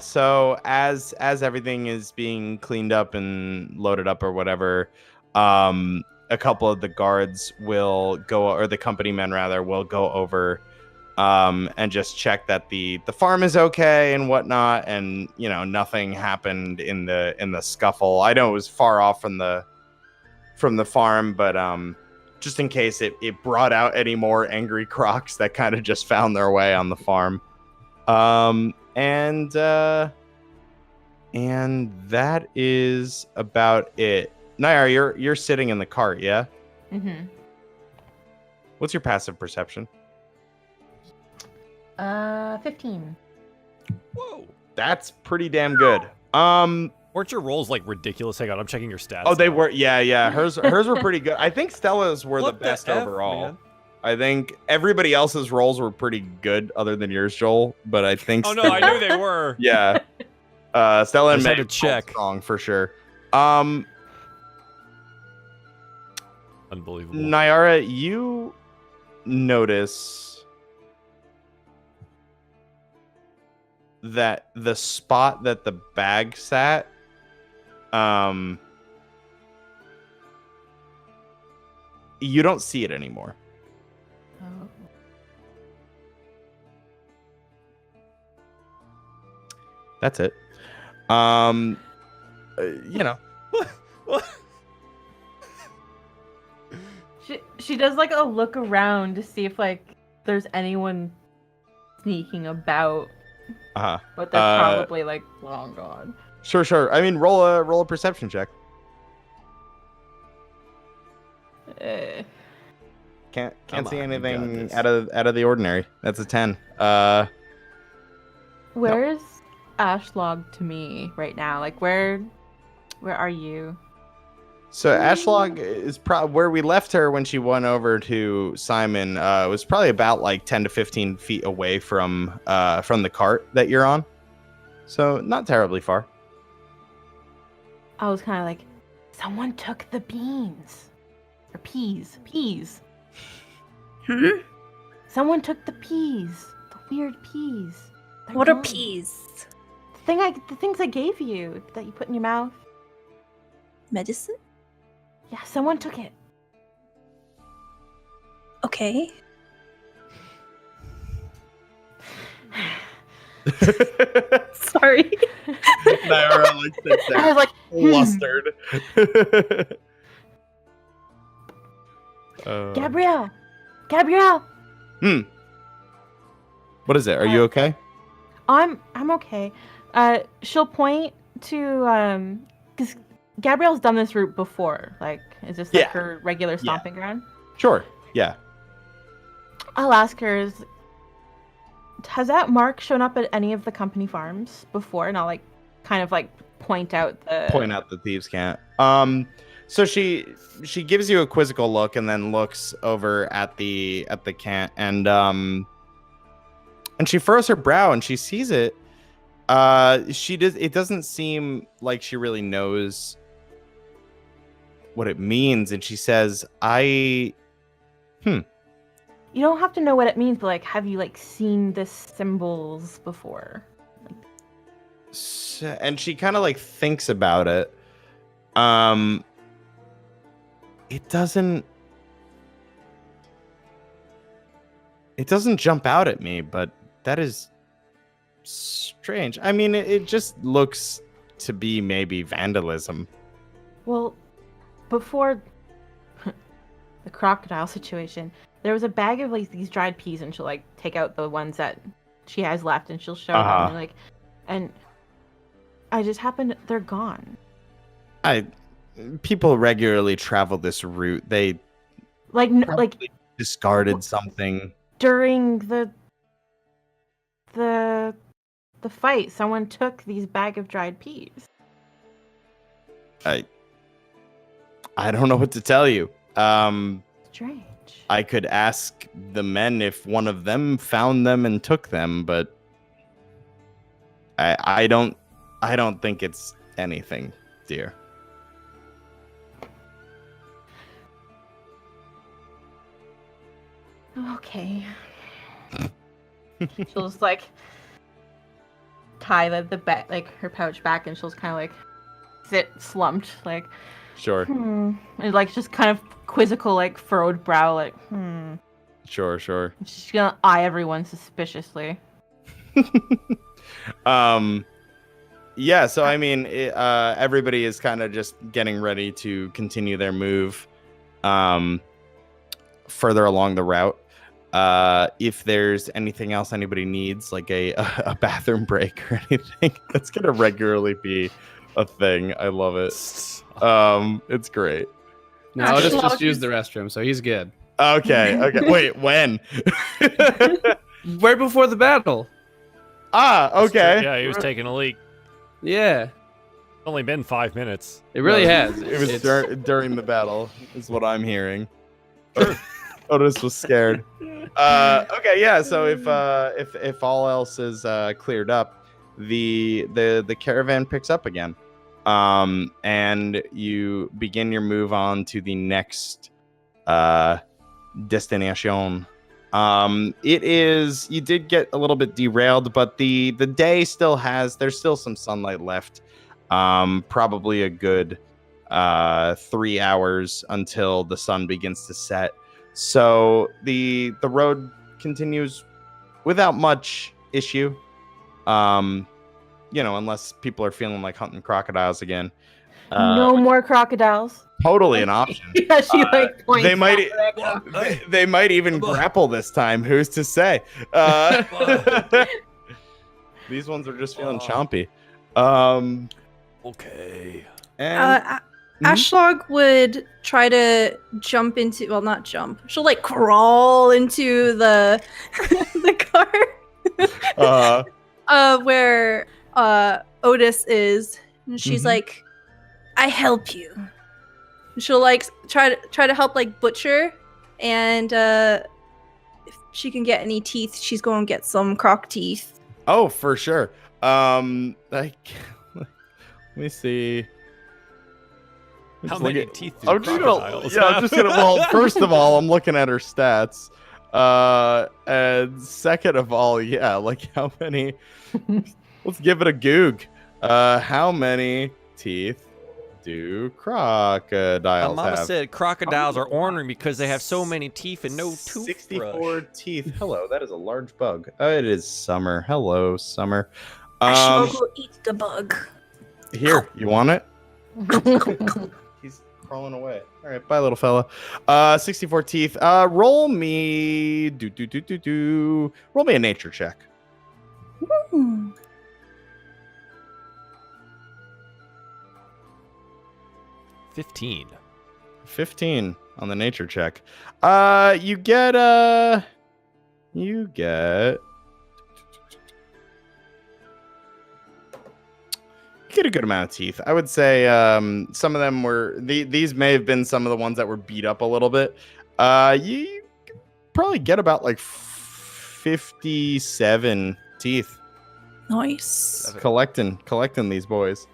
So as everything is being cleaned up and loaded up or whatever, a couple of the guards will go, or the company men rather, will go over and just check that the farm is okay and whatnot, and nothing happened in the scuffle. I know it was far off from the farm, but just in case it brought out any more angry crocs that kind of just found their way on the farm. And that is about it. Nayar, you're sitting in the cart, yeah? Mm-hmm. What's your passive perception? 15. Whoa. That's pretty damn good. Weren't your rolls like ridiculous? Hang on, I'm checking your stats. Oh, they were. Yeah. Hers were pretty good. I think Stella's were What the best F, overall. man? I think everybody else's rolls were pretty good, other than yours, Joel. But I think. Oh no, I knew they were. Yeah. Stella and I just had Meg to check. strong for sure. Unbelievable. Nyara, you notice that the spot that the bag sat, you don't see it anymore. Oh. That's it. does like a look around to see if like there's anyone sneaking about, Uh-huh. but they're probably like long gone. Sure. I mean, roll a perception check. Can't Come see on, you got anything this. out of the ordinary. That's a 10. Where's Ashlog to me right now? Like where are you? So Ashlog is probably where we left her when she went over to Simon. It was probably about like 10 to 15 feet away from the cart that you're on. So not terribly far. I was kind of like, someone took the beans or peas. Hmm? Someone took the peas. The weird peas. They're What are gone. peas? The things I gave you that you put in your mouth. Medicine? Yeah, someone took it. Okay. Sorry. Naira like sits I there, was like, flustered. Gabrielle. What is it? Are you okay? I'm okay. She'll point to because Gabrielle's done this route before. Like, is this like Yeah. her regular stomping ground? Sure. Yeah. I'll ask her. Has that mark shown up at any of the company farms before? And I'll like kind of like point out the thieves can't. So she gives you a quizzical look and then looks over at the cant and she furrows her brow and she sees it. It doesn't seem like she really knows what it means, and she says, You don't have to know what it means, but like, have you like seen the symbols before? and she kind of like thinks about it. It doesn't jump out at me, but that is strange. I mean, it just looks to be maybe vandalism. Well, before the crocodile situation, there was a bag of like these dried peas, and she'll like take out the ones that she has left, and she'll show them, and like, and I just happened they're gone. People regularly travel this route. They Like probably discarded something. during the fight, someone took these bag of dried peas. I don't know what to tell you. Strange. I could ask the men if one of them found them and took them, but I don't think it's anything, dear. Okay. She'll just like tie the back, like her pouch back, and she'll just kind of like sit slumped, like Sure. and like just kind of quizzical, like furrowed brow, like Sure. She's gonna eye everyone suspiciously. Yeah, so I mean, everybody is kind of just getting ready to continue their move further along the route. If there's anything else anybody needs, like a bathroom break or anything, that's gonna regularly be a thing. I love it. It's great. No, I'll just use the restroom, so he's good. Okay. Wait, when? Right before the battle. Okay. Yeah, he was taking a leak. Yeah, Only been 5 minutes. it really has. It was during the battle, is what I'm hearing. Otis was scared. Okay, yeah. So if all else is cleared up, the caravan picks up again, and you begin your move on to the next destination. It is, you did get a little bit derailed, but the day still there's still some sunlight left. Probably a good 3 hours until the sun begins to set. So the road continues without much issue. Unless people are feeling like hunting crocodiles again. No more crocodiles. Totally an option. Yeah, she like points. They might. at Echo. They might even grapple this time. Who's to say? These ones are just feeling chompy. Okay. And Ashlog would try to jump into, well, not jump. She'll like crawl into the the car where Otis is, and she's like, "I help you." She'll like try to help like Butcher, and if she can get any teeth, she's going to get some croc teeth. oh, for sure. Like, let me see. How Just many look at- teeth do I'm just crocodiles gonna, yeah, I'm have? just gonna. Well, first of all, I'm looking at her stats. And second of all, yeah, like how many? Let's give it a goog. How many teeth do crocodiles My mama have? said crocodiles are ornery because they have so many teeth and no toothbrush. 64 teeth. Hello, that is a large bug. It is summer. Hello, summer. Ashlog will eat the bug. Here, you want it? He's crawling away. All right, bye, little fella. 64 teeth. Roll me. Roll me a nature check. Hmm. 15. 15 on the nature check. You get a good amount of teeth. I would say some of them were these may have been some of the ones that were beat up a little bit. You could probably get about like 57 teeth Nice. collecting these boys.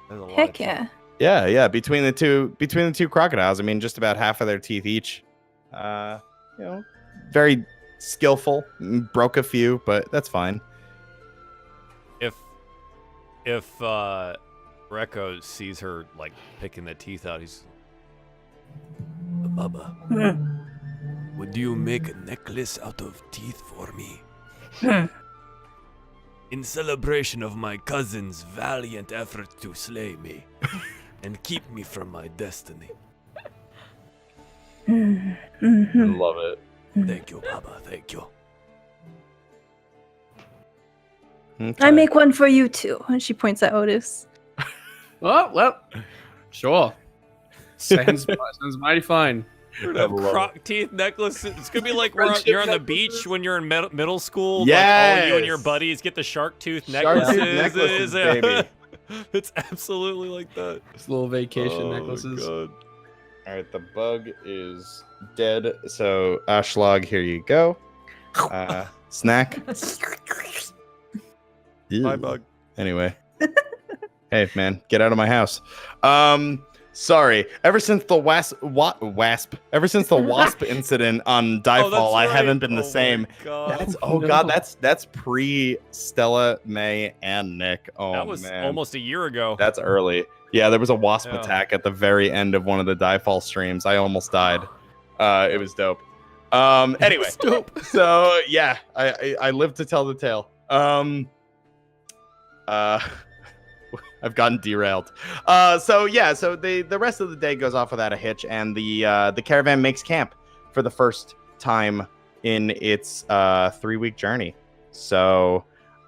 That's a lot of Heck teeth. yeah. Yeah, between the two crocodiles, I mean, just about half of their teeth each. Very skillful. Broke a few, but that's fine. If Rekko sees her like picking the teeth out, he's Baba, would you make a necklace out of teeth for me? In celebration of my cousin's valiant effort to slay me and keep me from my destiny. Love it. Thank you, Baba, thank you. Okay. I make one for you too. And she points at Otis. Oh, well, sure. Sounds mighty fine. We're gonna have croc teeth necklace. It's gonna be like you're on the beach when you're in middle school. Yes! Like all you and your buddies get the shark tooth Shark tooth necklaces. necklaces, baby. It's absolutely like that. Just little vacation Oh, necklaces. God. All right, the bug is dead. So Ashlog, here you go. Snack. Bye, bug. Anyway. Hey, man, get out of my house. Sorry. Ever since the Ever since the wasp incident on DieFall, I haven't been the same. That's pre Stella, May, and Nick. Oh, that was man. almost a year ago. That's early. Yeah, there was a wasp Yeah. attack at the very end of one of the DieFall streams. I almost died. It was dope. Anyway, so yeah, I lived to tell the tale. I've gotten derailed. So the rest of the day goes off without a hitch, and the caravan makes camp for the first time in its 3-week journey. So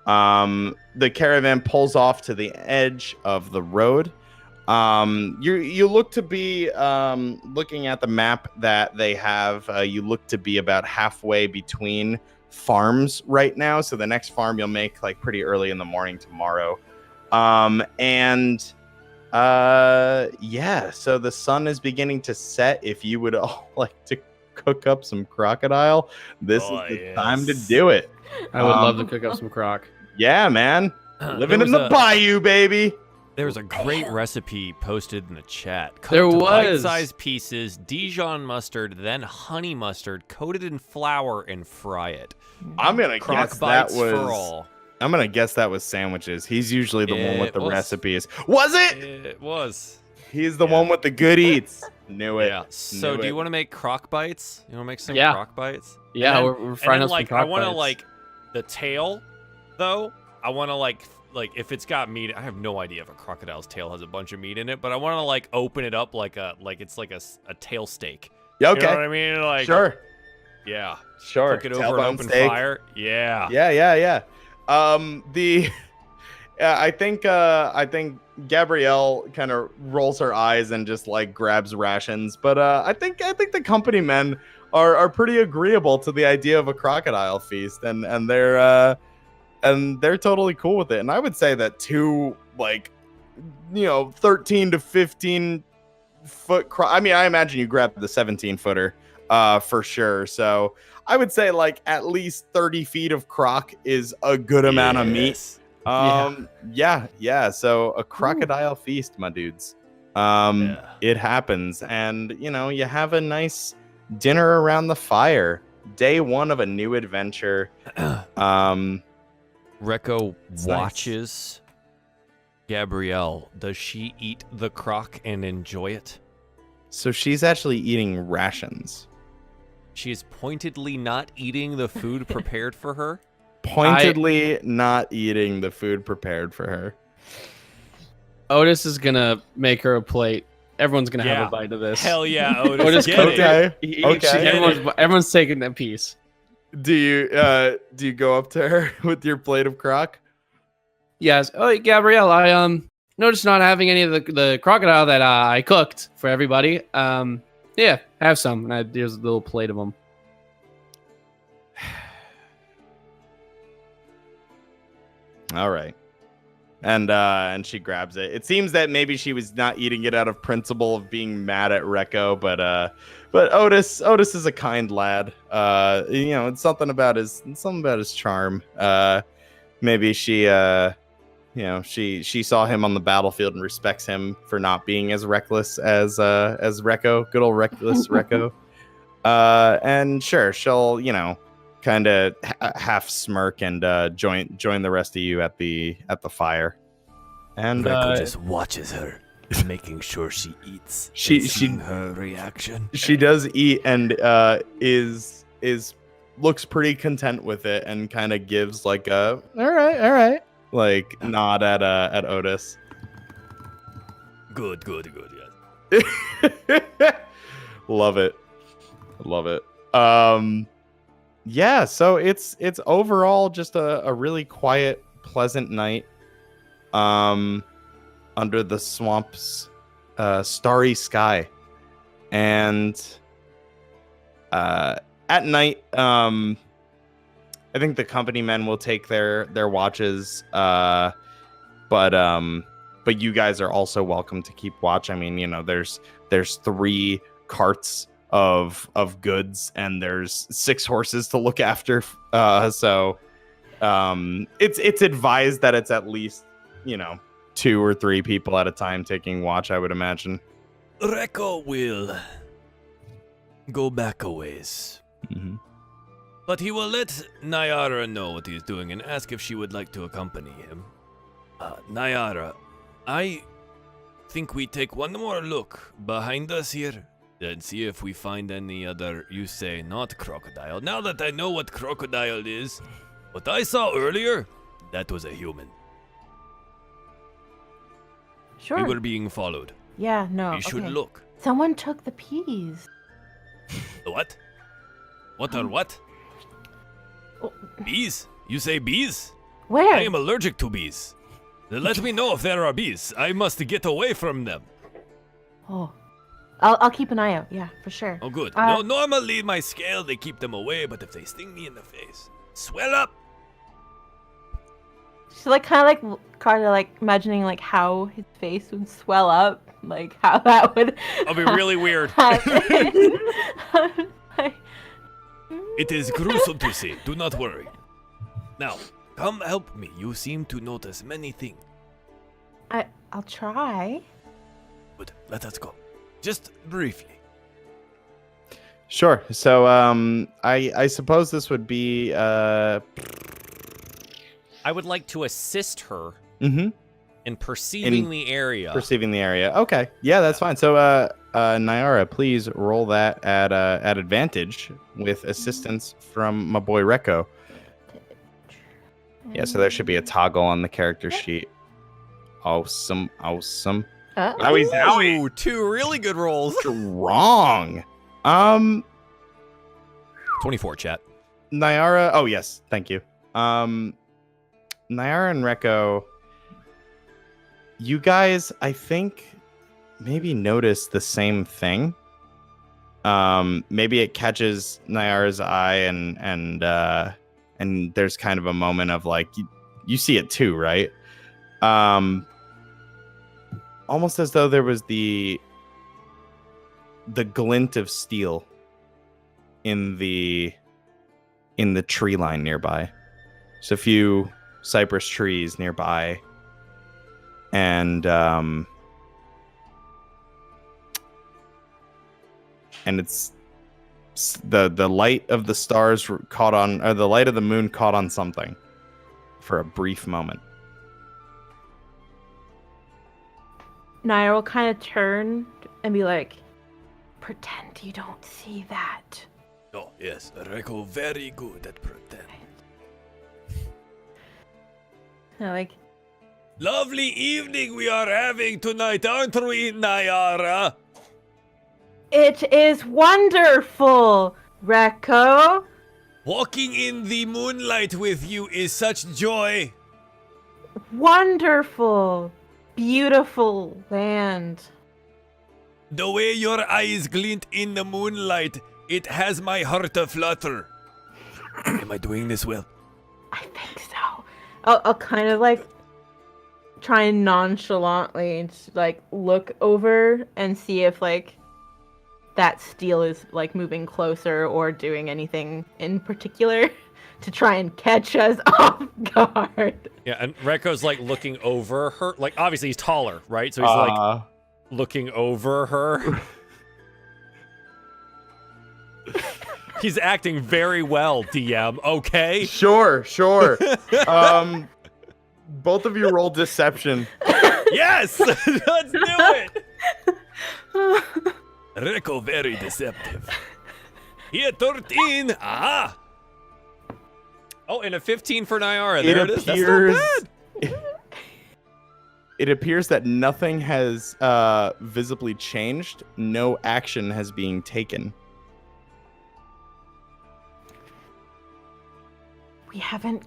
the caravan pulls off to the edge of the road. You look to be looking at the map that they have. You look to be about halfway between farms right now. So the next farm you'll make like pretty early in the morning tomorrow. So the sun is beginning to set. If you would all like to cook up some crocodile, this is the time to do it. I would love to cook up some croc. Yeah, man. Living There in the was bayou, baby. There was a great recipe posted in the chat. Cut There to was. bite-sized pieces, Dijon mustard, then honey mustard, coated in flour, and fry it. I'm gonna Croc guess that bites was. for all. I'm gonna guess that was sandwiches. He's usually the one with It the was. recipes. Was it? It was. He's the one with the good eats. Knew it. Yeah. So do you want to make croc bites? You want to make some Yeah. croc bites? Yeah, And we're frying and up then, some croc I want to bites. like the tail, though. I want to like like if it's got meat, I have no idea if a crocodile's tail has a bunch of meat in it, but I want to like open it up like it's like a tail steak. Yeah, okay. You know what I mean? Like Sure. Yeah. Sure. Cook it over an Tailbone open steak. fire. Yeah. Yeah. I think Gabrielle kind of rolls her eyes and just like grabs rations, but I think the company men are pretty agreeable to the idea of a crocodile feast, and they're totally cool with it. And I would say that 2 13 to 15 foot I imagine you grabbed the 17-footer for sure. So I would say like at least 30 feet of croc is a good amount of meat. Yeah. So a crocodile feast, my dudes. It happens, and you have a nice dinner around the fire. Day 1 of a new adventure. Recco It's watches Gabrielle. Does she eat the croc and enjoy it? So she's actually eating rations. She is pointedly not eating the food prepared for her. Pointedly not eating the food prepared for her. Otis is gonna make her a plate. Everyone's gonna have a bite of this. Hell yeah, Otis. Otis get cooked it. it. Okay. Everyone's taking that piece. Do you go up to her with your plate of croc? Yes. Oh, Gabrielle, I noticed not having any of the crocodile that I cooked for everybody. Yeah, have some. And here's a little plate of them. All right. And she grabs it. It seems that maybe she was not eating it out of principle of being mad at Recco, but Otis is a kind lad. It's something about his charm. Maybe she she saw him on the battlefield and respects him for not being as reckless as Recco, good old reckless Recco. And sure, she'll kind of half smirk and join the rest of you at the fire. And Recco just watches her, making sure she eats. She her reaction. She does eat and is looks pretty content with it, and kind of gives like a all right like nod at Otis. Good, yes. Love it. Yeah, so it's overall just a really quiet, pleasant night under the swamp's starry sky. And at night, I think the company men will take their watches, but you guys are also welcome to keep watch. I mean, there's 3 carts of goods, and there's 6 horses to look after. So it's advised that it's at least 2 or 3 people at a time taking watch, I would imagine. Recco will go back a ways. Mm-hmm. But he will let Nyara know what he's doing and ask if she would like to accompany him. Nyara, I think we take one more look behind us here and see if we find any other, you say, not crocodile. Now that I know what crocodile is, what I saw earlier, that was a human. Sure. We were being followed. Yeah, no. We should okay. look. Someone took the peas. The what? What are what? Oh, Bees? You say bees? where? I am allergic to bees. Let me know if there are bees. I must get away from them. Oh, I'll keep an eye out. Yeah, for sure. Oh, good. No, normally my scale, they keep them away, but if they sting me in the face, swell up. So kind of like imagining like how his face would swell up, like how that would. That'll be really weird. It is gruesome to see. Do not worry. Now, come help me. You seem to notice many things. I'll try. Good. Let us go. Just briefly. Sure. So I suppose this would be I would like to assist her in perceiving the area. perceiving the area. Okay. Yeah, that's fine. So Nyara, please roll that at advantage with assistance from my boy Recco. Yeah, so there should be a toggle on the character sheet. Awesome. Ooh, 2 really good rolls. Wrong. 24, chat. Nyara. Oh yes, thank you. Nyara and Reko, you guys, I think, maybe notice the same thing. Maybe it catches Nyara's eye, and there's kind of a moment of like, you see it too, right? Almost as though there was the glint of steel in the tree line nearby. There's a few cypress trees nearby, and it's the light of the stars caught on, or the light of the moon caught on something for a brief moment. Naira will kind of turn and be like, pretend you don't see that. Oh, yes, Reko very good at pretend. Like, Lovely evening we are having tonight, aren't we, Nyara? it is wonderful, Reko. Walking in the moonlight with you is such joy. Wonderful, beautiful land. The way your eyes glint in the moonlight, it has my heart aflutter. Am I doing this well? I think so. I'll kind of like try and nonchalantly just, like look over and see if like that steel is like moving closer or doing anything in particular to try and catch us off guard. Yeah, and Reko's like looking over her. Like, obviously he's taller, right? So he's like looking over her. He's acting very well, DM. Okay. Sure. Both of you roll deception. Yes, let's do it. Reko very deceptive. Here, 13. Ah! Oh, and a 15 for Nyara. There it is. That's not bad. It appears that nothing has visibly changed. No action has been taken. We haven't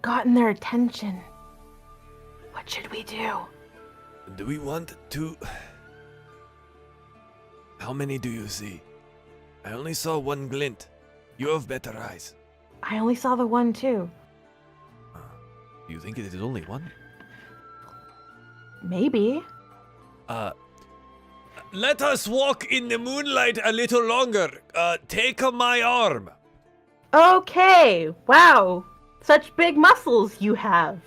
gotten their attention. What should we do? Do we want to... How many do you see? I only saw one glint. You have better eyes. I only saw the one too. You think it is only one? Maybe. Let us walk in the moonlight a little longer. Take my arm. Okay. Wow. Such big muscles you have.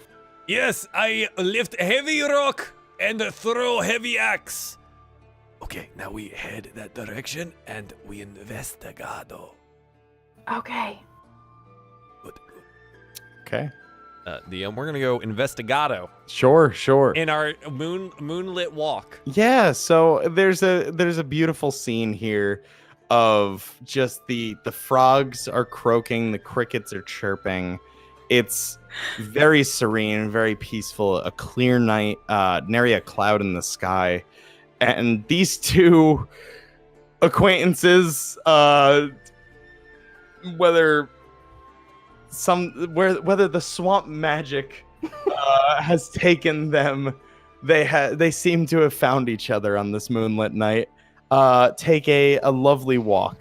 Yes, I lift heavy rock and throw heavy axe. Okay, now we head that direction and we investigado. Okay. Good. Okay. DM, we're gonna go investigado Sure. in our moonlit walk. Yeah, so there's a beautiful scene here of just the frogs are croaking, the crickets are chirping. It's very serene, very peaceful, a clear night, nary a cloud in the sky. And these two acquaintances, whether the swamp magic has taken them, they seem to have found each other on this moonlit night. Take a lovely walk,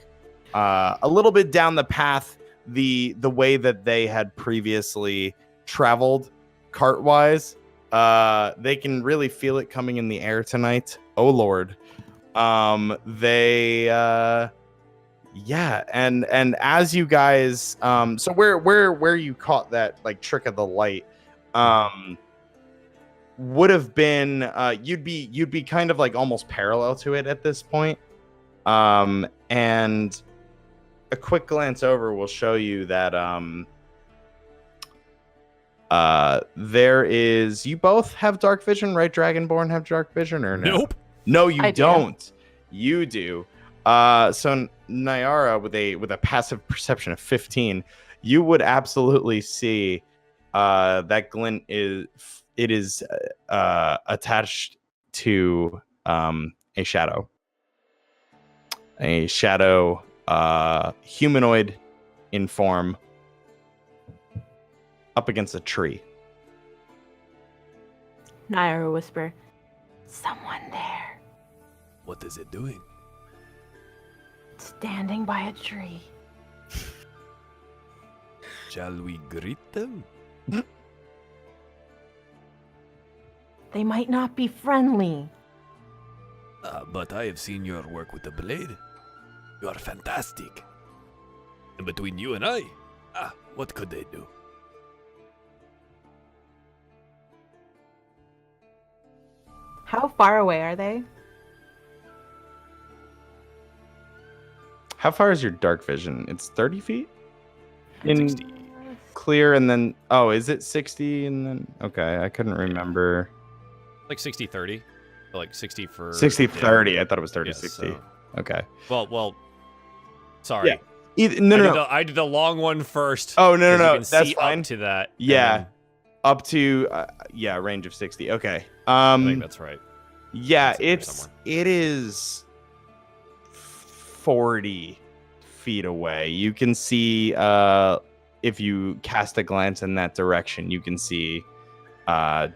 a little bit down the path, the way that they had previously traveled, cart-wise. They can really feel it coming in the air tonight. Oh Lord. Yeah, and as you guys, so where you caught that like trick of the light, would have been you'd be kind of like almost parallel to it at this point, and a quick glance over will show you that there is, you both have dark vision, right? Dragonborn have dark vision or no? Nope. No, you I do. don't. You do. So Nyara, with a passive perception of 15, you would absolutely see that glint is attached to a shadow. A shadow, humanoid in form, up against a tree. Naira whisper, someone there, What is it doing? standing by a tree. Shall we greet them? They might not be friendly. But I have seen your work with the blade. You are fantastic. And between you and I, what could they do? How far away are they? How far is your dark vision? It's 30 feet? In 60. clear, and then... Oh, is it 60? And then... Okay, I couldn't remember. Like 60-30. Like 60 for... 60-30. I thought it was 30-60. Yeah, so- Okay. Well, sorry. Yeah. No. I did the long one first. Oh, no. 'cause you can That's see fine. up to that. and Yeah. then- Up to... range of 60. Okay. I think that's right. Yeah, It's in there somewhere. it is 40 feet away. You can see if you cast a glance in that direction, you can see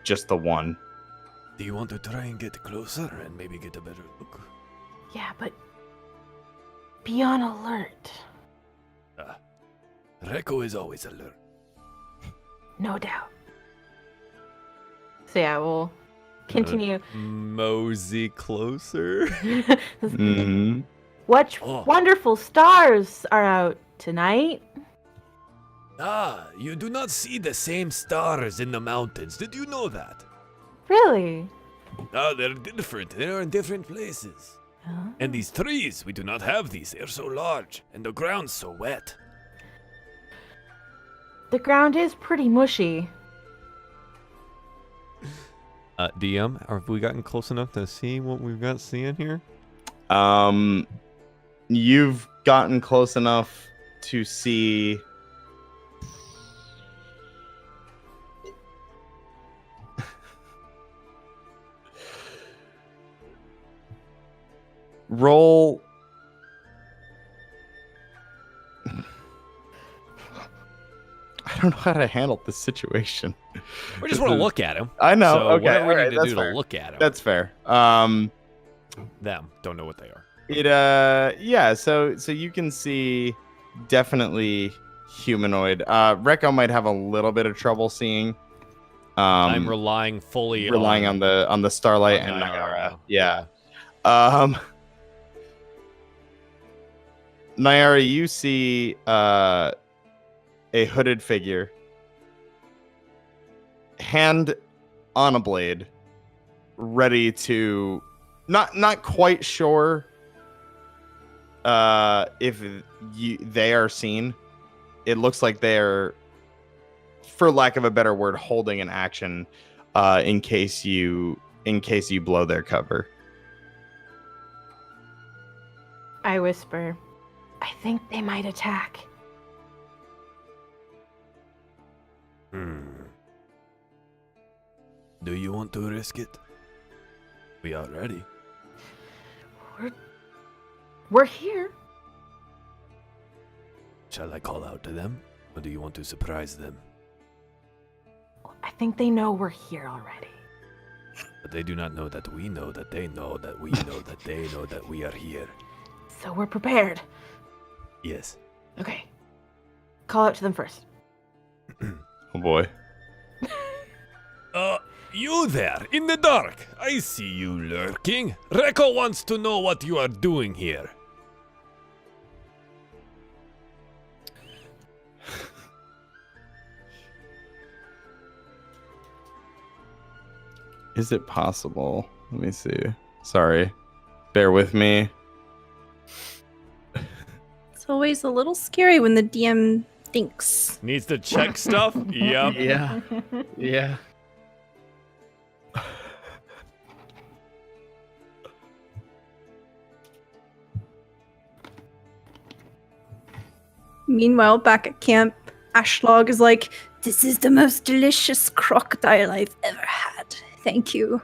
just the one. Do you want to try and get closer and maybe get a better look? Yeah, but be on alert. Reko is always alert. No doubt. So yeah, we'll continue. Mosey closer. Mhm. What Oh. wonderful stars are out tonight? You do not see the same stars in the mountains. Did you know that? Really? They're different. They're in different places. Huh? And these trees, we do not have these. They're so large, and the ground's so wet. The ground is pretty mushy. DM, have we gotten close enough to see what we've got seeing here? You've gotten close enough to see... Roll... I don't know how to handle this situation. We just want to look at him. I know. So Okay, whatever we alright, need to that's do fair. to look at him. That's fair. Them. Don't know what they are. Yeah, so you can see definitely humanoid. Reko might have a little bit of trouble seeing. I'm relying fully on the starlight on and Nyara. Nyara. Yeah. Nyara, you see a hooded figure, hand on a blade, ready to not quite sure if they are seen. It looks like they're, for lack of a better word, holding an action in case you blow their cover. I whisper, I think they might attack. Do you want to risk it? We are ready. We're here. Shall I call out to them, or do you want to surprise them? I think they know we're here already. But they do not know that we know that they know that we know that they know that we are here. So we're prepared. Yes. Okay. Call out to them first. Oh boy. You there, in the dark. I see you lurking. Reko wants to know what you are doing here. Is it possible? Let me see. Sorry. Bear with me. It's always a little scary when the DM thinks. Needs to check stuff? Yep. Yeah. Yeah. Meanwhile, back at camp, Ashlog is like, "This is the most delicious crocodile I've ever had. Thank you."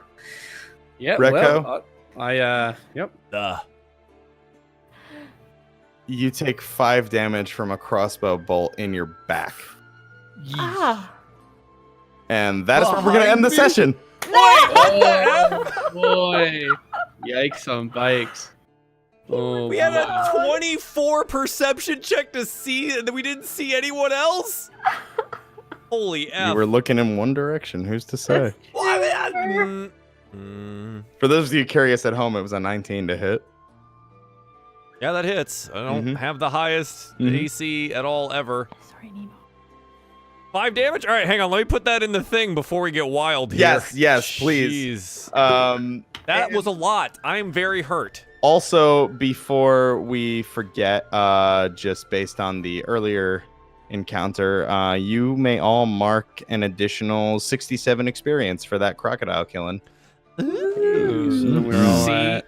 Yeah, Recco? well, yep. You take 5 damage from a crossbow bolt in your back. Ah. And that is where we're going to end the session. Oh, boy. Yikes on bikes. Oh, We had a 24 perception check to see, and we didn't see anyone else. Holy F. You were looking in one direction. Who's to say? For those of you curious at home, it was a 19 to hit. Yeah, that hits. I don't have the highest AC at all ever. Sorry, Nemo. 5 damage? All right, hang on. Let me put that in the thing before we get wild here. Yes, please. Jeez. That was a lot. I am very hurt. Also, before we forget, just based on the earlier encounter, you may all mark an additional 67 experience for that crocodile killing. See,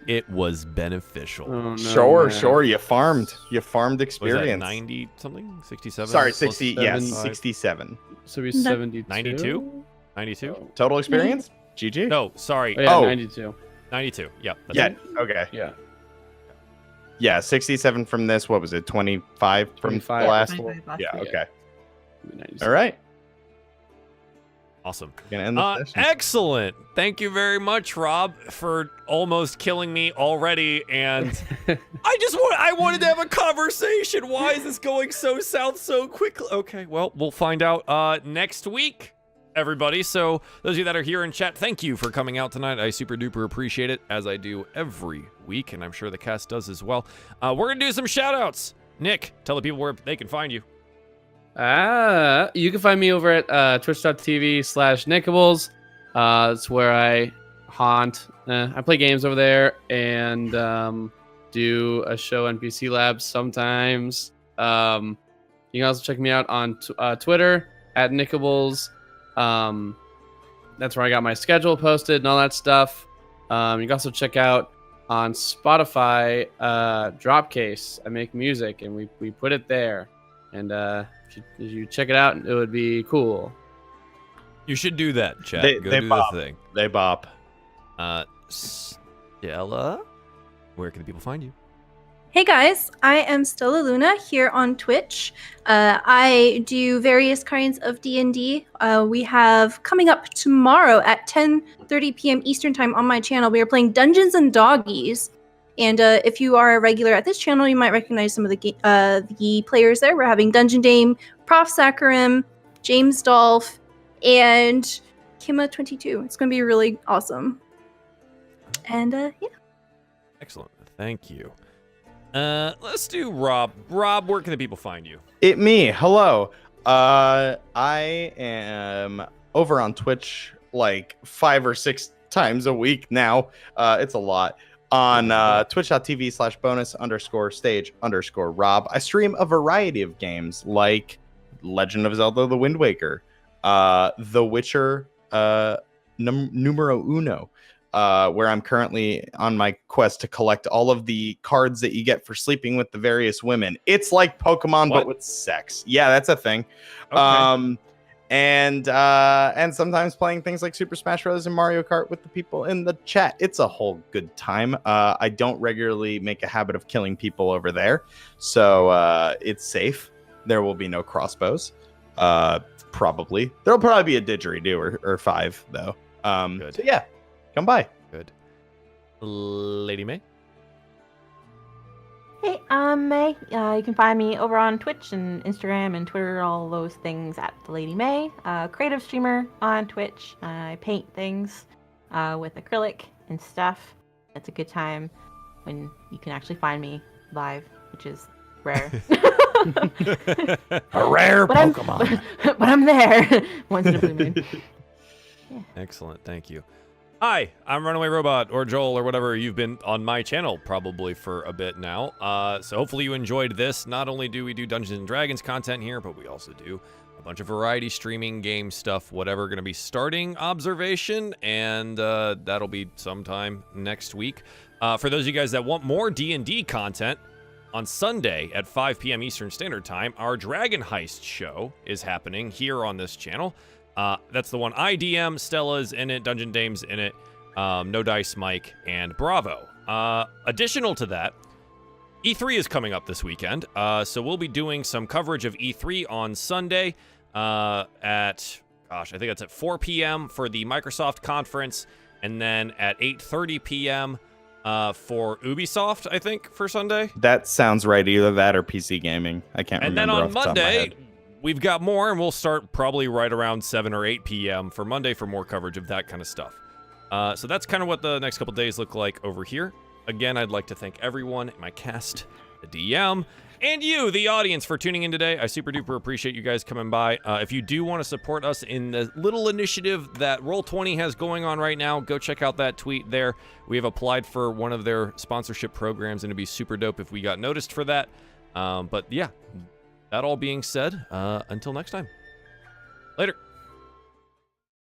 it was beneficial. Oh, no, Sure. You farmed Was experience. that 90 something? 67? Sorry, plus 60. Yes, 75? 67 So he's 72? 92? 92? total experience. GG. No, sorry. Oh, yeah, Oh. 92. 92. Yep. that's Yeah. it. Okay. Yeah. Yeah. 67 from this. What was it? 25 from 25. the last 25 one. last Yeah. week. Okay. 96. All right. Awesome. Gonna end the session. Excellent. Thank you very much, Rob, for almost killing me already. And I wanted to have a conversation. Why is this going so south so quickly? Okay, well, we'll find out next week, everybody. So those of you that are here in chat, thank you for coming out tonight. I super duper appreciate it, as I do every week, and I'm sure the cast does as well. We're gonna do some shout outs. Nick, tell the people where they can find you. You can find me over at twitch.tv/Nickables. It's where I haunt. I play games over there and do a show NPC Labs sometimes. You can also check me out on Twitter at Nickables. That's where I got my schedule posted and all that stuff. You can also check out on Spotify Dropcase. I make music and we put it there. And if you check it out, it would be cool. You should do that, chat. They Go do bop. the thing. They bop. Stella, where can the people find you? Hey guys, I am Stella Luna here on Twitch. I do various kinds of D&D. We have coming up tomorrow at 10:30 p.m. Eastern Time on my channel. We are playing Dungeons and Doggies. And if you are a regular at this channel, you might recognize some of the players there. We're having Dungeon Dame, Prof. Saccharim, James Dolph, and Kima22. It's going to be really awesome. And yeah. Excellent. Thank you. Let's do Rob. Rob, where can the people find you? Me. Hello. I am over on Twitch like 5 or 6 times a week now. It's a lot. On twitch.tv/bonus_stage_Rob. I stream a variety of games like Legend of Zelda: The Wind Waker, The Witcher numero uno, where I'm currently on my quest to collect all of the cards that you get for sleeping with the various women. It's like Pokemon, but with sex. Yeah, that's a thing. Okay. And sometimes playing things like Super Smash Bros. And Mario Kart with the people in the chat. It's a whole good time. I don't regularly make a habit of killing people over there, so it's safe. There will be no crossbows. Probably. There'll probably be a didgeridoo or 5, though. Good. So yeah, come by. Good. Lady May? Hey, I'm May. You can find me over on Twitch and Instagram and Twitter, all those things at the Lady May. Creative streamer on Twitch. I paint things with acrylic and stuff. It's a good time when you can actually find me live, which is rare. A rare But Pokemon. but I'm there once in a blue moon. Excellent. Thank you. Hi, I'm Runaway Robot, or Joel, or whatever. You've been on my channel probably for a bit now. So hopefully you enjoyed this. Not only do we do Dungeons & Dragons content here, but we also do a bunch of variety streaming, game stuff, whatever. Going to be starting Observation, and that'll be sometime next week. For those of you guys that want more D&D content, On Sunday at 5 p.m. Eastern Standard Time, our Dragon Heist show is happening here on this channel. That's the one IDM, Stella's in it, Dungeon Dame's in it, No Dice Mike, and Bravo. Additional to that, E3 is coming up this weekend, so we'll be doing some coverage of E3 on Sunday at, I think that's at 4 p.m. for the Microsoft conference, and then at 8:30 p.m. For Ubisoft, I think, for Sunday. That sounds right. Either that or PC gaming. I can't and remember. And then on Monday, we've got more, and we'll start probably right around 7 or 8 p.m. for Monday for more coverage of that kind of stuff. So that's kind of what the next couple days look like over here. Again, I'd like to thank everyone, my cast, the DM, and you, the audience, for tuning in today. I super duper appreciate you guys coming by. If you do want to support us in the little initiative that Roll20 has going on right now, go check out that tweet there. We have applied for one of their sponsorship programs, and it'd be super dope if we got noticed for that. But yeah, that all being said, until next time. Later.